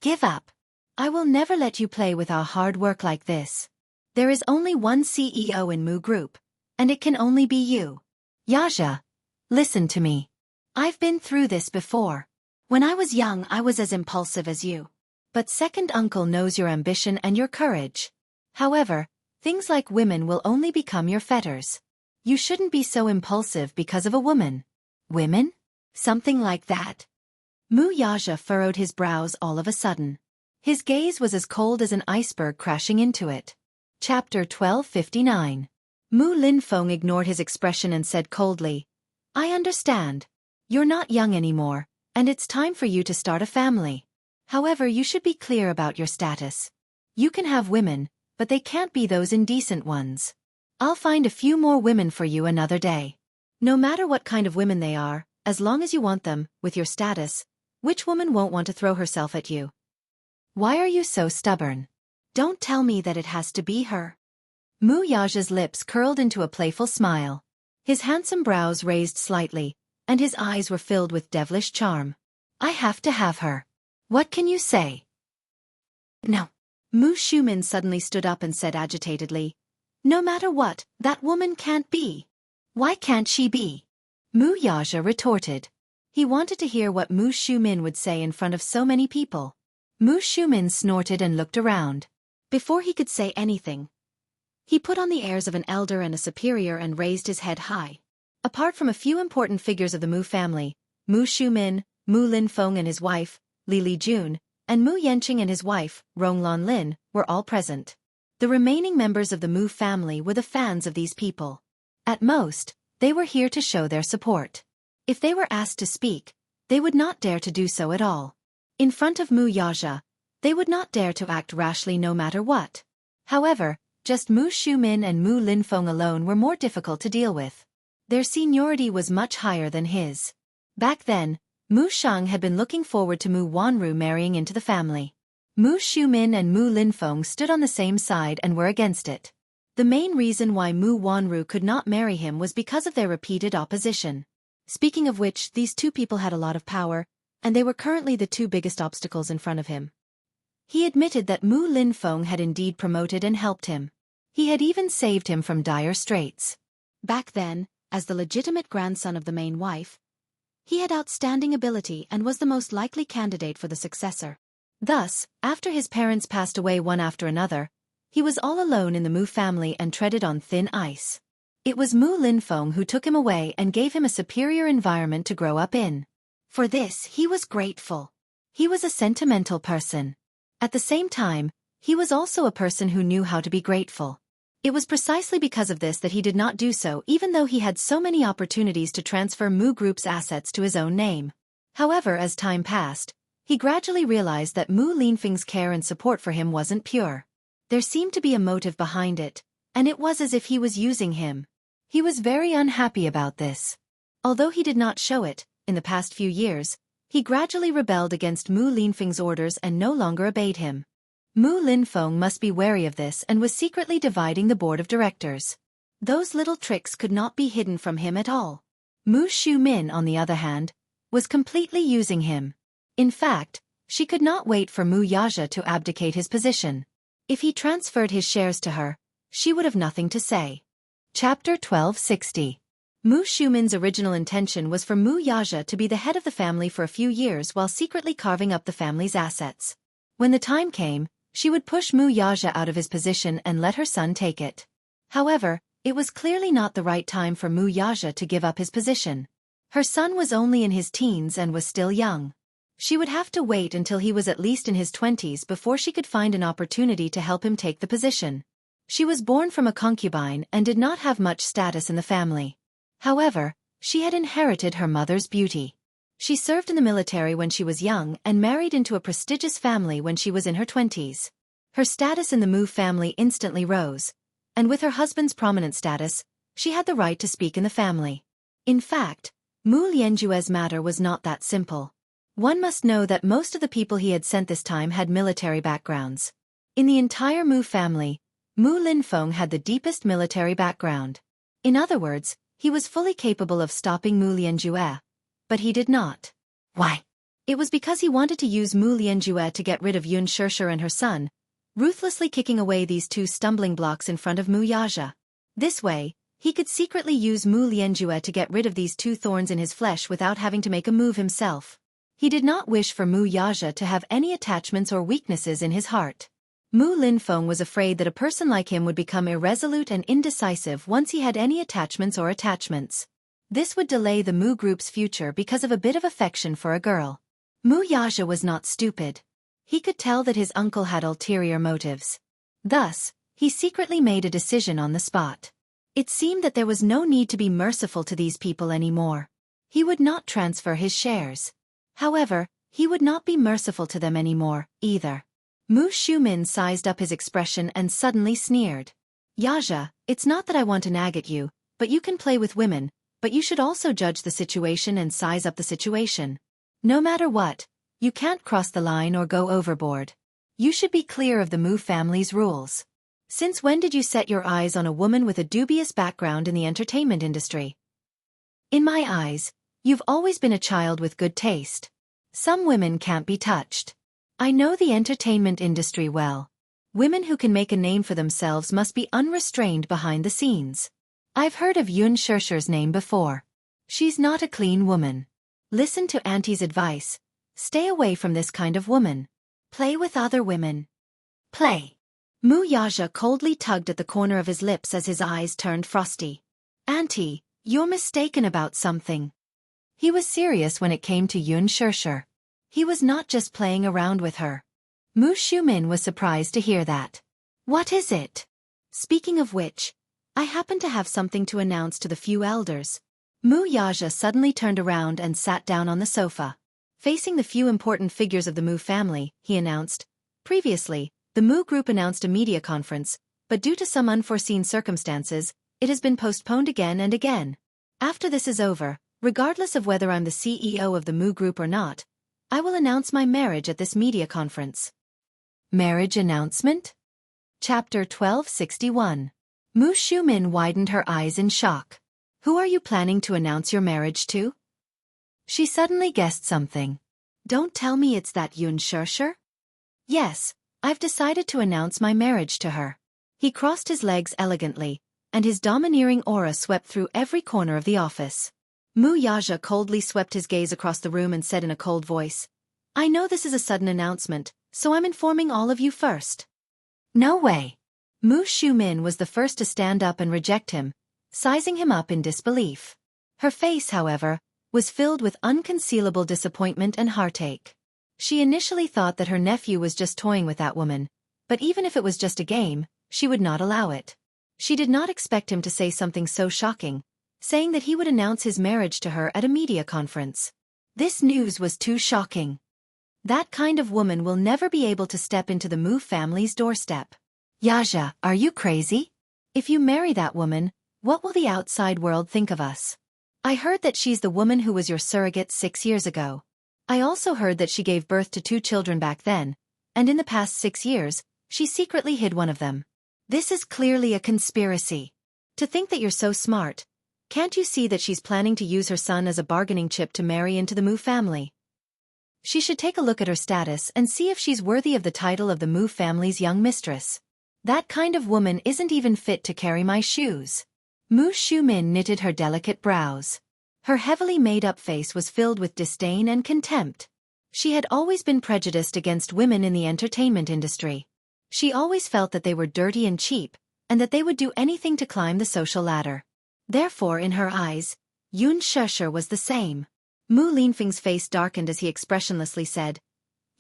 "Give up. I will never let you play with our hard work like this. There is only one CEO in Mu Group, and it can only be you. Yaja, listen to me. I've been through this before. When I was young, I was as impulsive as you. But second uncle knows your ambition and your courage. However, things like women will only become your fetters. You shouldn't be so impulsive because of a woman." "Women? Something like that?" Mu Yaja furrowed his brows all of a sudden. His gaze was as cold as an iceberg crashing into it. Chapter 1259. Mu Linfeng ignored his expression and said coldly, "I understand. You're not young anymore, and it's time for you to start a family. However, you should be clear about your status. You can have women, but they can't be those indecent ones. I'll find a few more women for you another day. No matter what kind of women they are, as long as you want them, with your status, which woman won't want to throw herself at you? Why are you so stubborn? Don't tell me that it has to be her." Mu Yaja's lips curled into a playful smile. His handsome brows raised slightly, and his eyes were filled with devilish charm. "I have to have her. What can you say?" "No." Mu Shumin suddenly stood up and said agitatedly, "No matter what, that woman can't be." "Why can't she be?" Mu Yaja retorted. He wanted to hear what Mu Shumin would say in front of so many people. Mu Shumin snorted and looked around. Before he could say anything, he put on the airs of an elder and a superior and raised his head high. Apart from a few important figures of the Mu family, Mu Shumin, Mu Linfeng and his wife, Li Lijun, and Mu Yanqing and his wife, Ronglan Lin, were all present. The The remaining members of the Mu family were the fans of these people. At most, they were here to show their support. If they were asked to speak, they would not dare to do so at all. In front of Mu Yaja, they would not dare to act rashly no matter what. However, just Mu Xiumin and Mu Linfeng alone were more difficult to deal with. Their seniority was much higher than his. Back then, Mu Shang had been looking forward to Mu Wanru marrying into the family. Mu Xiumin and Mu Linfeng stood on the same side and were against it. The main reason why Mu Wanru could not marry him was because of their repeated opposition. Speaking of which, these two people had a lot of power, and they were currently the two biggest obstacles in front of him. He admitted that Mu Linfeng had indeed promoted and helped him. He had even saved him from dire straits. Back then, as the legitimate grandson of the main wife, he had outstanding ability and was the most likely candidate for the successor. Thus, after his parents passed away one after another, he was all alone in the Mu family and treaded on thin ice. It was Mu Linfeng who took him away and gave him a superior environment to grow up in. For this, he was grateful. He was a sentimental person. At the same time, he was also a person who knew how to be grateful. It was precisely because of this that he did not do so even though he had so many opportunities to transfer Mu Group's assets to his own name. However, as time passed, he gradually realized that Mu Linfeng's care and support for him wasn't pure. There seemed to be a motive behind it, and it was as if he was using him. He was very unhappy about this. Although he did not show it, in the past few years, he gradually rebelled against Mu Linfeng's orders and no longer obeyed him. Mu Linfeng must be wary of this and was secretly dividing the board of directors. Those little tricks could not be hidden from him at all. Mu Xiumin, on the other hand, was completely using him. In fact, she could not wait for Mu Yaja to abdicate his position. If he transferred his shares to her, she would have nothing to say. Chapter 1260. Mu Xiumin's original intention was for Mu Yaja to be the head of the family for a few years while secretly carving up the family's assets. When the time came, she would push Mu Yaja out of his position and let her son take it. However, it was clearly not the right time for Mu Yaja to give up his position. Her son was only in his teens and was still young. She would have to wait until he was at least in his 20s before she could find an opportunity to help him take the position. She was born from a concubine and did not have much status in the family. However, she had inherited her mother's beauty. She served in the military when she was young and married into a prestigious family when she was in her 20s. Her status in the Mu family instantly rose, and with her husband's prominent status, she had the right to speak in the family. In fact, Mu Lianjue's matter was not that simple. One must know that most of the people he had sent this time had military backgrounds. In the entire Mu family, Mu Linfeng had the deepest military background. In other words, he was fully capable of stopping Mu Lianjue. But he did not. Why? It was because he wanted to use Mu Lianjue to get rid of Yun Shishir and her son, ruthlessly kicking away these two stumbling blocks in front of Mu Yaja. This way, he could secretly use Mu Lianjue to get rid of these two thorns in his flesh without having to make a move himself. He did not wish for Mu Yaja to have any attachments or weaknesses in his heart. Mu Linfeng was afraid that a person like him would become irresolute and indecisive once he had any attachments. This would delay the Mu group's future because of a bit of affection for a girl. Mu Yaja was not stupid. He could tell that his uncle had ulterior motives. Thus, he secretly made a decision on the spot. It seemed that there was no need to be merciful to these people anymore. He would not transfer his shares. However, he would not be merciful to them anymore, either. Mu Xiumin sized up his expression and suddenly sneered. Yaja, it's not that I want to nag at you, but you can play with women, but you should also judge the situation and size up the situation. No matter what, you can't cross the line or go overboard. You should be clear of the Mu family's rules. Since when did you set your eyes on a woman with a dubious background in the entertainment industry? In my eyes, you've always been a child with good taste. Some women can't be touched. I know the entertainment industry well. Women who can make a name for themselves must be unrestrained behind the scenes. I've heard of Yun Shishir's name before. She's not a clean woman. Listen to Auntie's advice. Stay away from this kind of woman. Play with other women. Play. Mu Yaja coldly tugged at the corner of his lips as his eyes turned frosty. Auntie, you're mistaken about something. He was serious when it came to Yun Shishir. He was not just playing around with her. Mu Xiumin was surprised to hear that. What is it? Speaking of which, I happen to have something to announce to the few elders. Mu Yaja suddenly turned around and sat down on the sofa. Facing the few important figures of the Mu family, he announced, previously, the Mu group announced a media conference, but due to some unforeseen circumstances, it has been postponed again and again. After this is over, regardless of whether I'm the CEO of the Mu group or not, I will announce my marriage at this media conference. Marriage announcement? Chapter 1261. Mu Xiumin widened her eyes in shock. Who are you planning to announce your marriage to? She suddenly guessed something. Don't tell me it's that Yun Shusher? Yes, I've decided to announce my marriage to her. He crossed his legs elegantly, and his domineering aura swept through every corner of the office. Mu Yaja coldly swept his gaze across the room and said in a cold voice, I know this is a sudden announcement, so I'm informing all of you first. No way. Mu Xiumin was the first to stand up and reject him, sizing him up in disbelief. Her face, however, was filled with unconcealable disappointment and heartache. She initially thought that her nephew was just toying with that woman, but even if it was just a game, she would not allow it. She did not expect him to say something so shocking, saying that he would announce his marriage to her at a media conference. This news was too shocking. That kind of woman will never be able to step into the Mu family's doorstep. Yaja, are you crazy? If you marry that woman, what will the outside world think of us? I heard that she's the woman who was your surrogate 6 years ago. I also heard that she gave birth to 2 children back then, and in the past 6 years, she secretly hid one of them. This is clearly a conspiracy. To think that you're so smart, can't you see that she's planning to use her son as a bargaining chip to marry into the Mu family? She should take a look at her status and see if she's worthy of the title of the Mu family's young mistress. That kind of woman isn't even fit to carry my shoes. Mu Xiumin knitted her delicate brows. Her heavily made-up face was filled with disdain and contempt. She had always been prejudiced against women in the entertainment industry. She always felt that they were dirty and cheap, and that they would do anything to climb the social ladder. Therefore, in her eyes, Yun Shusher was the same. Mu Linfeng's face darkened as he expressionlessly said,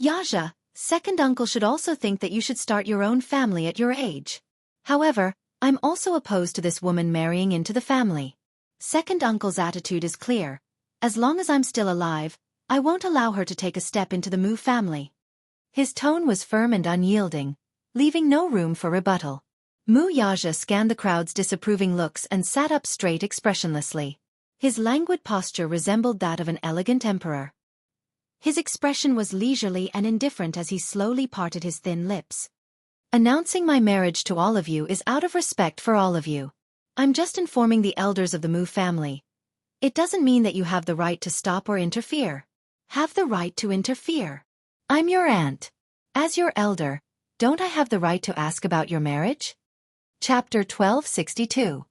Yaja, second uncle should also think that you should start your own family at your age. However, I'm also opposed to this woman marrying into the family. Second uncle's attitude is clear. As long as I'm still alive, I won't allow her to take a step into the Mu family. His tone was firm and unyielding, leaving no room for rebuttal. Mu Yaja scanned the crowd's disapproving looks and sat up straight expressionlessly. His languid posture resembled that of an elegant emperor. His expression was leisurely and indifferent as he slowly parted his thin lips. Announcing my marriage to all of you is out of respect for all of you. I'm just informing the elders of the Mu family. It doesn't mean that you have the right to stop or interfere. Have the right to interfere. I'm your aunt. As your elder, don't I have the right to ask about your marriage? Chapter 1262.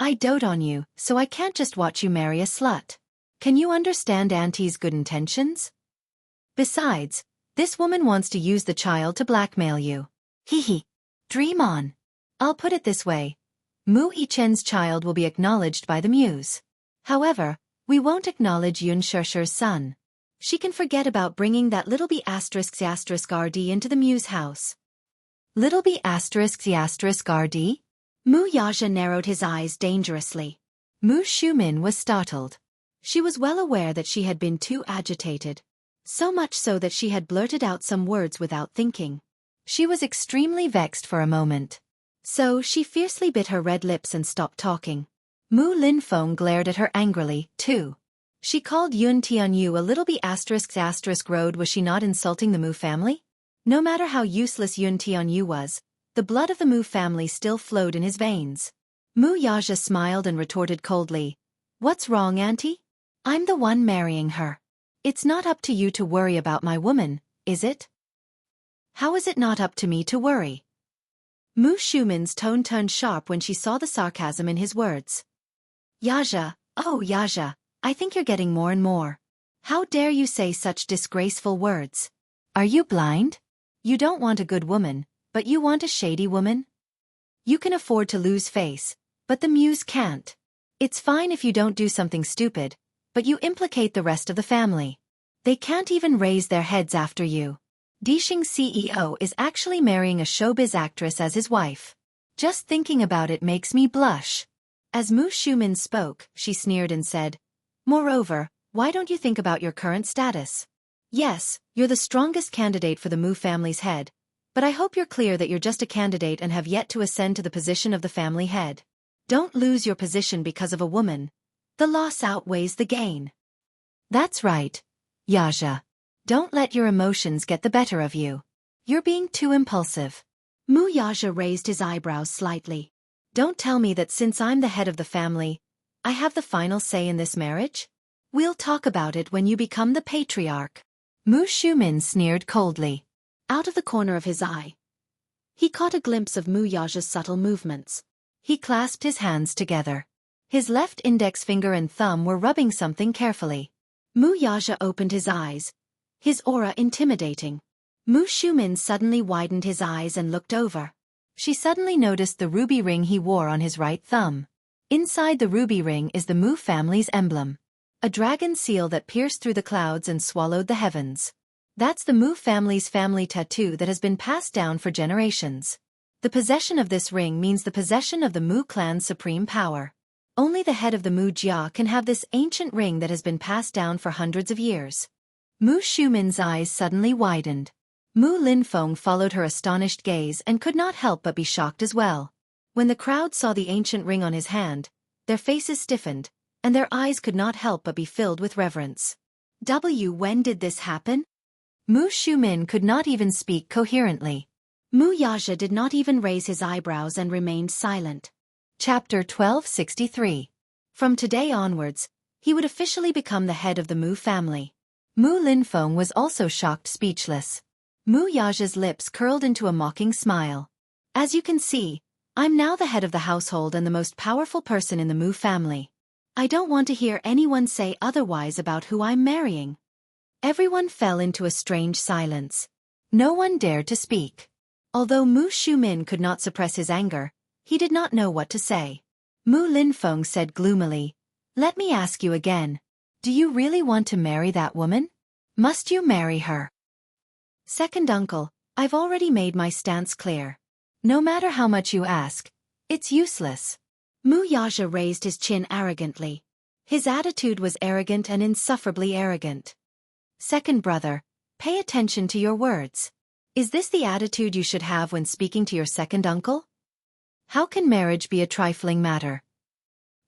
I dote on you, so I can't just watch you marry a slut. Can you understand Auntie's good intentions? Besides, this woman wants to use the child to blackmail you. Hee. Dream on. I'll put it this way. Mu Yichen's child will be acknowledged by the Muse. However, we won't acknowledge Yun Shusher's son. She can forget about bringing that little b*** RD into the Muse house. Little b** RD? Mu Yaja narrowed his eyes dangerously. Mu Xiumin was startled. She was well aware that she had been too agitated. So much so that she had blurted out some words without thinking. She was extremely vexed for a moment. So she fiercely bit her red lips and stopped talking. Mu Linfeng glared at her angrily, too. She called Yun Tianyu a little b** road. Was she not insulting the Mu family? No matter how useless Yun Tianyu was, the blood of the Mu family still flowed in his veins. Mu Yaja smiled and retorted coldly, What's wrong, Auntie? I'm the one marrying her. It's not up to you to worry about my woman, is it? How is it not up to me to worry? Mu Xiumin's tone turned sharp when she saw the sarcasm in his words. Yaja, oh Yaja, I think you're getting more and more. How dare you say such disgraceful words? Are you blind? You don't want a good woman, but you want a shady woman? You can afford to lose face, but the Muse can't. It's fine if you don't do something stupid, but you implicate the rest of the family. They can't even raise their heads after you. Dishing's CEO is actually marrying a showbiz actress as his wife. Just thinking about it makes me blush. As Mu Xiumin spoke, she sneered and said, "Moreover, why don't you think about your current status? Yes, you're the strongest candidate for the Mu family's head, but I hope you're clear that you're just a candidate and have yet to ascend to the position of the family head. Don't lose your position because of a woman. The loss outweighs the gain." That's right, Yaja. Don't let your emotions get the better of you. You're being too impulsive. Mu Yaja raised his eyebrows slightly. Don't tell me that since I'm the head of the family, I have the final say in this marriage? We'll talk about it when you become the patriarch. Mu Xiumin sneered coldly. Out of the corner of his eye, he caught a glimpse of Mu Yaja's subtle movements. He clasped his hands together. His left index finger and thumb were rubbing something carefully. Mu Yaja opened his eyes, his aura intimidating. Mu Xiumin suddenly widened his eyes and looked over. She suddenly noticed the ruby ring he wore on his right thumb. Inside the ruby ring is the Mu family's emblem. A dragon seal that pierced through the clouds and swallowed the heavens. That's the Mu family's family tattoo that has been passed down for generations. The possession of this ring means the possession of the Mu clan's supreme power. Only the head of the Mu Jia can have this ancient ring that has been passed down for hundreds of years. Mu Xiumin's eyes suddenly widened. Mu Linfeng followed her astonished gaze and could not help but be shocked as well. When the crowd saw the ancient ring on his hand, their faces stiffened, and their eyes could not help but be filled with reverence. When did this happen? Mu Xiumin could not even speak coherently. Mu Yaja did not even raise his eyebrows and remained silent. Chapter 1263. From today onwards, he would officially become the head of the Mu family. Mu Linfeng was also shocked speechless. Mu Yaja's lips curled into a mocking smile. As you can see, I'm now the head of the household and the most powerful person in the Mu family. I don't want to hear anyone say otherwise about who I'm marrying. Everyone fell into a strange silence. No one dared to speak. Although Mu Xiumin could not suppress his anger, he did not know what to say. Mu Linfeng said gloomily, "Let me ask you again. Do you really want to marry that woman? Must you marry her?" "Second uncle, I've already made my stance clear. No matter how much you ask, it's useless." Mu Yaja raised his chin arrogantly. His attitude was arrogant and insufferably arrogant. "Second brother, pay attention to your words. Is this the attitude you should have when speaking to your second uncle? How can marriage be a trifling matter?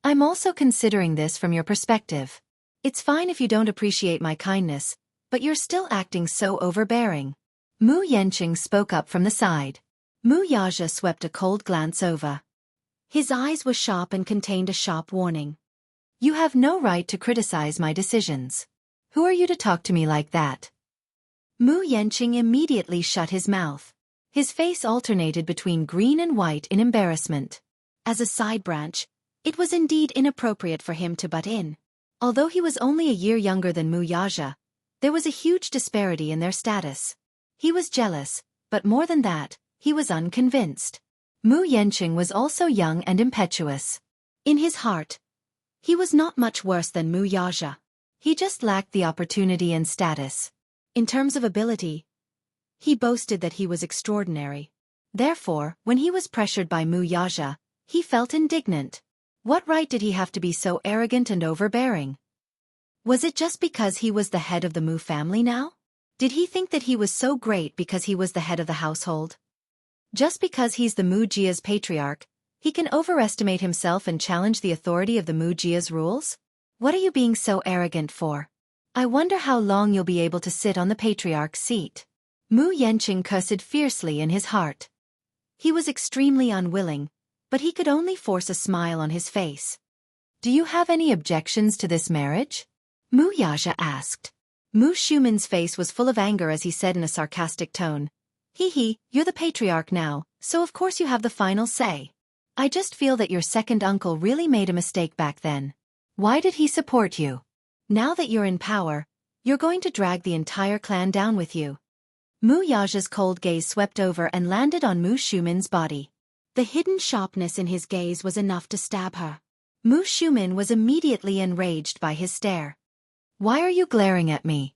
I'm also considering this from your perspective. It's fine if you don't appreciate my kindness, but you're still acting so overbearing." Mu Yenqing spoke up from the side. Mu Yaja swept a cold glance over. His eyes were sharp and contained a sharp warning. "You have no right to criticize my decisions. Who are you to talk to me like that?" Mu Yenqing immediately shut his mouth. His face alternated between green and white in embarrassment. As a side branch, it was indeed inappropriate for him to butt in. Although he was only a year younger than Mu Yaja, there was a huge disparity in their status. He was jealous, but more than that, he was unconvinced. Mu Yenqing was also young and impetuous. In his heart, he was not much worse than Mu Yaja. He just lacked the opportunity and status. In terms of ability, he boasted that he was extraordinary. Therefore, when he was pressured by Mu Yaja, he felt indignant. What right did he have to be so arrogant and overbearing? Was it just because he was the head of the Mu family now? Did he think that he was so great because he was the head of the household? Just because he's the Mu Jia's patriarch, he can overestimate himself and challenge the authority of the Mu Jia's rules? What are you being so arrogant for? I wonder how long you'll be able to sit on the patriarch's seat. Mu Yenqing cursed fiercely in his heart. He was extremely unwilling, but he could only force a smile on his face. "Do you have any objections to this marriage?" Mu Yaja asked. Mu Xiumin's face was full of anger as he said in a sarcastic tone, "Hee, you're the patriarch now, so of course you have the final say. I just feel that your second uncle really made a mistake back then. Why did he support you? Now that you're in power, you're going to drag the entire clan down with you." Mu Yaja's cold gaze swept over and landed on Mu Xiumin's body. The hidden sharpness in his gaze was enough to stab her. Mu Xiumin was immediately enraged by his stare. "Why are you glaring at me?"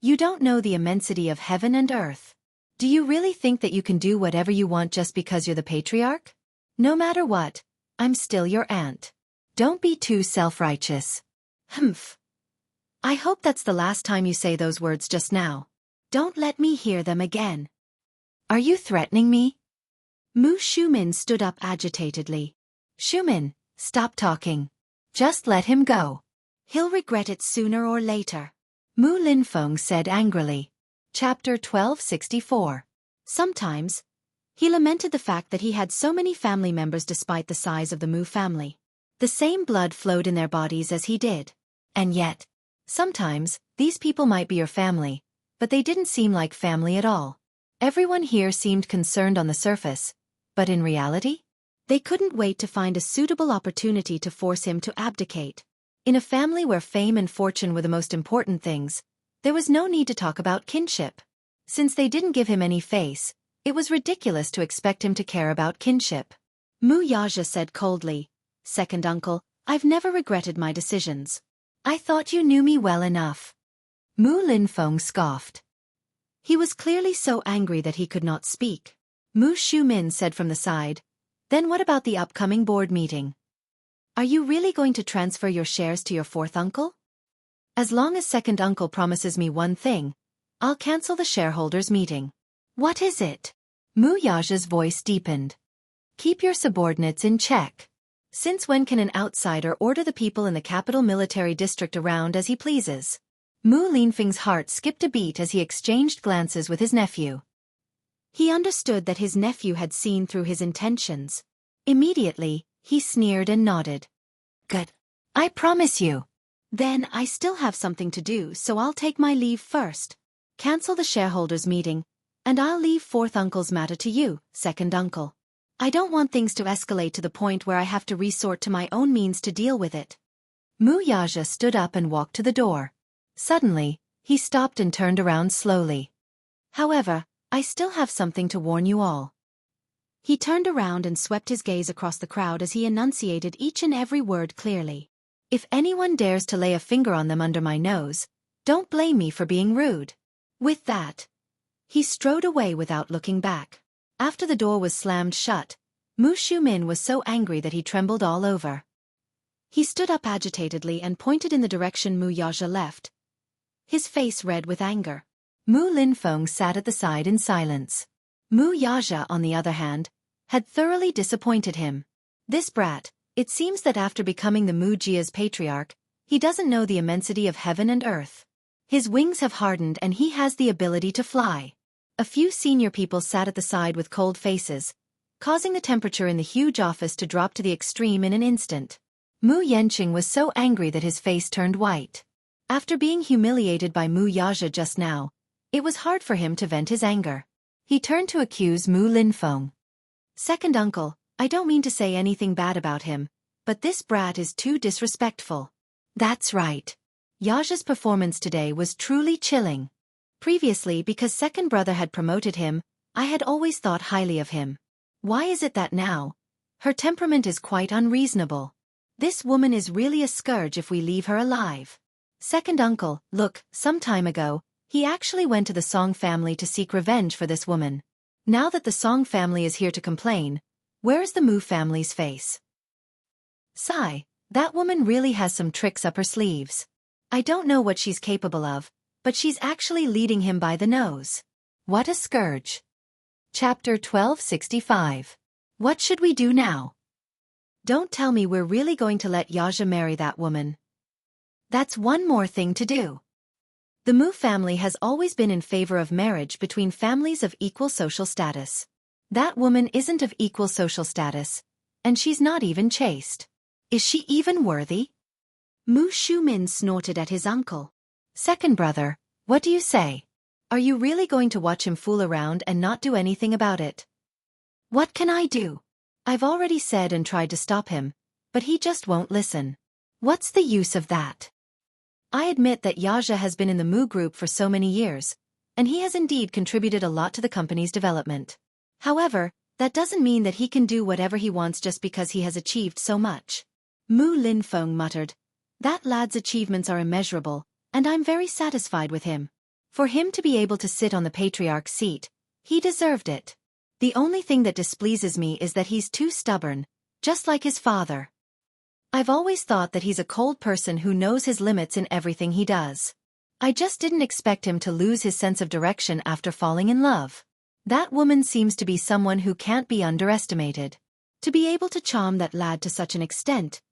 You don't know the immensity of heaven and earth. Do you really think that you can do whatever you want just because you're the patriarch? No matter what, I'm still your aunt. Don't be too self-righteous. Humph. I hope that's the last time you say those words just now. Don't let me hear them again. Are you threatening me? Mu Shumin stood up agitatedly. Shumin, stop talking. Just let him go. He'll regret it sooner or later. Mu Linfeng said angrily. Chapter 1264. Sometimes, he lamented the fact that he had so many family members despite the size of the Mu family. The same blood flowed in their bodies as he did. And yet, sometimes, these people might be your family, but they didn't seem like family at all. Everyone here seemed concerned on the surface, but in reality, they couldn't wait to find a suitable opportunity to force him to abdicate. In a family where fame and fortune were the most important things, there was no need to talk about kinship. Since they didn't give him any face, it was ridiculous to expect him to care about kinship. Mu Yaja said coldly, "Second uncle, I've never regretted my decisions. I thought you knew me well enough." Mu Linfeng scoffed. He was clearly so angry that he could not speak. Mu Shumin said from the side, "Then what about the upcoming board meeting? Are you really going to transfer your shares to your fourth uncle? As long as second uncle promises me one thing, I'll cancel the shareholders' meeting." "What is it?" Mu Yaja's voice deepened. "Keep your subordinates in check. Since when can an outsider order the people in the capital military district around as he pleases?" Mu Linfeng's heart skipped a beat as he exchanged glances with his nephew. He understood that his nephew had seen through his intentions. Immediately, he sneered and nodded. "Good. I promise you." "Then I still have something to do, so I'll take my leave first. Cancel the shareholders' meeting, and I'll leave fourth uncle's matter to you, second uncle. I don't want things to escalate to the point where I have to resort to my own means to deal with it." Mu Yaja stood up and walked to the door. Suddenly, he stopped and turned around slowly. "However, I still have something to warn you all." He turned around and swept his gaze across the crowd as he enunciated each and every word clearly. "If anyone dares to lay a finger on them under my nose, don't blame me for being rude." With that, he strode away without looking back. After the door was slammed shut, Mu Shumin was so angry that he trembled all over. He stood up agitatedly and pointed in the direction Mu Yaja left, his face red with anger. Mu Linfeng sat at the side in silence. Mu Yaja, on the other hand, had thoroughly disappointed him. This brat, it seems that after becoming the Mu Jia's patriarch, he doesn't know the immensity of heaven and earth. His wings have hardened and he has the ability to fly. A few senior people sat at the side with cold faces, causing the temperature in the huge office to drop to the extreme in an instant. Mu Yanqing was so angry that his face turned white. After being humiliated by Mu Yaja just now, it was hard for him to vent his anger. He turned to accuse Mu Linfeng. "Second uncle, I don't mean to say anything bad about him, but this brat is too disrespectful." "That's right. Yaja's performance today was truly chilling. Previously, because second brother had promoted him, I had always thought highly of him. Why is it that now? Her temperament is quite unreasonable. This woman is really a scourge if we leave her alive." "Second uncle, look, some time ago, he actually went to the Song family to seek revenge for this woman. Now that the Song family is here to complain, where is the Mu family's face?" "Sigh, that woman really has some tricks up her sleeves. I don't know what she's capable of, but she's actually leading him by the nose. What a scourge." Chapter 1265. What should we do now? Don't tell me we're really going to let Yaja marry that woman. That's one more thing to do. The Mu family has always been in favor of marriage between families of equal social status. That woman isn't of equal social status, and she's not even chaste. Is she even worthy? Mu Shumin snorted at his uncle. "Second brother, what do you say? Are you really going to watch him fool around and not do anything about it?" "What can I do? I've already said and tried to stop him, but he just won't listen. What's the use of that? I admit that Yaja has been in the Mu group for so many years, and he has indeed contributed a lot to the company's development. However, that doesn't mean that he can do whatever he wants just because he has achieved so much." Mu Linfeng muttered, "That lad's achievements are immeasurable, and I'm very satisfied with him. For him to be able to sit on the patriarch's seat, he deserved it. The only thing that displeases me is that he's too stubborn, just like his father. I've always thought that he's a cold person who knows his limits in everything he does. I just didn't expect him to lose his sense of direction after falling in love. That woman seems to be someone who can't be underestimated. To be able to charm that lad to such an extent.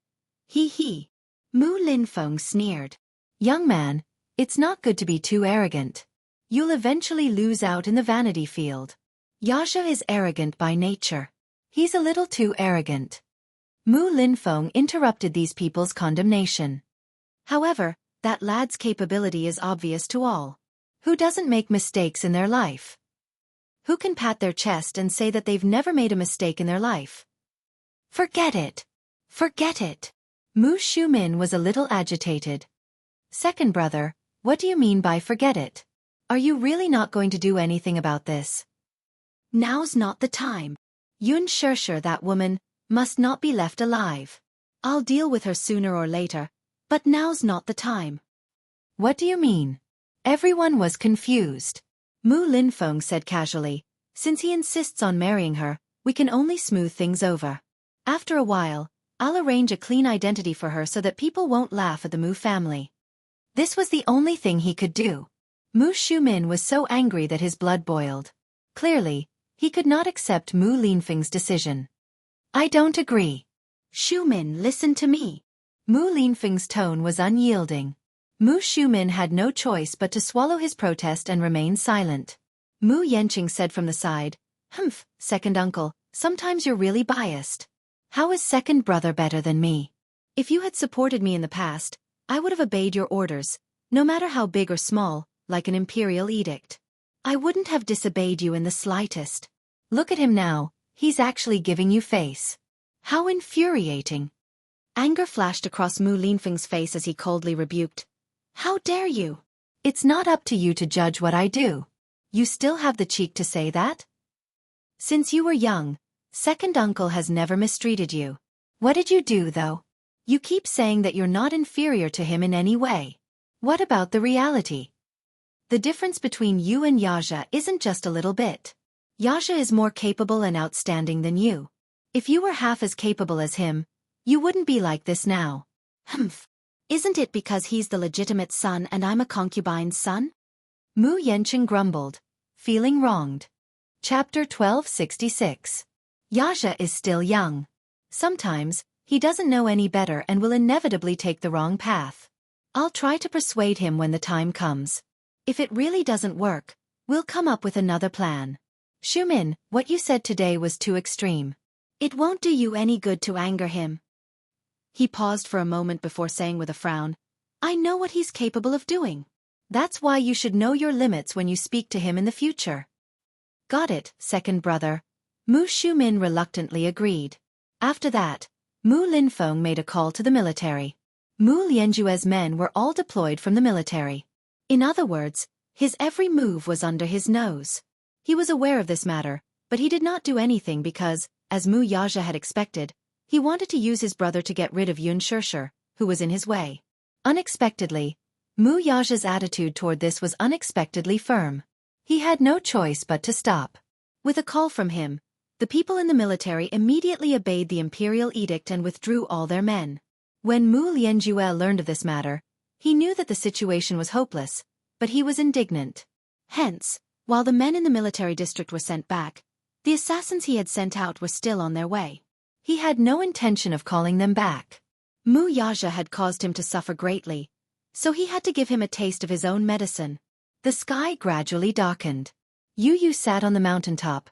He. Mu Linfeng sneered. Young man, it's not good to be too arrogant. You'll eventually lose out in the vanity field. Yaja is arrogant by nature. He's a little too arrogant. Mu Linfeng interrupted these people's condemnation. However, that lad's capability is obvious to all. Who doesn't make mistakes in their life? Who can pat their chest and say that they've never made a mistake in their life? Forget it. Forget it. Mu Shumin was a little agitated. Second brother, what do you mean by forget it? Are you really not going to do anything about this? Now's not the time. Yun Shirshir, that woman, must not be left alive. I'll deal with her sooner or later, but now's not the time. What do you mean? Everyone was confused. Mu Linfeng said casually, since he insists on marrying her, we can only smooth things over. After a while, I'll arrange a clean identity for her so that people won't laugh at the Mu family. This was the only thing he could do. Mu Shumin was so angry that his blood boiled. Clearly, he could not accept Mu Linfeng's decision. I don't agree. Shumin, listen to me. Mu Linfeng's tone was unyielding. Mu Shumin had no choice but to swallow his protest and remain silent. Mu Yenqing said from the side, Humph, second uncle, sometimes you're really biased. How is second brother better than me? If you had supported me in the past, I would have obeyed your orders, no matter how big or small, like an imperial edict. I wouldn't have disobeyed you in the slightest. Look at him now, he's actually giving you face. How infuriating. Anger flashed across Mu Linfeng's face as he coldly rebuked. How dare you? It's not up to you to judge what I do. You still have the cheek to say that? Since you were young, second uncle has never mistreated you. What did you do, though? You keep saying that you're not inferior to him in any way. What about the reality? The difference between you and Yaja isn't just a little bit. Yaja is more capable and outstanding than you. If you were half as capable as him, you wouldn't be like this now. Humph. Isn't it because he's the legitimate son and I'm a concubine's son? Mu Yenqing grumbled, feeling wronged. Chapter 1266. Yaja is still young. Sometimes, he doesn't know any better and will inevitably take the wrong path. I'll try to persuade him when the time comes. If it really doesn't work, we'll come up with another plan. Shumin, what you said today was too extreme. It won't do you any good to anger him. He paused for a moment before saying with a frown, I know what he's capable of doing. That's why you should know your limits when you speak to him in the future. Got it, second brother. Mu Shumin reluctantly agreed. After that, Mu Linfeng made a call to the military. Mu Lianjue's men were all deployed from the military. In other words, his every move was under his nose. He was aware of this matter, but he did not do anything because, as Mu Yaja had expected, he wanted to use his brother to get rid of Yun Shirshir, who was in his way. Unexpectedly, Mu Yaja's attitude toward this was unexpectedly firm. He had no choice but to stop. With a call from him, the people in the military immediately obeyed the imperial edict and withdrew all their men. When Mu Lianjue learned of this matter, he knew that the situation was hopeless, but he was indignant. Hence, while the men in the military district were sent back, the assassins he had sent out were still on their way. He had no intention of calling them back. Mu Yaja had caused him to suffer greatly, so he had to give him a taste of his own medicine. The sky gradually darkened. Yu Yu sat on the mountaintop,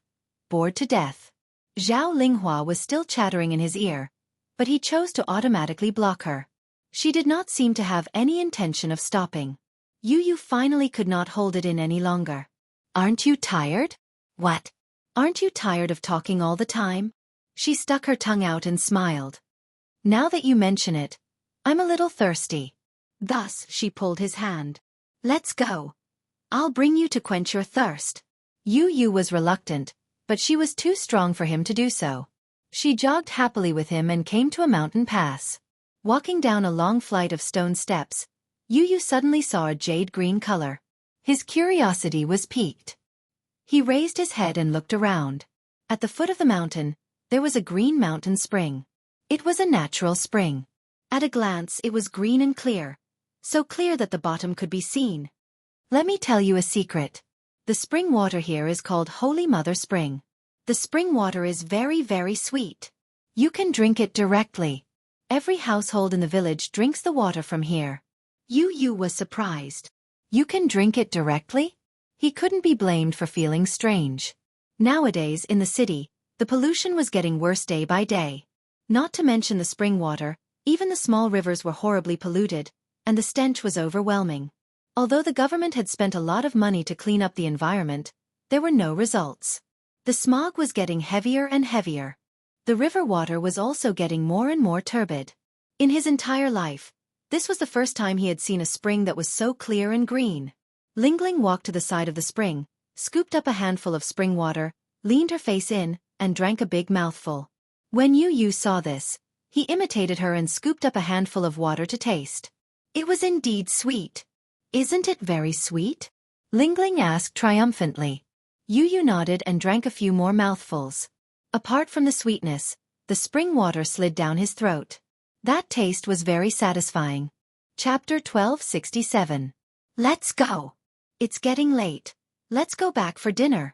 bored to death. Zhao Linghua was still chattering in his ear, but he chose to automatically block her. She did not seem to have any intention of stopping. Yu Yu finally could not hold it in any longer. Aren't you tired? What? Aren't you tired of talking all the time? She stuck her tongue out and smiled. Now that you mention it, I'm a little thirsty. Thus she pulled his hand. Let's go. I'll bring you to quench your thirst. Yu Yu was reluctant, but she was too strong for him to do so. She jogged happily with him and came to a mountain pass. Walking down a long flight of stone steps, Yu Yu suddenly saw a jade green color. His curiosity was piqued. He raised his head and looked around. At the foot of the mountain, there was a green mountain spring. It was a natural spring. At a glance it was green and clear, so clear that the bottom could be seen. Let me tell you a secret. The spring water here is called Holy Mother Spring. The spring water is very, very sweet. You can drink it directly. Every household in the village drinks the water from here. Yu was surprised. You can drink it directly? He couldn't be blamed for feeling strange. Nowadays in the city, the pollution was getting worse day by day. Not to mention the spring water, even the small rivers were horribly polluted, and the stench was overwhelming. Although the government had spent a lot of money to clean up the environment, there were no results. The smog was getting heavier and heavier. The river water was also getting more and more turbid. In his entire life, this was the first time he had seen a spring that was so clear and green. Lingling walked to the side of the spring, scooped up a handful of spring water, leaned her face in, and drank a big mouthful. When Yu saw this, he imitated her and scooped up a handful of water to taste. It was indeed sweet. Isn't it very sweet? Lingling asked triumphantly. Yu nodded and drank a few more mouthfuls. Apart from the sweetness, the spring water slid down his throat. That taste was very satisfying. Chapter 1267. Let's go. It's getting late. Let's go back for dinner.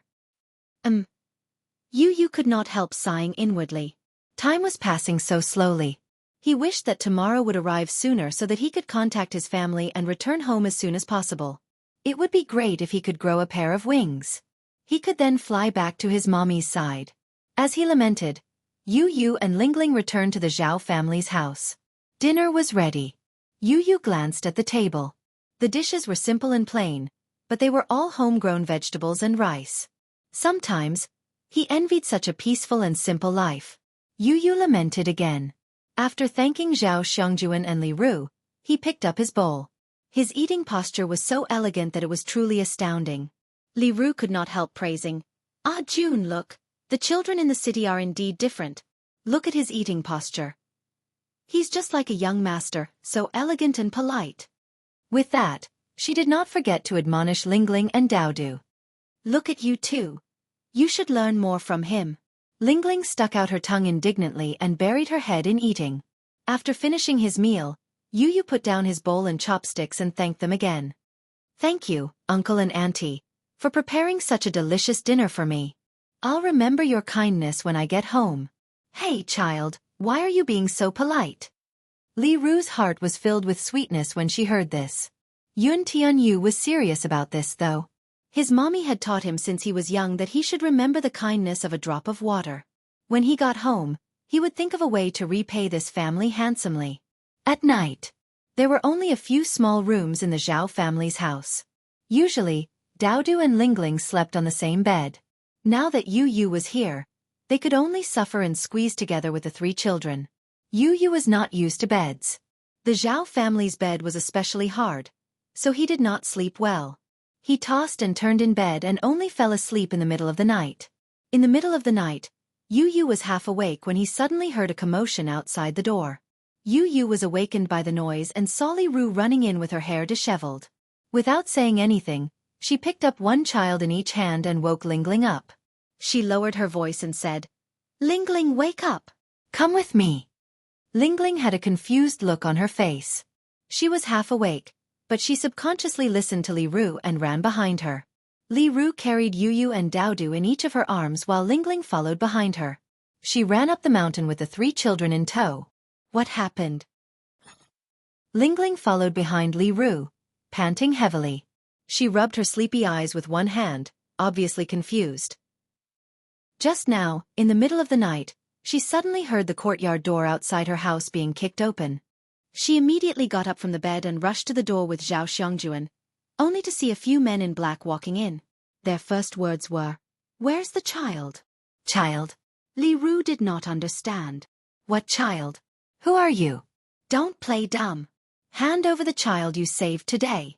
Yu could not help sighing inwardly. Time was passing so slowly. He wished that tomorrow would arrive sooner so that he could contact his family and return home as soon as possible. It would be great if he could grow a pair of wings. He could then fly back to his mommy's side. As he lamented, Yu and Lingling returned to the Zhao family's house. Dinner was ready. Yu glanced at the table. The dishes were simple and plain, but they were all homegrown vegetables and rice. Sometimes, he envied such a peaceful and simple life. Yu lamented again. After thanking Zhao Xiongjuan and Li Ru, he picked up his bowl. His eating posture was so elegant that it was truly astounding. Li Ru could not help praising. Ah Jun, look, the children in the city are indeed different. Look at his eating posture. He's just like a young master, so elegant and polite. With that, she did not forget to admonish Lingling and Daodu. Look at you too. You should learn more from him. Lingling stuck out her tongue indignantly and buried her head in eating. After finishing his meal, Yu put down his bowl and chopsticks and thanked them again. Thank you, Uncle and Auntie, for preparing such a delicious dinner for me. I'll remember your kindness when I get home. Hey, child, why are you being so polite? Li Ru's heart was filled with sweetness when she heard this. Yun Tianyu was serious about this, though. His mommy had taught him since he was young that he should remember the kindness of a drop of water. When he got home, he would think of a way to repay this family handsomely. At night, there were only a few small rooms in the Zhao family's house. Usually, Daodu and Lingling slept on the same bed. Now that Yu was here, they could only suffer and squeeze together with the three children. Yu was not used to beds. The Zhao family's bed was especially hard, so he did not sleep well. He tossed and turned in bed and only fell asleep in the middle of the night. In the middle of the night, Yu was half awake when he suddenly heard a commotion outside the door. Yu was awakened by the noise and saw Li Ru running in with her hair disheveled. Without saying anything, she picked up one child in each hand and woke Lingling up. She lowered her voice and said, Lingling, wake up! Come with me! Lingling had a confused look on her face. She was half awake, but she subconsciously listened to Li Ru and ran behind her. Li Ru carried Yu and Daodu in each of her arms while Lingling followed behind her. She ran up the mountain with the three children in tow. What happened? Lingling followed behind Li Ru, panting heavily. She rubbed her sleepy eyes with one hand, obviously confused. Just now, in the middle of the night, she suddenly heard the courtyard door outside her house being kicked open. She immediately got up from the bed and rushed to the door with Zhao Xiongjuan, only to see a few men in black walking in. Their first words were, "Where's the child?" Child? Li Ru did not understand. What child? Who are you? Don't play dumb. Hand over the child you saved today.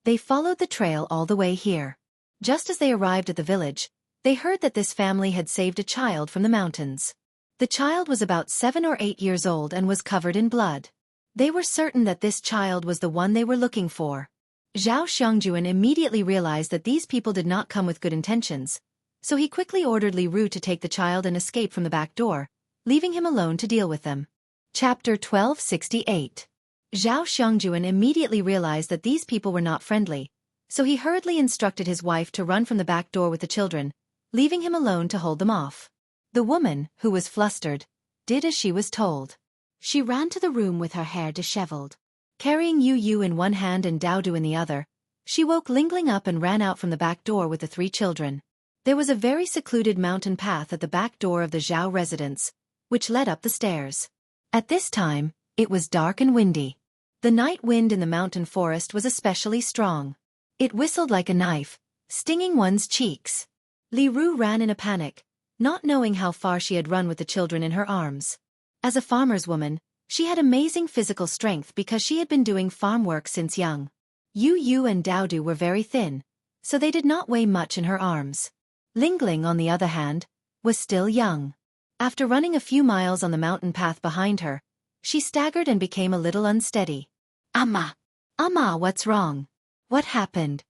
They followed the trail all the way here. Just as they arrived at the village, they heard that this family had saved a child from the mountains. The child was about 7 or 8 years old and was covered in blood. They were certain that this child was the one they were looking for. Zhao Xiongjuan immediately realized that these people did not come with good intentions, so he quickly ordered Li Ru to take the child and escape from the back door, leaving him alone to deal with them. Chapter 1268. Zhao Xiongjuan immediately realized that these people were not friendly, so he hurriedly instructed his wife to run from the back door with the children, leaving him alone to hold them off. The woman, who was flustered, did as she was told. She ran to the room with her hair disheveled. Carrying Yu Yu in one hand and Daodu in the other, she woke Lingling up and ran out from the back door with the 3 children. There was a very secluded mountain path at the back door of the Zhao residence, which led up the stairs. At this time, it was dark and windy. The night wind in the mountain forest was especially strong. It whistled like a knife, stinging one's cheeks. Li Ru ran in a panic, not knowing how far she had run with the children in her arms. As a farmer's woman, she had amazing physical strength because she had been doing farm work since young. Yu Yu and Daodu were very thin, so they did not weigh much in her arms. Lingling, on the other hand, was still young. After running a few miles on the mountain path behind her, she staggered and became a little unsteady. Amma! Amma, what's wrong? What happened?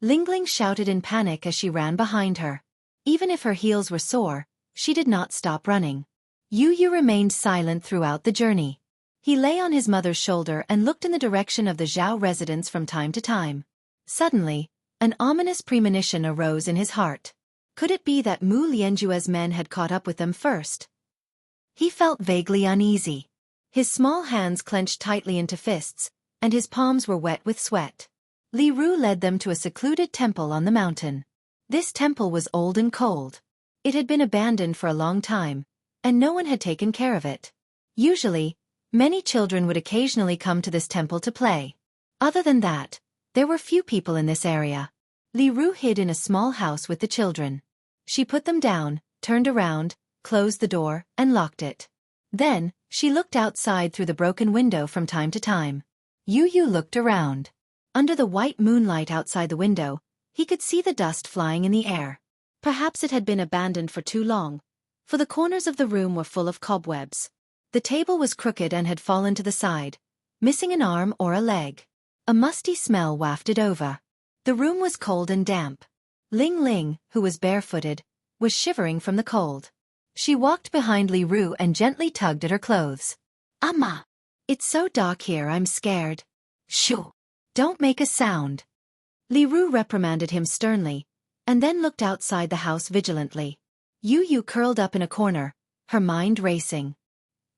Lingling shouted in panic as she ran behind her. Even if her heels were sore, she did not stop running. Yu Yu remained silent throughout the journey. He lay on his mother's shoulder and looked in the direction of the Zhao residence from time to time. Suddenly, an ominous premonition arose in his heart. Could it be that Mu Lianjue's men had caught up with them first? He felt vaguely uneasy. His small hands clenched tightly into fists, and his palms were wet with sweat. Li Ru led them to a secluded temple on the mountain. This temple was old and cold. It had been abandoned for a long time, and no one had taken care of it. Usually, many children would occasionally come to this temple to play. Other than that, there were few people in this area. Li Ru hid in a small house with the children. She put them down, turned around, closed the door, and locked it. Then, she looked outside through the broken window from time to time. Yu Yu looked around. Under the white moonlight outside the window, he could see the dust flying in the air. Perhaps it had been abandoned for too long, for the corners of the room were full of cobwebs. The table was crooked and had fallen to the side, missing an arm or a leg. A musty smell wafted over. The room was cold and damp. Ling Ling, who was barefooted, was shivering from the cold. She walked behind Li Ru and gently tugged at her clothes. Amma! It's so dark here, I'm scared. Shoo! Don't make a sound. Li Ru reprimanded him sternly, and then looked outside the house vigilantly. Yu Yu curled up in a corner, her mind racing.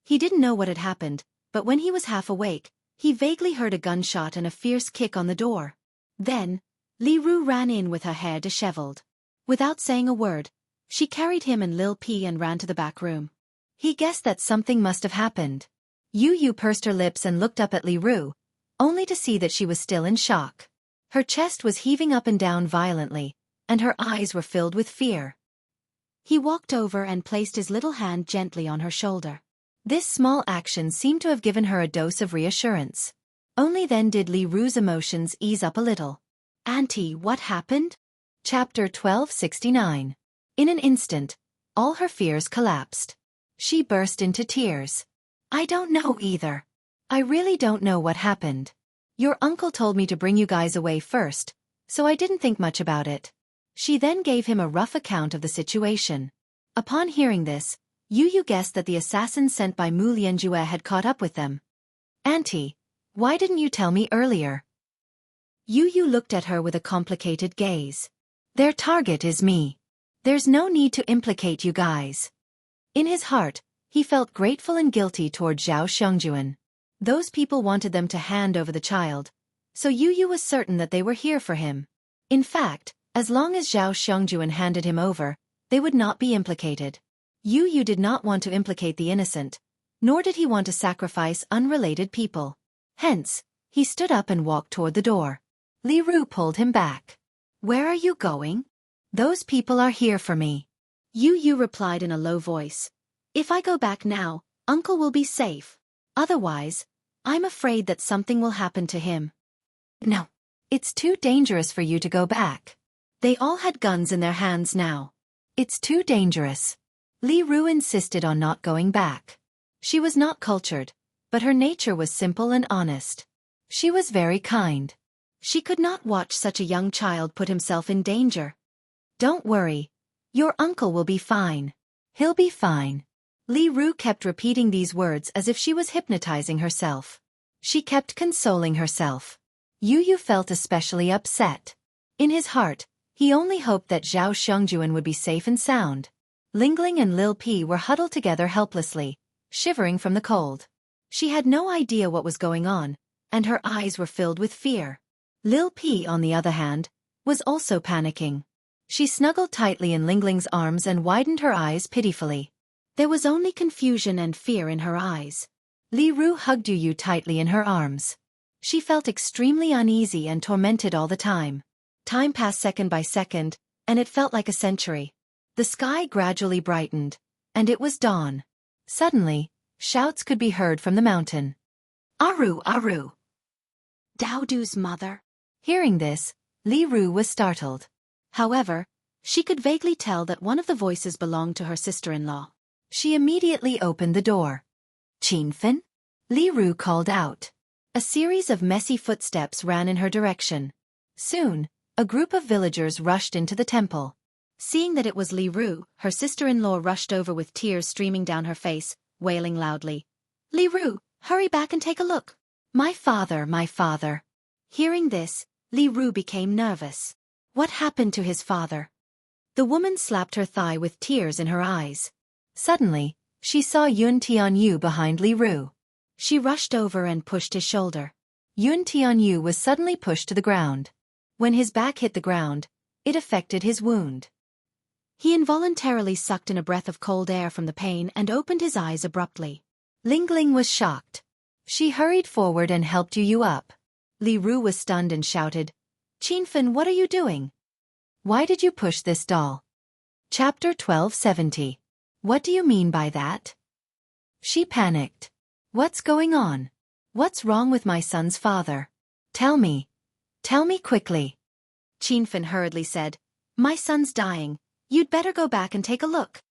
He didn't know what had happened, but when he was half awake, he vaguely heard a gunshot and a fierce kick on the door. Then, Li Ru ran in with her hair disheveled. Without saying a word, she carried him and Lil P and ran to the back room. He guessed that something must have happened. Yu Yu pursed her lips and looked up at Li Ru, only to see that she was still in shock. Her chest was heaving up and down violently, and her eyes were filled with fear. He walked over and placed his little hand gently on her shoulder. This small action seemed to have given her a dose of reassurance. Only then did Li Ru's emotions ease up a little. Auntie, what happened? Chapter 1269. In an instant, all her fears collapsed. She burst into tears. I don't know either. I really don't know what happened. Your uncle told me to bring you guys away first, so I didn't think much about it. She then gave him a rough account of the situation. Upon hearing this, Yu Yu guessed that the assassin sent by Mu Lianjue had caught up with them. Auntie, why didn't you tell me earlier? Yu Yu looked at her with a complicated gaze. Their target is me. There's no need to implicate you guys. In his heart, he felt grateful and guilty toward Zhao Xiongjuan. Those people wanted them to hand over the child, so Yu Yu was certain that they were here for him. In fact, as long as Zhao Xiongjuan handed him over, they would not be implicated. Yu Yu did not want to implicate the innocent, nor did he want to sacrifice unrelated people. Hence, he stood up and walked toward the door. Li Ru pulled him back. Where are you going? Those people are here for me. Yu Yu replied in a low voice. If I go back now, Uncle will be safe. Otherwise, I'm afraid that something will happen to him. No. It's too dangerous for you to go back. They all had guns in their hands now. It's too dangerous. Li Ru insisted on not going back. She was not cultured, but her nature was simple and honest. She was very kind. She could not watch such a young child put himself in danger. "Don't worry. Your uncle will be fine. He'll be fine." Li Ru kept repeating these words as if she was hypnotizing herself. She kept consoling herself. Yu Yu felt especially upset. In his heart, he only hoped that Zhao Xiongjuan would be safe and sound. Lingling and Lil P were huddled together helplessly, shivering from the cold. She had no idea what was going on, and her eyes were filled with fear. Lil P, on the other hand, was also panicking. She snuggled tightly in Lingling's arms and widened her eyes pitifully. There was only confusion and fear in her eyes. Li Ru hugged Yu Yu tightly in her arms. She felt extremely uneasy and tormented all the time. Time passed second by second, and it felt like a century. The sky gradually brightened, and it was dawn. Suddenly, shouts could be heard from the mountain. "Aru, Aru! Daodu's mother." Hearing this, Li Ru was startled. However, she could vaguely tell that one of the voices belonged to her sister-in-law. She immediately opened the door. "Qinfen?" Li Ru called out. A series of messy footsteps ran in her direction. Soon, a group of villagers rushed into the temple. Seeing that it was Li Ru, her sister-in-law rushed over with tears streaming down her face, wailing loudly. "Li Ru, hurry back and take a look. My father, my father." Hearing this, Li Ru became nervous. What happened to his father? The woman slapped her thigh with tears in her eyes. Suddenly, she saw Yun Tianyu behind Li Ru. She rushed over and pushed his shoulder. Yun Tianyu was suddenly pushed to the ground. When his back hit the ground, it affected his wound. He involuntarily sucked in a breath of cold air from the pain and opened his eyes abruptly. Lingling was shocked. She hurried forward and helped Yu Yu up. Li Ru was stunned and shouted, "Qinfen, what are you doing? Why did you push this doll?" Chapter 1270. What do you mean by that? She panicked. What's going on? What's wrong with my son's father? Tell me quickly. Qinfen hurriedly said, "My son's dying. You'd better go back and take a look."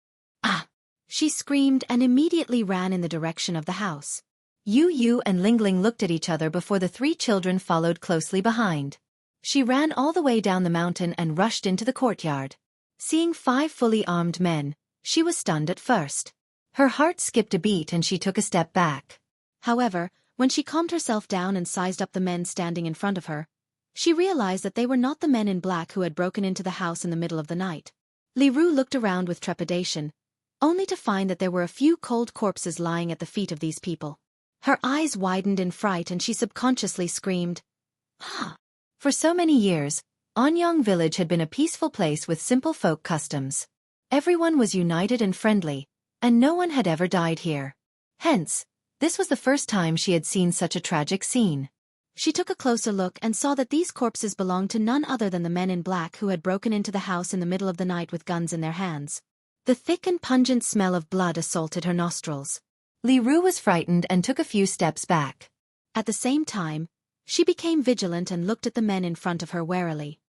"Ah!" She screamed and immediately ran in the direction of the house. Yu Yu and Lingling looked at each other before the three children followed closely behind. She ran all the way down the mountain and rushed into the courtyard. Seeing 5 fully armed men, she was stunned at first. Her heart skipped a beat and she took a step back. However, when she calmed herself down and sized up the men standing in front of her, she realized that they were not the men in black who had broken into the house in the middle of the night. Li Ru looked around with trepidation, only to find that there were a few cold corpses lying at the feet of these people. Her eyes widened in fright and she subconsciously screamed, "Ah!" For so many years, Anyang village had been a peaceful place with simple folk customs. Everyone was united and friendly, and no one had ever died here. Hence, this was the first time she had seen such a tragic scene. She took a closer look and saw that these corpses belonged to none other than the men in black who had broken into the house in the middle of the night with guns in their hands. The thick and pungent smell of blood assaulted her nostrils. Li Ru was frightened and took a few steps back. At the same time, she became vigilant and looked at the men in front of her warily.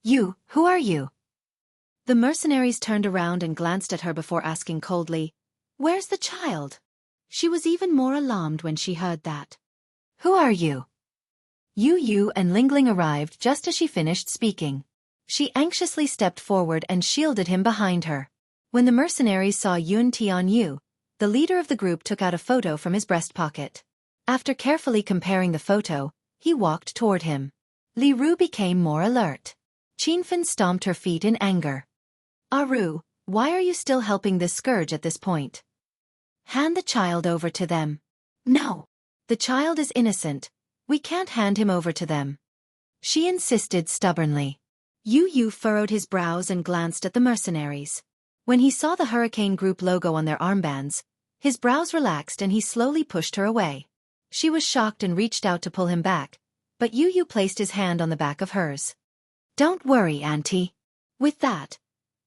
Who are you?" The mercenaries turned around and glanced at her before asking coldly, "Where's the child?" She was even more alarmed when she heard that. "Who are you?" Yu Yu and Lingling arrived just as she finished speaking. She anxiously stepped forward and shielded him behind her. When the mercenaries saw Yun Tianyu, the leader of the group took out a photo from his breast pocket. After carefully comparing the photo, he walked toward him. Li Ru became more alert. Qinfen stomped her feet in anger. "Aru, why are you still helping this scourge at this point? Hand the child over to them." "No. The child is innocent. We can't hand him over to them," she insisted stubbornly. Yu Yu furrowed his brows and glanced at the mercenaries. When he saw the Hurricane Group logo on their armbands, his brows relaxed and he slowly pushed her away. She was shocked and reached out to pull him back, but Yu Yu placed his hand on the back of hers. "Don't worry, Auntie." With that,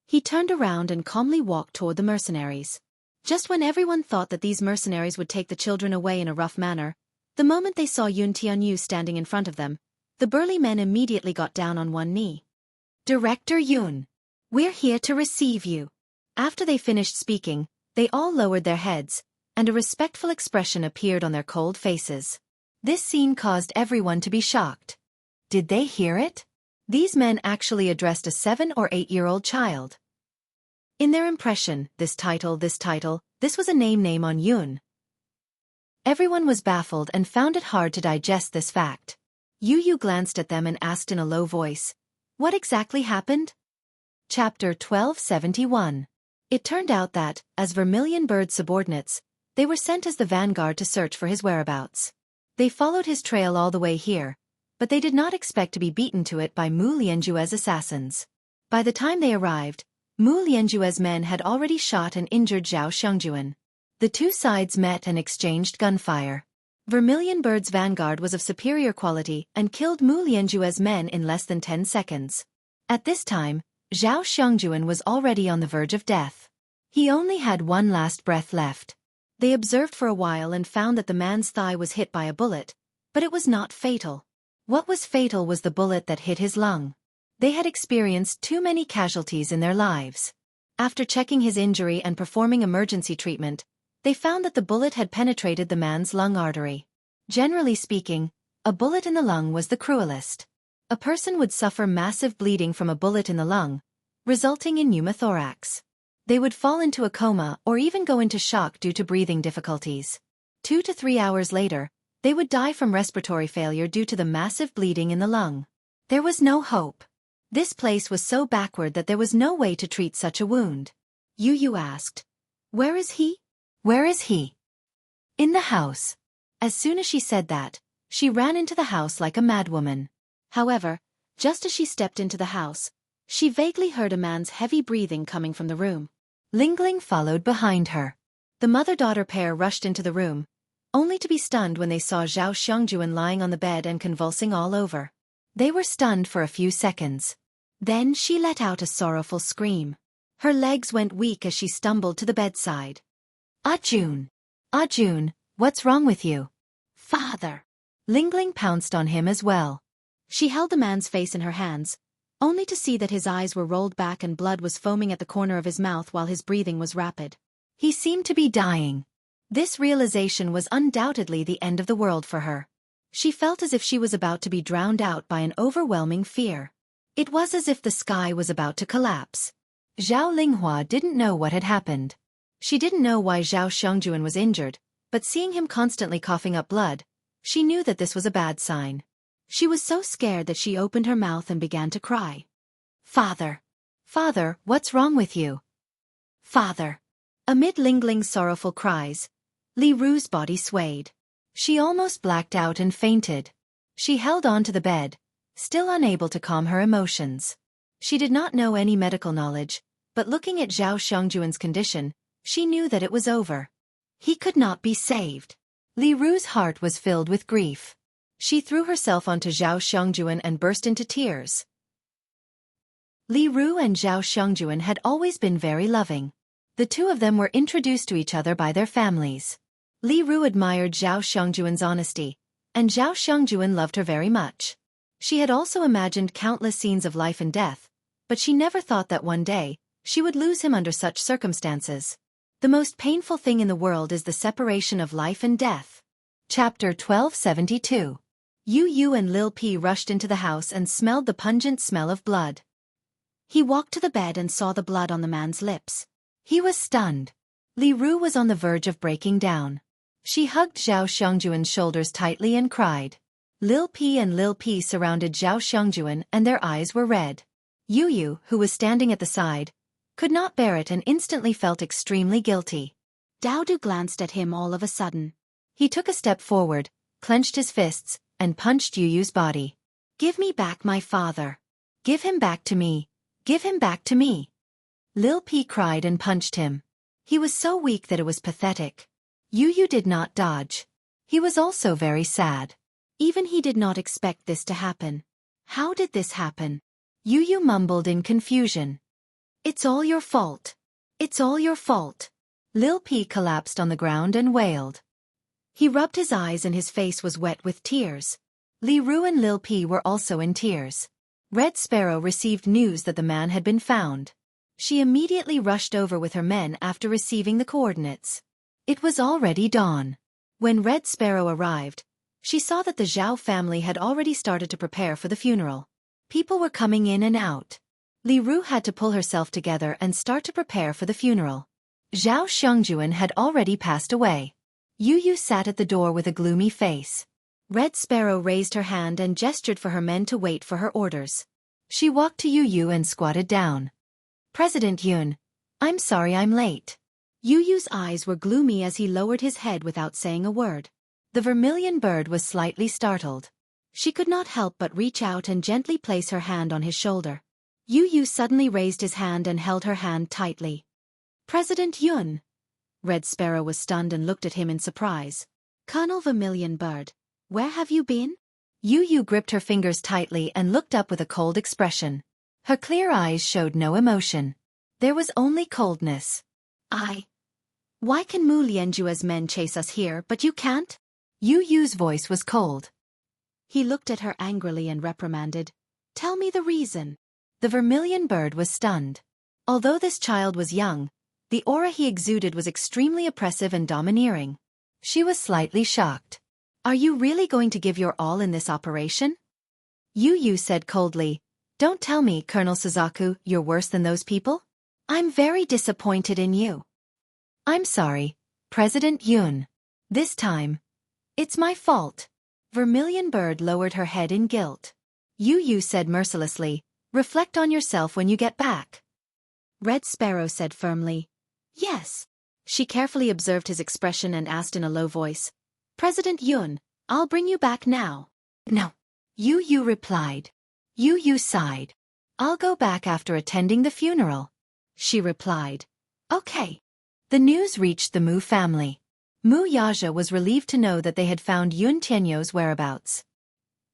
he turned around and calmly walked toward the mercenaries. Just when everyone thought that these mercenaries would take the children away in a rough manner, the moment they saw Yun Tianyu standing in front of them, the burly men immediately got down on one knee. "Director Yun, we're here to receive you." After they finished speaking, they all lowered their heads, and a respectful expression appeared on their cold faces. This scene caused everyone to be shocked. Did they hear it? These men actually addressed a 7 or 8-year-old child. In their impression, this was a name on Yun. Everyone was baffled and found it hard to digest this fact. Yu glanced at them and asked in a low voice, "What exactly happened?" Chapter 1271. It turned out that, as Vermilion Bird's subordinates, they were sent as the vanguard to search for his whereabouts. They followed his trail all the way here, but they did not expect to be beaten to it by Mu Lianjue's assassins. By the time they arrived, Mu Lianjue's men had already shot and injured Zhao Xiongjuan. The two sides met and exchanged gunfire. Vermilion Bird's vanguard was of superior quality and killed Mu Lianjue's men in less than 10 seconds. At this time, Zhao Xiongjuan was already on the verge of death. He only had one last breath left. They observed for a while and found that the man's thigh was hit by a bullet, but it was not fatal. What was fatal was the bullet that hit his lung. They had experienced too many casualties in their lives. After checking his injury and performing emergency treatment, they found that the bullet had penetrated the man's lung artery. Generally speaking, a bullet in the lung was the cruelest. A person would suffer massive bleeding from a bullet in the lung, resulting in pneumothorax. They would fall into a coma or even go into shock due to breathing difficulties. 2 to 3 hours later, they would die from respiratory failure due to the massive bleeding in the lung. There was no hope. This place was so backward that there was no way to treat such a wound. Yu asked, "Where is he?" "Where is he?" "In the house." As soon as she said that, she ran into the house like a madwoman. However, just as she stepped into the house, she vaguely heard a man's heavy breathing coming from the room. Lingling followed behind her. The mother-daughter pair rushed into the room, only to be stunned when they saw Zhao Xiongjuan lying on the bed and convulsing all over. They were stunned for a few seconds. Then she let out a sorrowful scream. Her legs went weak as she stumbled to the bedside. "Ajun! Ajun, what's wrong with you?" "Father!" Lingling pounced on him as well. She held the man's face in her hands, only to see that his eyes were rolled back and blood was foaming at the corner of his mouth while his breathing was rapid. He seemed to be dying. This realization was undoubtedly the end of the world for her. She felt as if she was about to be drowned out by an overwhelming fear. It was as if the sky was about to collapse. Zhao Linghua didn't know what had happened. She didn't know why Zhao Xiongjuan was injured, but seeing him constantly coughing up blood, she knew that this was a bad sign. She was so scared that she opened her mouth and began to cry. "Father! Father, what's wrong with you?" "Father!" Amid Lingling's sorrowful cries, Li Ru's body swayed. She almost blacked out and fainted. She held on to the bed, still unable to calm her emotions. She did not know any medical knowledge, but looking at Zhao Xiongjuan's condition, she knew that it was over. He could not be saved. Li Ru's heart was filled with grief. She threw herself onto Zhao Xiongjuan and burst into tears. Li Ru and Zhao Xiongjuan had always been very loving. The two of them were introduced to each other by their families. Li Ru admired Zhao Xiongjuan's honesty, and Zhao Xiongjuan loved her very much. She had also imagined countless scenes of life and death, but she never thought that one day, she would lose him under such circumstances. The most painful thing in the world is the separation of life and death. Chapter 1272. Yu and Lil P rushed into the house and smelled the pungent smell of blood. He walked to the bed and saw the blood on the man's lips. He was stunned. Li Ru was on the verge of breaking down. She hugged Zhao Xiongjuan's shoulders tightly and cried. Lil P surrounded Zhao Xiongjuan and their eyes were red. Yu, who was standing at the side, could not bear it and instantly felt extremely guilty. Daodu glanced at him all of a sudden. He took a step forward, clenched his fists, and punched Yu's body. "Give me back my father. Give him back to me. Give him back to me." Lil P cried and punched him. He was so weak that it was pathetic. Yu did not dodge. He was also very sad. Even he did not expect this to happen. How did this happen? Yu mumbled in confusion. "It's all your fault. It's all your fault." Lil P collapsed on the ground and wailed. He rubbed his eyes and his face was wet with tears. Li Ru and Lil P were also in tears. Red Sparrow received news that the man had been found. She immediately rushed over with her men after receiving the coordinates. It was already dawn. When Red Sparrow arrived, She saw that the Zhao family had already started to prepare for the funeral. People were coming in and out. Li Ru had to pull herself together and start to prepare for the funeral. Zhao Xiongjuan had already passed away. Yu Yu sat at the door with a gloomy face. Red Sparrow raised her hand and gestured for her men to wait for her orders. She walked to Yu Yu and squatted down. President Yun, I'm sorry I'm late. Yu Yu's eyes were gloomy as he lowered his head without saying a word. The vermilion bird was slightly startled. She could not help but reach out and gently place her hand on his shoulder. Yu Yu suddenly raised his hand and held her hand tightly. President Yun. Red Sparrow was stunned and looked at him in surprise. Colonel Vermilion Bird, where have you been? Yu Yu gripped her fingers tightly and looked up with a cold expression. Her clear eyes showed no emotion. There was only coldness. Why can Mu Lianjua's men chase us here but you can't? Yu Yu's voice was cold. He looked at her angrily and reprimanded. Tell me the reason. The vermilion bird was stunned. Although this child was young, the aura he exuded was extremely oppressive and domineering. She was slightly shocked. Are you really going to give your all in this operation? Yu Yu said coldly. Don't tell me, Colonel Suzaku, you're worse than those people? I'm very disappointed in you. I'm sorry, President Yun. This time, it's my fault. Vermilion Bird lowered her head in guilt. Yu Yu said mercilessly, reflect on yourself when you get back. Red Sparrow said firmly, yes. She carefully observed his expression and asked in a low voice, President Yun, I'll bring you back now. No. Yu Yu replied. Yu Yu sighed. I'll go back after attending the funeral. She replied. Okay. The news reached the Mu family. Mu Yaja was relieved to know that they had found Yun Tianyou's whereabouts.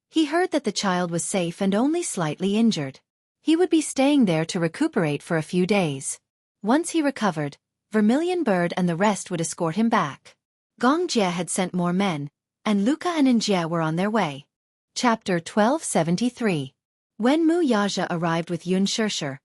He heard that the child was safe and only slightly injured. He would be staying there to recuperate for a few days. Once he recovered, Vermilion Bird and the rest would escort him back. Gong Jie had sent more men, and Luca and Njie were on their way. Chapter 1273. When Mu Yaja arrived with Yun Shirshir,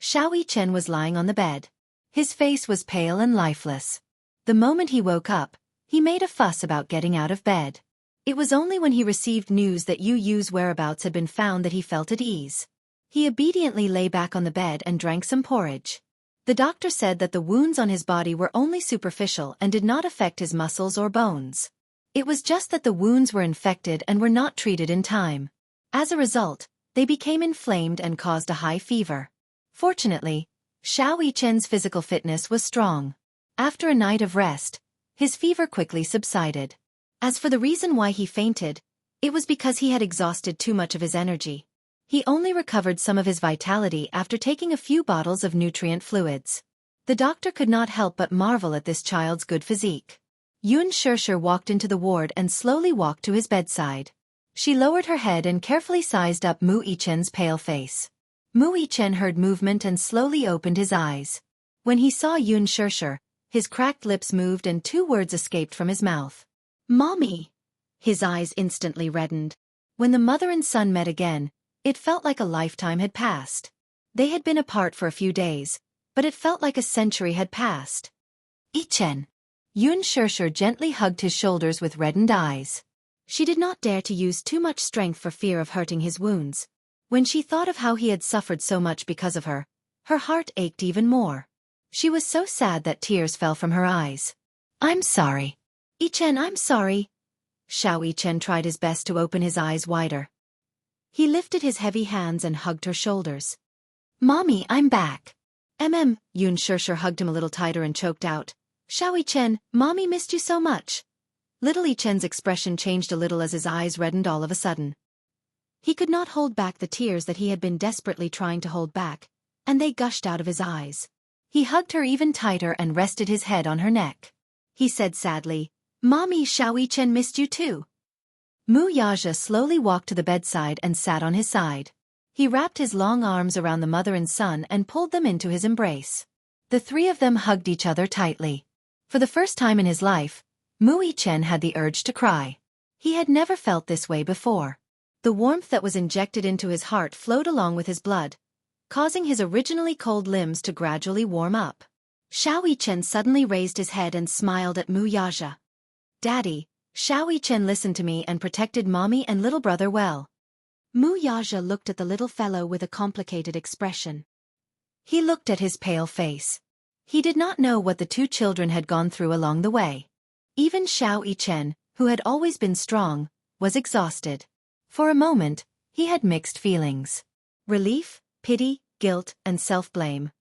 Xiao Yichen was lying on the bed. His face was pale and lifeless. The moment he woke up, he made a fuss about getting out of bed. It was only when he received news that Yu Yu's whereabouts had been found that he felt at ease. He obediently lay back on the bed and drank some porridge. The doctor said that the wounds on his body were only superficial and did not affect his muscles or bones. It was just that the wounds were infected and were not treated in time. As a result, they became inflamed and caused a high fever. Fortunately, Xiao Yichen's physical fitness was strong. After a night of rest, his fever quickly subsided. As for the reason why he fainted, it was because he had exhausted too much of his energy. He only recovered some of his vitality after taking a few bottles of nutrient fluids. The doctor could not help but marvel at this child's good physique. Yun Shirshir walked into the ward and slowly walked to his bedside. She lowered her head and carefully sized up Mu Yichen's pale face. Mu Yichen heard movement and slowly opened his eyes. When he saw Yun Shirshir, his cracked lips moved and two words escaped from his mouth. Mommy! His eyes instantly reddened. When the mother and son met again, it felt like a lifetime had passed. They had been apart for a few days, but it felt like a century had passed. Yichen! Yun Shirshir gently hugged his shoulders with reddened eyes. She did not dare to use too much strength for fear of hurting his wounds. When she thought of how he had suffered so much because of her, her heart ached even more. She was so sad that tears fell from her eyes. I'm sorry. Yichen, I'm sorry. Xiao Yichen tried his best to open his eyes wider. He lifted his heavy hands and hugged her shoulders. Mommy, I'm back. Yun Shirshir hugged him a little tighter and choked out. Xiao Yichen, Mommy missed you so much. Little Yichen's expression changed a little as his eyes reddened all of a sudden. He could not hold back the tears that he had been desperately trying to hold back, and they gushed out of his eyes. He hugged her even tighter and rested his head on her neck. He said sadly, Mommy, Xiao Yichen missed you too. Mu Yaja slowly walked to the bedside and sat on his side. He wrapped his long arms around the mother and son and pulled them into his embrace. The three of them hugged each other tightly. For the first time in his life, Mu Yichen had the urge to cry. He had never felt this way before. The warmth that was injected into his heart flowed along with his blood, causing his originally cold limbs to gradually warm up. Xiao Yichen suddenly raised his head and smiled at Mu Yaja. Daddy, Xiao Chen listened to me and protected mommy and little brother well. Mu Yaja looked at the little fellow with a complicated expression. He looked at his pale face. He did not know what the two children had gone through along the way. Even Xiao Chen, who had always been strong, was exhausted. For a moment, he had mixed feelings. Relief, pity, guilt, and self-blame.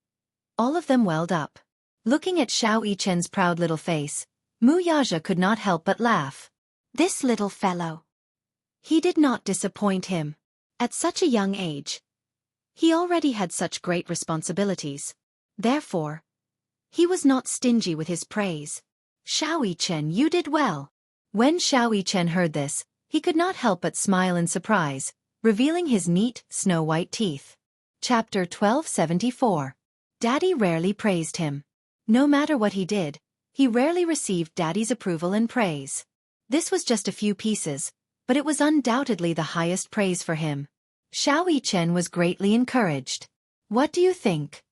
All of them welled up. Looking at Xiao Chen's proud little face, Mu Yaja could not help but laugh. This little fellow. He did not disappoint him. At such a young age, he already had such great responsibilities. Therefore, he was not stingy with his praise. Xiao Chen, you did well. When Xiao Chen heard this, he could not help but smile in surprise, revealing his neat, snow-white teeth. Chapter 1274. Daddy rarely praised him. No matter what he did, he rarely received Daddy's approval and praise. This was just a few pieces, but it was undoubtedly the highest praise for him. Xiao Chen was greatly encouraged. What do you think?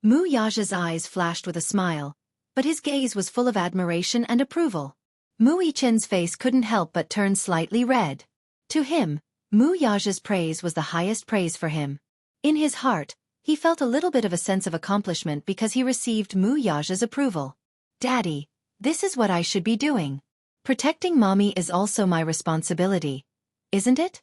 Mu Yaja's eyes flashed with a smile, but his gaze was full of admiration and approval. Mu Chen's face couldn't help but turn slightly red. To him, Mu Yaja's praise was the highest praise for him. In his heart, he felt a little bit of a sense of accomplishment because he received Mu Yaja's approval. Daddy, this is what I should be doing. Protecting mommy is also my responsibility, isn't it?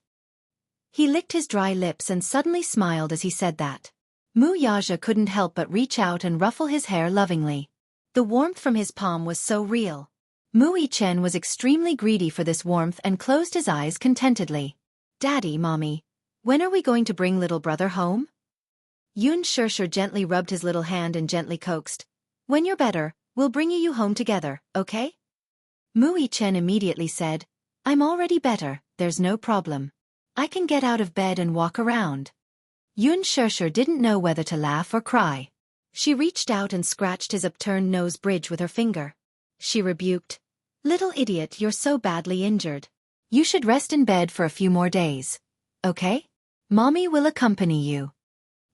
He licked his dry lips and suddenly smiled as he said that. Mu Yaja couldn't help but reach out and ruffle his hair lovingly. The warmth from his palm was so real. Mu Chen was extremely greedy for this warmth and closed his eyes contentedly. Daddy, mommy, when are we going to bring little brother home? Yun Shishir gently rubbed his little hand and gently coaxed. When you're better, we'll bring you home together, okay? Mu Chen immediately said, I'm already better, there's no problem. I can get out of bed and walk around. Yun Shishir didn't know whether to laugh or cry. She reached out and scratched his upturned nose bridge with her finger. She rebuked. Little idiot, you're so badly injured. You should rest in bed for a few more days. Okay? Mommy will accompany you.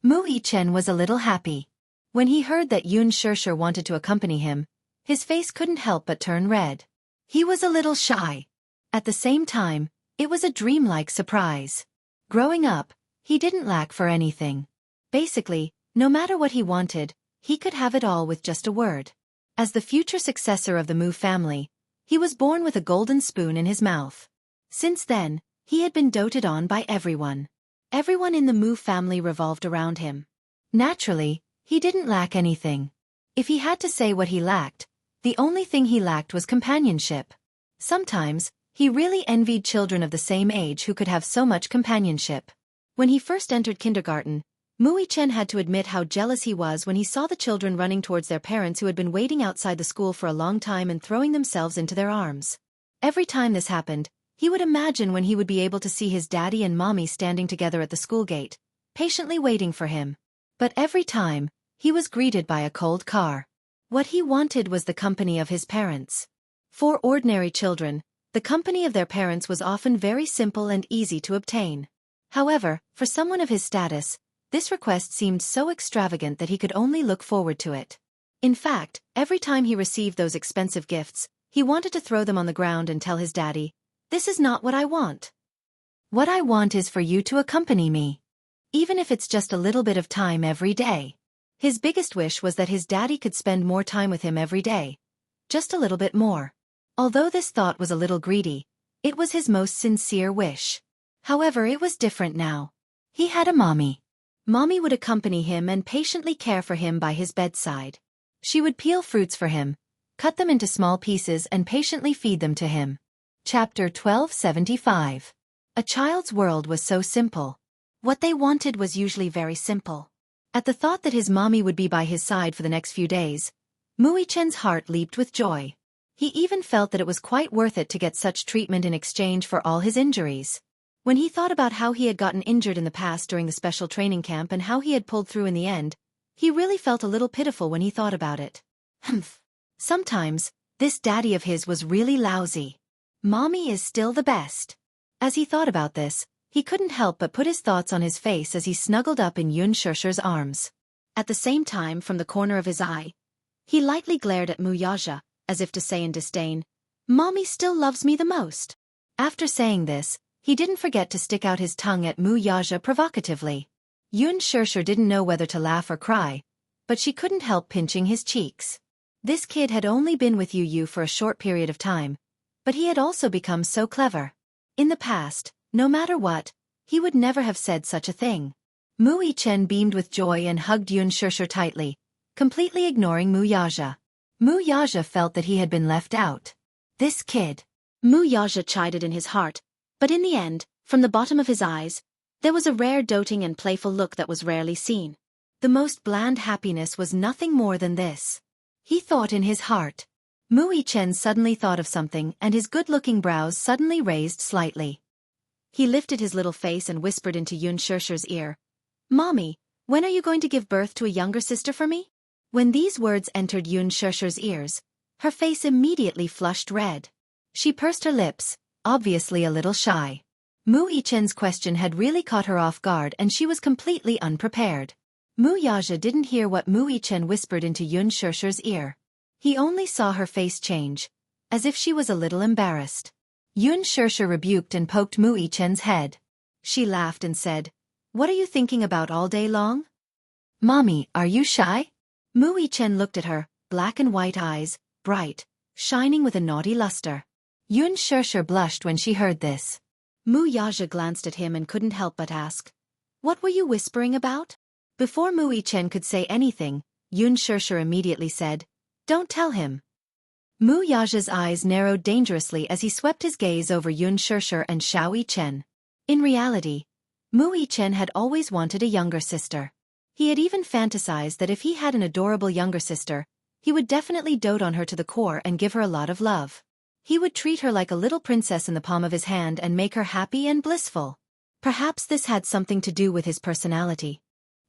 Mu Chen was a little happy. When he heard that Yun Shishir wanted to accompany him, his face couldn't help but turn red. He was a little shy. At the same time, it was a dreamlike surprise. Growing up, he didn't lack for anything. Basically, no matter what he wanted, he could have it all with just a word. As the future successor of the Mu family, he was born with a golden spoon in his mouth. Since then, he had been doted on by everyone. Everyone in the Mu family revolved around him. Naturally, he didn't lack anything. If he had to say what he lacked, the only thing he lacked was companionship. Sometimes, he really envied children of the same age who could have so much companionship. When he first entered kindergarten, Mu Chen had to admit how jealous he was when he saw the children running towards their parents who had been waiting outside the school for a long time and throwing themselves into their arms. Every time this happened, he would imagine when he would be able to see his daddy and mommy standing together at the school gate, patiently waiting for him. But every time, he was greeted by a cold car. What he wanted was the company of his parents. For ordinary children, the company of their parents was often very simple and easy to obtain. However, for someone of his status, this request seemed so extravagant that he could only look forward to it. In fact, every time he received those expensive gifts, he wanted to throw them on the ground and tell his daddy, "This is not what I want. What I want is for you to accompany me. Even if it's just a little bit of time every day." His biggest wish was that his daddy could spend more time with him every day. Just a little bit more. Although this thought was a little greedy, it was his most sincere wish. However, it was different now. He had a mommy. Mommy would accompany him and patiently care for him by his bedside. She would peel fruits for him, cut them into small pieces and patiently feed them to him. Chapter 1275. A child's world was so simple. What they wanted was usually very simple. At the thought that his mommy would be by his side for the next few days, Mu Chen's heart leaped with joy. He even felt that it was quite worth it to get such treatment in exchange for all his injuries. When he thought about how he had gotten injured in the past during the special training camp and how he had pulled through in the end, he really felt a little pitiful when he thought about it. Humph. Sometimes, this daddy of his was really lousy. Mommy is still the best. As he thought about this, he couldn't help but put his thoughts on his face as he snuggled up in Yun Shishir's arms. At the same time, from the corner of his eye, he lightly glared at Mu Yaja, as if to say in disdain, Mommy still loves me the most. After saying this, he didn't forget to stick out his tongue at Mu Yaja provocatively. Yun Shirshir didn't know whether to laugh or cry, but she couldn't help pinching his cheeks. This kid had only been with Yu for a short period of time, but he had also become so clever. In the past, no matter what, he would never have said such a thing. Mu Yichen beamed with joy and hugged Yun Shirshir tightly, completely ignoring Mu Yaja. Mu Yaja felt that he had been left out. This kid. Mu Yaja chided in his heart, but in the end, from the bottom of his eyes, there was a rare doting and playful look that was rarely seen. The most bland happiness was nothing more than this. He thought in his heart. Mu Yichen suddenly thought of something and his good-looking brows suddenly raised slightly. He lifted his little face and whispered into Yun Shirshir's ear, "Mommy, when are you going to give birth to a younger sister for me?" When these words entered Yun Shirshir's ears, her face immediately flushed red. She pursed her lips, obviously a little shy. Mu Yichen's question had really caught her off guard and she was completely unprepared. Mu Yaja didn't hear what Mu Yichen whispered into Yun Shirshir's ear. He only saw her face change, as if she was a little embarrassed. Yun Shirshir rebuked and poked Mu Yichen's head. She laughed and said, "What are you thinking about all day long? Mommy, are you shy?" Mu Yichen looked at her, black and white eyes, bright, shining with a naughty luster. Yun Shirshir blushed when she heard this. Mu Yaja glanced at him and couldn't help but ask, "What were you whispering about?" Before Mu Yichen could say anything, Yun Shirshir immediately said, "Don't tell him." Mu Yaja's eyes narrowed dangerously as he swept his gaze over Yun Shirshir and Xiao Yichen. In reality, Mu Yichen had always wanted a younger sister. He had even fantasized that if he had an adorable younger sister, he would definitely dote on her to the core and give her a lot of love. He would treat her like a little princess in the palm of his hand and make her happy and blissful. Perhaps this had something to do with his personality.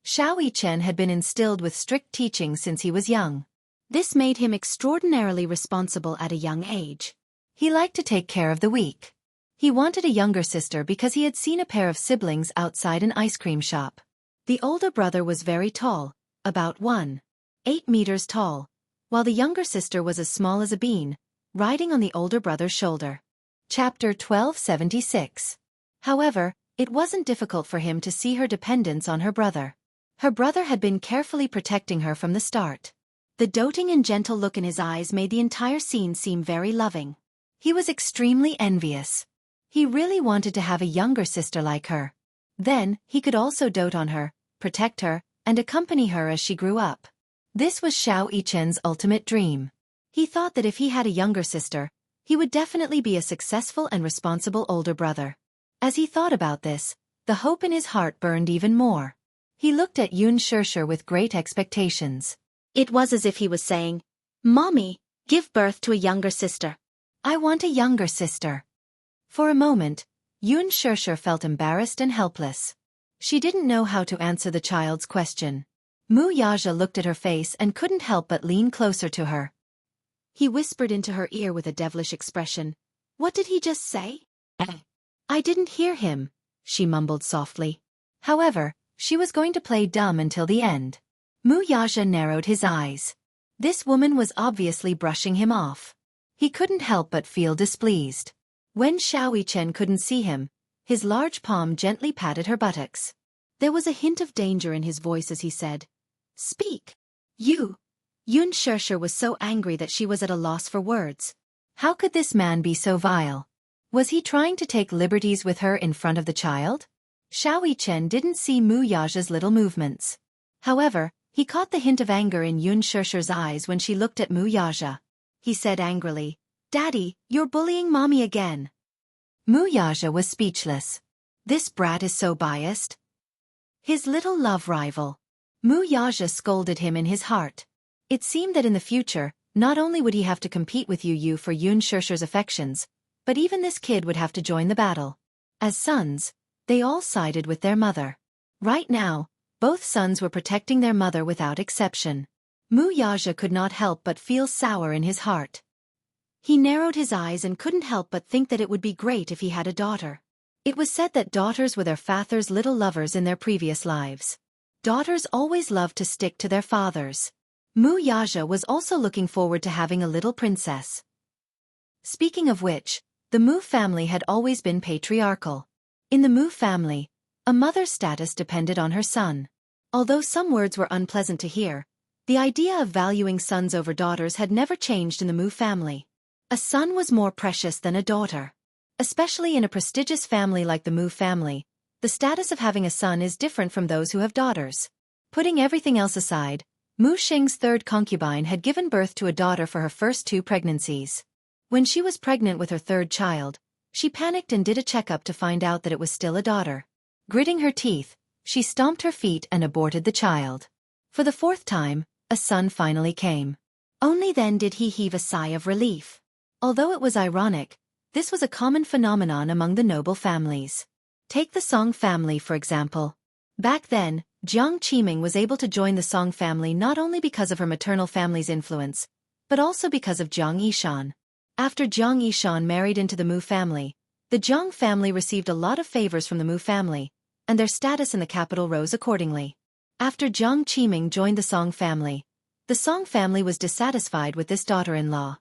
Xiao Yichen had been instilled with strict teaching since he was young. This made him extraordinarily responsible at a young age. He liked to take care of the weak. He wanted a younger sister because he had seen a pair of siblings outside an ice cream shop. The older brother was very tall, about 1.8 meters tall, while the younger sister was as small as a bean, riding on the older brother's shoulder. Chapter 1276. However, it wasn't difficult for him to see her dependence on her brother. Her brother had been carefully protecting her from the start. The doting and gentle look in his eyes made the entire scene seem very loving. He was extremely envious. He really wanted to have a younger sister like her. Then, he could also dote on her, protect her, and accompany her as she grew up. This was Xiao Yichen's ultimate dream. He thought that if he had a younger sister, he would definitely be a successful and responsible older brother. As he thought about this, the hope in his heart burned even more. He looked at Yun Shirshir with great expectations. It was as if he was saying, "Mommy, give birth to a younger sister. I want a younger sister." For a moment, Yun Shirshir felt embarrassed and helpless. She didn't know how to answer the child's question. Mu Yaja looked at her face and couldn't help but lean closer to her. He whispered into her ear with a devilish expression, "What did he just say?" "I didn't hear him," she mumbled softly. However, she was going to play dumb until the end. Mu Yaja narrowed his eyes. This woman was obviously brushing him off. He couldn't help but feel displeased. When Xiao Yichen couldn't see him, his large palm gently patted her buttocks. There was a hint of danger in his voice as he said, "Speak. You." Yun Shirshir was so angry that she was at a loss for words. How could this man be so vile? Was he trying to take liberties with her in front of the child? Xiao Yichen didn't see Mu Yaja's little movements. However, he caught the hint of anger in Yun Shirshir's eyes when she looked at Mu Yaja. He said angrily, "Daddy, you're bullying Mommy again." Mu Yaja was speechless. This brat is so biased. His little love rival. Mu Yaja scolded him in his heart. It seemed that in the future, not only would he have to compete with Yu for Yun Shirshir's affections, but even this kid would have to join the battle. As sons, they all sided with their mother. Right now, both sons were protecting their mother without exception. Mu Yaja could not help but feel sour in his heart. He narrowed his eyes and couldn't help but think that it would be great if he had a daughter. It was said that daughters were their father's little lovers in their previous lives. Daughters always loved to stick to their fathers. Mu Yaja was also looking forward to having a little princess. Speaking of which, the Mu family had always been patriarchal. In the Mu family, a mother's status depended on her son. Although some words were unpleasant to hear, the idea of valuing sons over daughters had never changed in the Mu family. A son was more precious than a daughter. Especially in a prestigious family like the Mu family, the status of having a son is different from those who have daughters. Putting everything else aside, Mu Xing's third concubine had given birth to a daughter for her first 2 pregnancies. When she was pregnant with her third child, she panicked and did a checkup to find out that it was still a daughter. Gritting her teeth, she stomped her feet and aborted the child. For the 4th time, a son finally came. Only then did he heave a sigh of relief. Although it was ironic, this was a common phenomenon among the noble families. Take the Song family for example. Back then, Jiang Qiming was able to join the Song family not only because of her maternal family's influence, but also because of Jiang Yishan. After Jiang Yishan married into the Mu family, the Jiang family received a lot of favors from the Mu family, and their status in the capital rose accordingly. After Jiang Qiming joined the Song family was dissatisfied with this daughter-in-law.